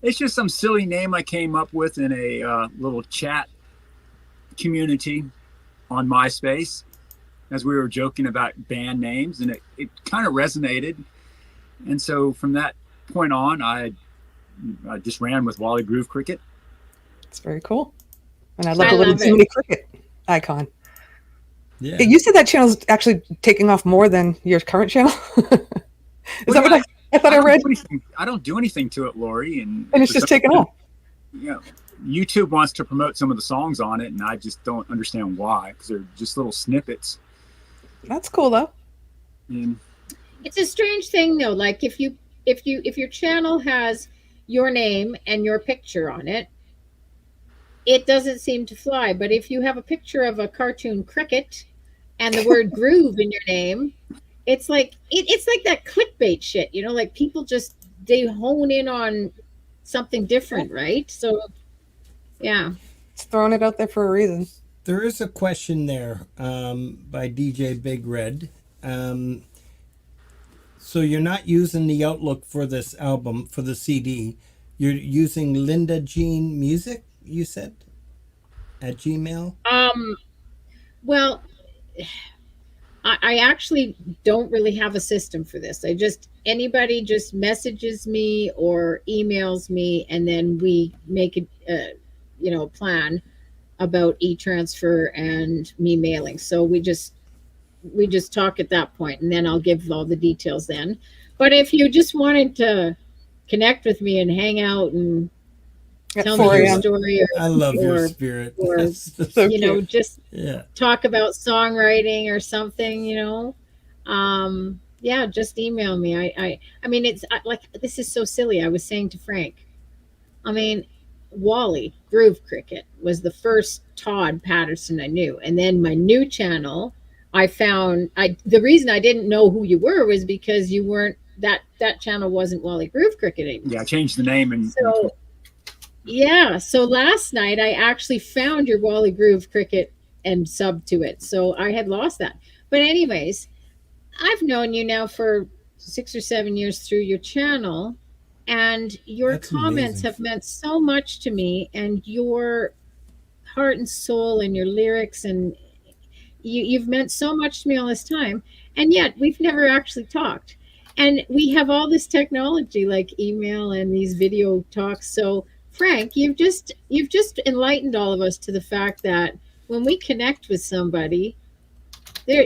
It's just some silly name I came up with in a little chat community on MySpace as we were joking about band names, and it kind of resonated. And so from that point on, I just ran with Wally Groove Cricket. It's very cool. And I love the I little love it. Jiminy Cricket icon. Yeah. Hey, you said that channel's actually taking off more than your current channel? Is that what I thought I read? I don't do anything to it, Lori. And it's just taking off. You know, YouTube wants to promote some of the songs on it, and I just don't understand why, because they're just little snippets. That's cool, though. And It's a strange thing though. Like if your channel has your name and your picture on it, it doesn't seem to fly. But if you have a picture of a cartoon cricket and the word groove in your name, it's like it's like that clickbait shit, you know, like people just they hone in on something different, right? So yeah. It's throwing it out there for a reason. There is a question there by DJ Big Red. So you're not using the Outlook for this album, for the CD. You're using Linda Jean Music, you said, at Gmail? Well, I actually don't really have a system for this. Anybody just messages me or emails me, and then we make a plan about e-transfer and me mailing. So we just talk at that point, and then I'll give all the details then. But if you just wanted to connect with me and hang out and tell me your story, I love your spirit. or So just Yeah. talk about songwriting or something, yeah, just email me. I mean, it's like, this is so silly. I was saying to Frank, I mean, Wally Groove Cricket was the first Todd Pattison I knew, and then my new channel, the reason I didn't know who you were was because you weren't that channel wasn't Wally Groove Cricket anymore. yeah, I changed the name and So yeah, so last night I actually found your Wally Groove Cricket and subbed to it. So I had lost that. But anyways, I've known you now for 6 or 7 years through your channel, and your That's comments amazing. have meant so much to me, and your heart and soul and your lyrics, and you've meant so much to me all this time, and yet we've never actually talked. And we have all this technology like email and these video talks. So Frank, you've just enlightened all of us to the fact that when we connect with somebody, there,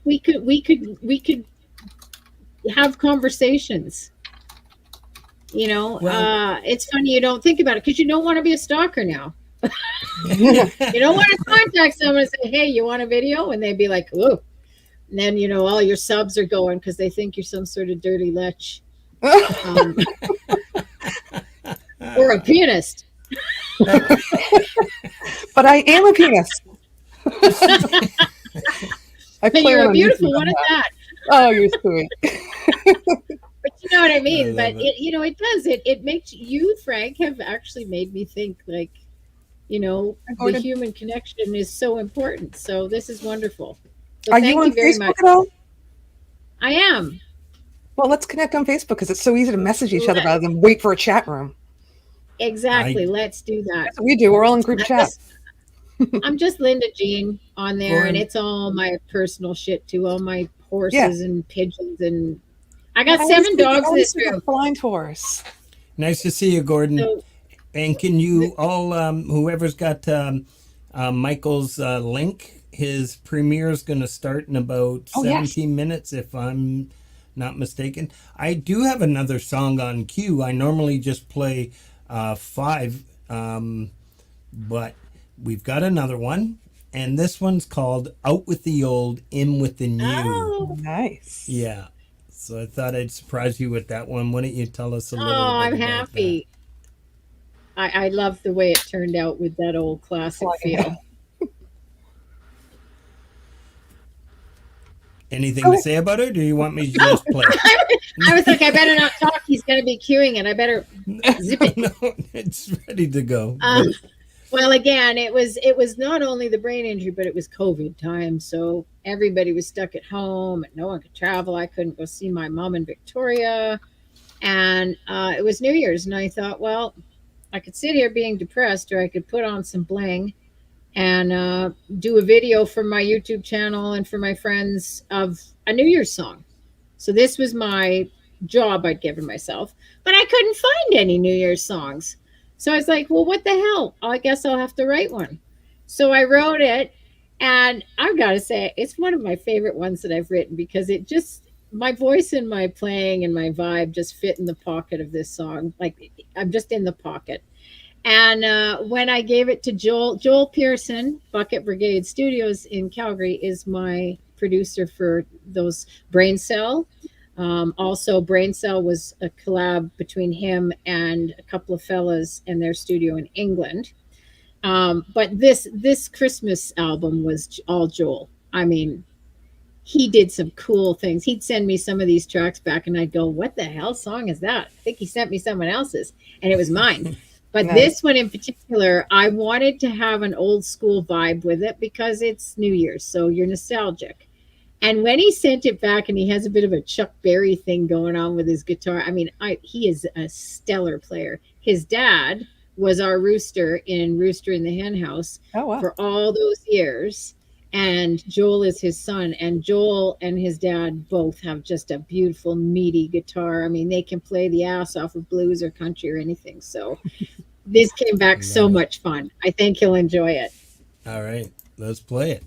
we could have conversations. Well- It's funny you don't think about it because you don't want to be a stalker now. You don't want to contact someone and say, "Hey, you want a video?" And they'd be like, "Ooh." And then all your subs are going because they think you're some sort of dirty lech. Or a pianist. But I am a pianist. I But play you're on a beautiful YouTube one at on that. Oh, you're sweet. But you know what I mean? I love But it. it does. It makes you, Frank, have actually made me think like, the Gordon. human connection is so important. So this is wonderful. So Are thank you on very Facebook much. at all? I am. Well, let's connect on Facebook because it's so easy to message each other rather than wait for a chat room. Exactly. Let's do that. That's what we do. We're all in group chat. I'm just Linda Jean on there, Gordon. and it's all my personal shit too. All my horses and pigeons, and I got 7 dogs in this room. Blind horse. Nice to see you, Gordon. So, And can you all, whoever's got Michael's link, his premiere is going to start in about 17 minutes, if I'm not mistaken. I do have another song on cue. I normally just play 5, but we've got another one. And this one's called Out with the Old, In with the New. oh, Nice. Yeah. So I thought I'd surprise you with that one. Why don't you tell us a little bit I'm about happy. I love the way it turned out with that old classic feel. Anything to say about it, or do you want me to just play? I was like, I better not talk. He's going to be queuing it. I better zip it. No, it's ready to go. Well, again, it was not only the brain injury, but it was COVID time. So everybody was stuck at home and no one could travel. I couldn't go see my mom in Victoria. And it was New Year's. And I thought, well, I could sit here being depressed, or I could put on some bling and do a video for my YouTube channel and for my friends of a New Year's song. So this was my job I'd given myself, but I couldn't find any New Year's songs. So I was like, well, what the hell? I guess I'll have to write one. So I wrote it, and I've got to say, it's one of my favorite ones that I've written because it just, my voice and my playing and my vibe just fit in the pocket of this song. Like, I'm just in the pocket. And when I gave it to Joel Pearson, Bucket Brigade Studios in Calgary is my producer for those Brain Cell. Also, Brain Cell was a collab between him and a couple of fellas in their studio in England. But this Christmas album was all Joel. I mean, he did some cool things. He'd send me some of these tracks back, and I'd go, "What the hell song is that?" I think he sent me someone else's, and it was mine. But Nice. this one in particular, I wanted to have an old school vibe with it because it's New Year's, so you're nostalgic. And when he sent it back, and he has a bit of a Chuck Berry thing going on with his guitar, I mean, he is a stellar player. His dad was our rooster in the Hen House Oh, wow. for all those years. And Joel is his son, and Joel and his dad both have just a beautiful, meaty guitar. I mean, they can play the ass off of blues or country or anything. So this came back so much fun. I think he'll enjoy it. All right, let's play it.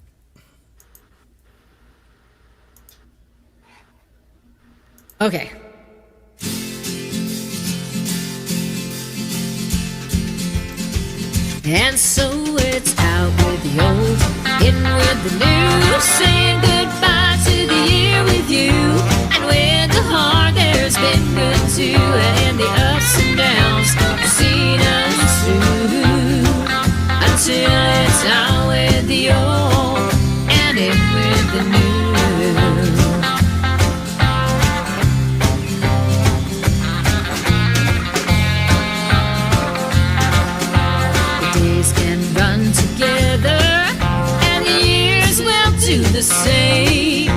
Okay. And so it's out with the old, in with the new, saying goodbye to the year with you. And with the heart there's been good too, and in the ups and downs, I've seen us through. Until it's out with the old, and in with the new. Run together, and the years will do the same.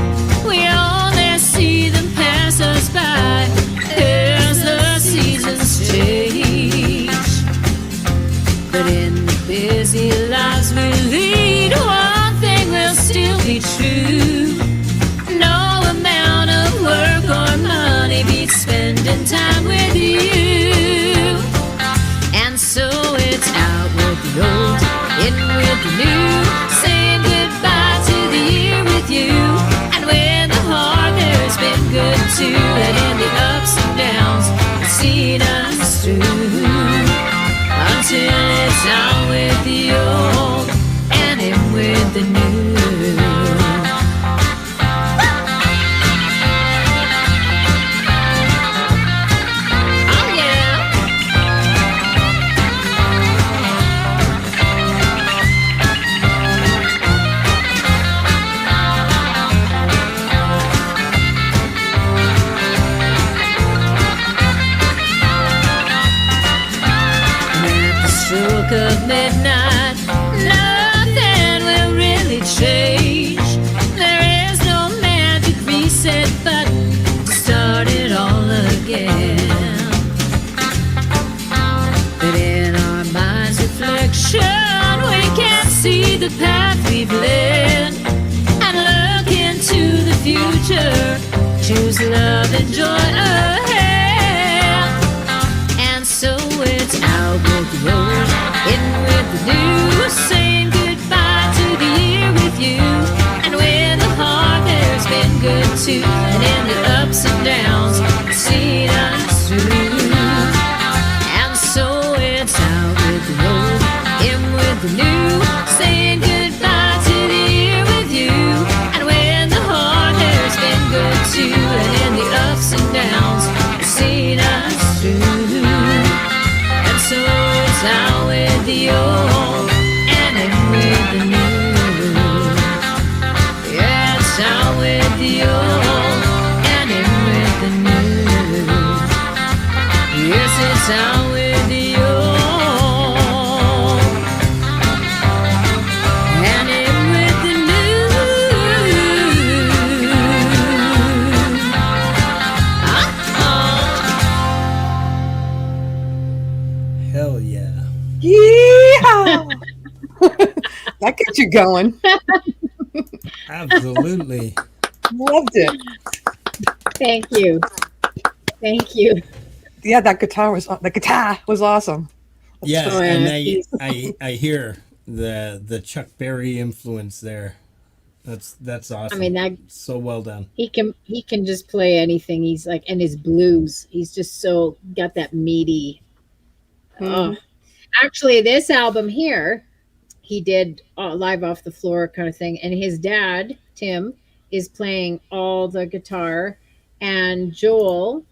We only see them pass us by as the seasons change. But in the busy lives we lead, one thing will still be true. No amount of work or money beats spending time with you. And so it's out with the old, in with the new, saying goodbye to the year with you. And with the heart there's been good too, and in the ups and downs it's seen us through. Until it's out with the old, and in with the new. Of midnight, nothing will really change. There is no magic reset button to start it all again. But in our mind's reflection, we can see the path we've led and look into the future. Choose love and joy ahead. And so it's out with the old, in with the new, saying goodbye to the year with you. And with the heart there's been good too, and in the ups and downs it's seen us through. And so it's out with the old, in with the new, saying goodbye to the year with you. And with the heart there's been good too, and in the ups and downs it's seen us through. And so it's out with the old, and in with the new. Yeah, it's out with the old, and in with the new. Yes, it's out with the old, and in with the new. Hell yeah. Yeah. That gets you going. Absolutely. Loved it. Thank you. Thank you. Yeah, the guitar was awesome. Yeah, Oh, and yeah. I hear the Chuck Berry influence there. That's awesome. I mean, that so well done. he can just play anything. He's like, and his blues, he's just so got that meaty. Oh, actually, this album here, he did live off the floor kind of thing, and his dad Tim is playing all the guitar, and Joel,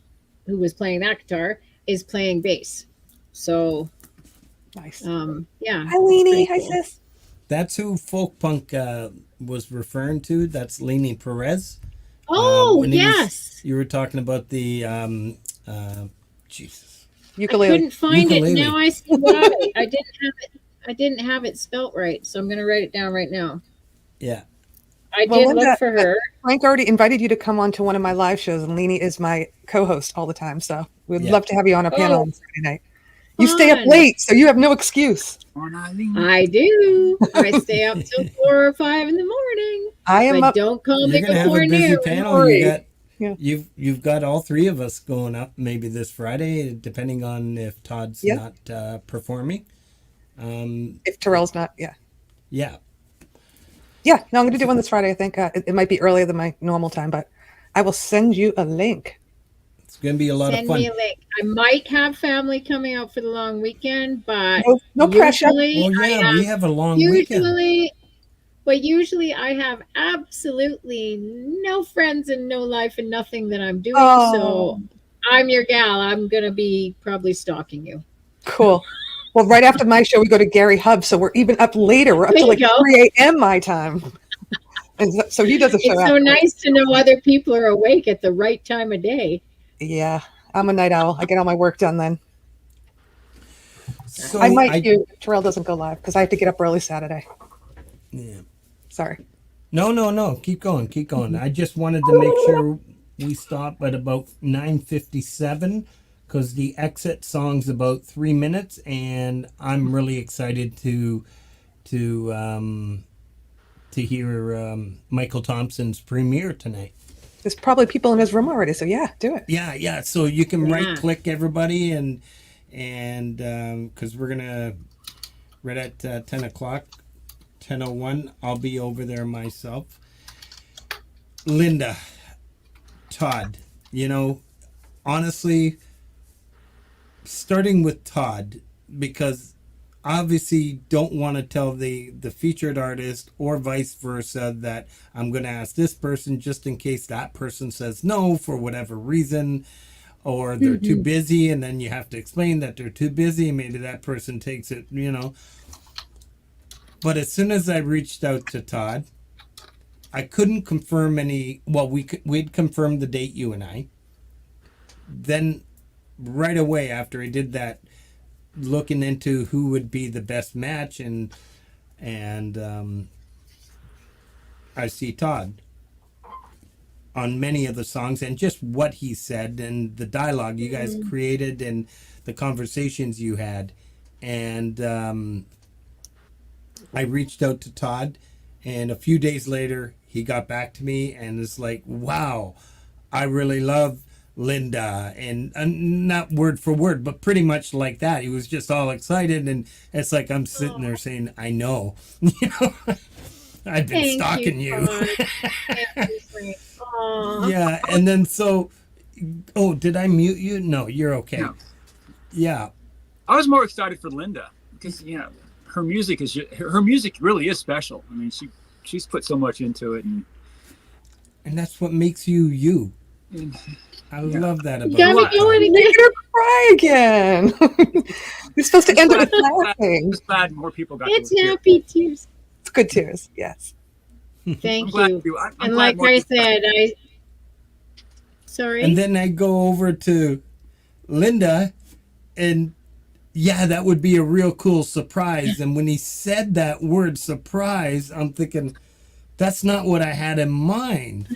who was playing that guitar, is playing bass. So Nice. yeah. Hi, Leanie. Hi, Pretty cool. sis. That's who Folk Punk was referring to. That's Leanie Perez. Oh, when he was- yes. you were talking about the Jesus. I Ukulele. couldn't find Ukulele. it. Now I see why. I didn't have it. I didn't have it spelt right, so I'm going to write it down right now. Yeah. I Well, did Linda, look for her. Frank already invited you to come on to one of my live shows, and Leanie is my co-host all the time. So we'd Yeah. love to have you on a panel Oh, on Saturday night. You stay up fun. late, so you have no excuse. I do. I stay up till 4 or 5 in the morning. I am But up. don't call You're me gonna have before a busy noon. panel. You got Yeah. you've got all three of us going up maybe this Friday, depending on if Todd's Yeah. not performing. If Terrell's not, yeah. Yeah. Yeah, no, I'm going to do one this Friday. I think it might be earlier than my normal time, but I will send you a link. It's gonna be a lot Send of fun. me a link. I might have family coming out for the long weekend, but No pressure. usually Oh I yeah, we have a long weekend. Usually I have absolutely no friends and no life and nothing that I'm doing. Oh. So I'm your gal. I'm gonna be probably stalking you. Cool. Well, right after my show, we go to Gary Hub, so we're even up later. We're up There to like you go. 3 a.m. my time. And so he does a show It's so after. nice to know other people are awake at the right time of day. Yeah, I'm a night owl. I get all my work done then. So I might do if Terrell doesn't go live because I have to get up early Saturday. Yeah. Sorry. No. Keep going. I just wanted to make sure we stop at about 9:57 because the exit song's about 3 minutes, and I'm really excited to hear Michael Thompson's premiere tonight. There's probably people in his room already, so yeah, do it. Yeah. So you can Yeah. right click everybody and because we're gonna right at 10 o'clock, 10:01. I'll be over there myself. Linda, Todd, honestly, starting with Todd, because obviously don't want to tell the featured artist or vice versa that I'm going to ask this person just in case that person says no for whatever reason, or they're too busy, and then you have to explain that they're too busy. Maybe that person takes it, But as soon as I reached out to Todd, I couldn't confirm any. Well, we'd confirmed the date, you and I. Then, right away after I did that, looking into who would be the best match, and I see Todd on many of the songs, and just what he said and the dialogue you guys created and the conversations you had, and I reached out to Todd, and a few days later he got back to me and it's like, wow, I really love Linda, and not word for word, but pretty much like that. He was just all excited, and it's like I'm sitting there saying, I know, I've been stalking you. Yeah, and then did I mute you? No, you're okay. No. Yeah, I was more excited for Linda because her music really is special. I mean, she's put so much into it, and that's what makes you. I love that about Got me you. going again. Make her cry again. You're supposed to end it with laughing. just glad more people got It's to hear it. happy tears. It's good tears. Yes. Thank I'm glad you. I'm And glad like more I people- said, sorry. And then I go over to Linda, and yeah, that would be a real cool surprise. And when he said that word surprise, I'm thinking, that's not what I had in mind.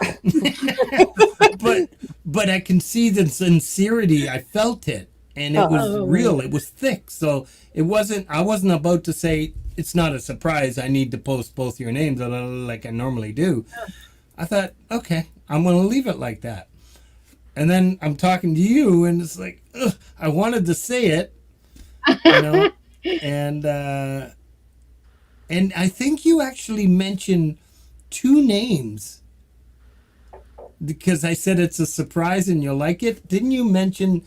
but I can see the sincerity. I felt it, and it was real. It was thick. So I wasn't about to say, it's not a surprise, I need to post both your names like I normally do. I thought, okay, I'm going to leave it like that. And then I'm talking to you, and it's like, ugh, I wanted to say it, and I think you actually mentioned 2 names because I said it's a surprise and you'll like it. Didn't you mention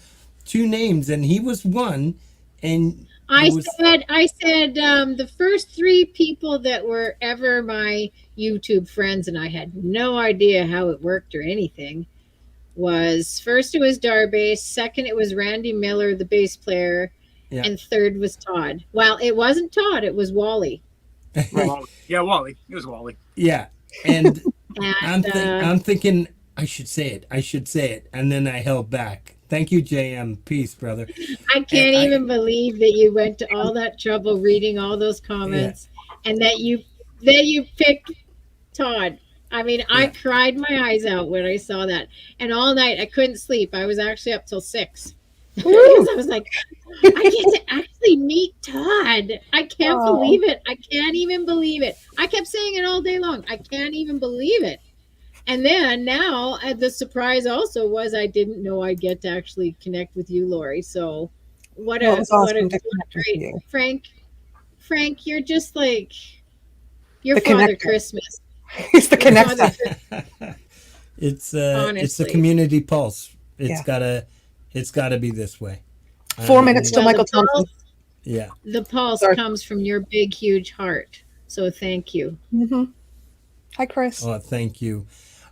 2 names? And he was one, and I said the first 3 people that were ever my YouTube friends, and I had no idea how it worked or anything, was first it was Darbase, second it was Randy Miller, the bass player, and third was Todd. Well, it wasn't Todd, it was Wally. Yeah, Wally. It was Wally. Yeah, and I'm thinking I should say it, and then I held back. Thank you, JM. Peace, brother. I can't even believe that you went to all that trouble reading all those comments, and that you picked Todd. I mean, I cried my eyes out when I saw that, and all night I couldn't sleep. I was actually up till 6 because I was like, I get to actually meet Todd. I can't believe it. I can't even believe it. I kept saying it all day long. I can't even believe it. And then now the surprise also was I didn't know I'd get to actually connect with you, Lori. So what a great Frank, you're just like your Father Christmas. He's the connector. It's a community pulse. It's gotta be this way. 4 minutes to Michael Thompson. Yeah. The pulse comes from your big, huge heart. So thank you. Mm-hmm. Hi, Chris. Oh, thank you.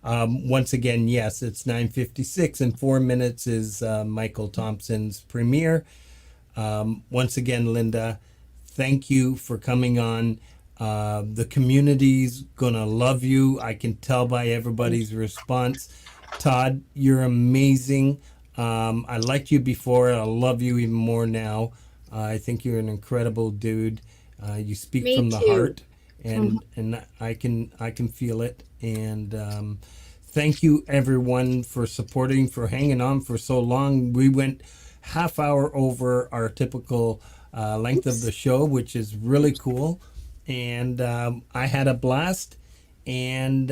Once again, yes, it's 9:56 and 4 minutes is Michael Thompson's premiere. Once again, Linda, thank you for coming on. The community's gonna love you. I can tell by everybody's response. Todd, you're amazing. I liked you before. I love you even more now. I think you're an incredible dude. You speak from the heart, and I can feel it. And thank you everyone for supporting, for hanging on for so long. We went half hour over our typical length of the show, which is really cool. And I had a blast. And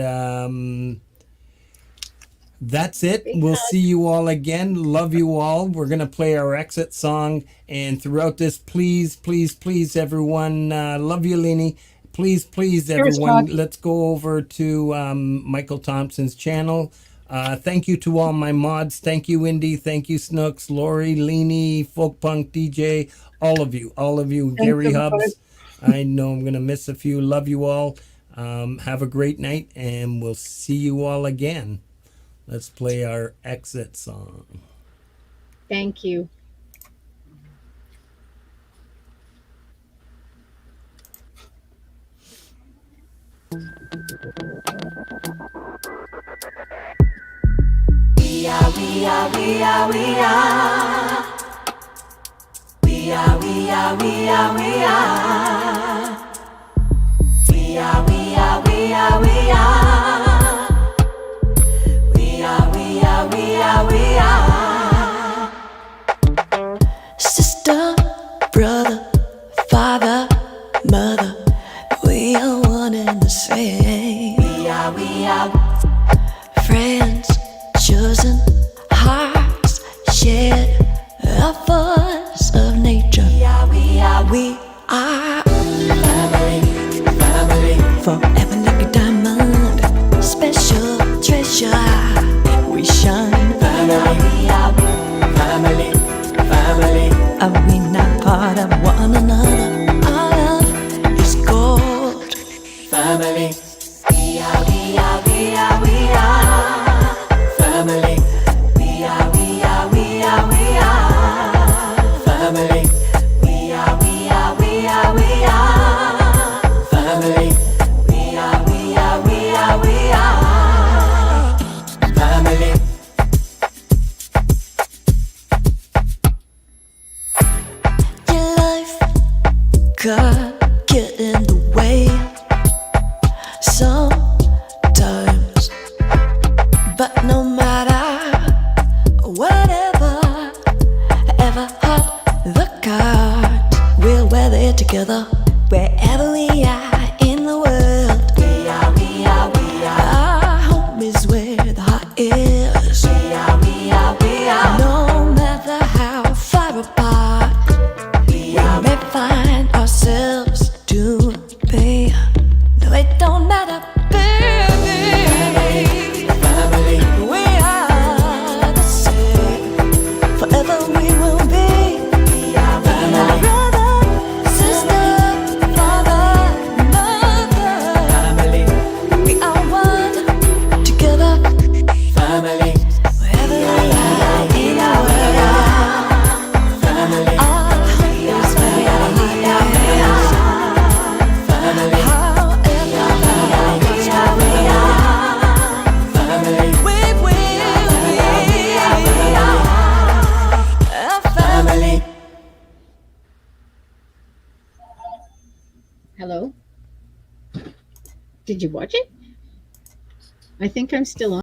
that's it. We'll see you all again. Love you all. We're going to play our exit song. And throughout this, please, please, please, everyone, love you, Lenny. Please, please, everyone, let's go over to Michael Thompson's channel. Thank you to all my mods. Thank you, Indy. Thank you, Snooks, Lori, Leanie, Folk Punk, DJ, all of you, Gary Hubbs. I know I'm going to miss a few. Love you all. Have a great night, and we'll see you all again. Let's play our exit song. Thank you. We are, we are, we are, we are. We are, we are, we are, we are. We are, we are, we are, we are. We are, we are, we are, we are. Sister, brother, father, mother, we are one and the same. We are friends, chosen hearts, shared a force of nature. We are family, family, forever like a diamond, special treasure. We shine. Family, family, family. Are we not part of one another? Our love is gold. Family. We are, we are, we are, we are. Family. We are, we are, we are, we are. Family. We are, we are, we are, we are. Family. We are, we are, we are, we are. Family. Your life could get in the way sometimes, but no matter whatever, ever hold the cards, we'll weather it together wherever we are in the world. We are, we are, we are. Our home is where the heart is. We are, we are, we are. No matter how far apart, we may find ourselves to be. No, it don't matter, baby. Family, we are the same. Forever we will be. We are family. Brother, sister, Hello? Did you watch it? I think I'm still on.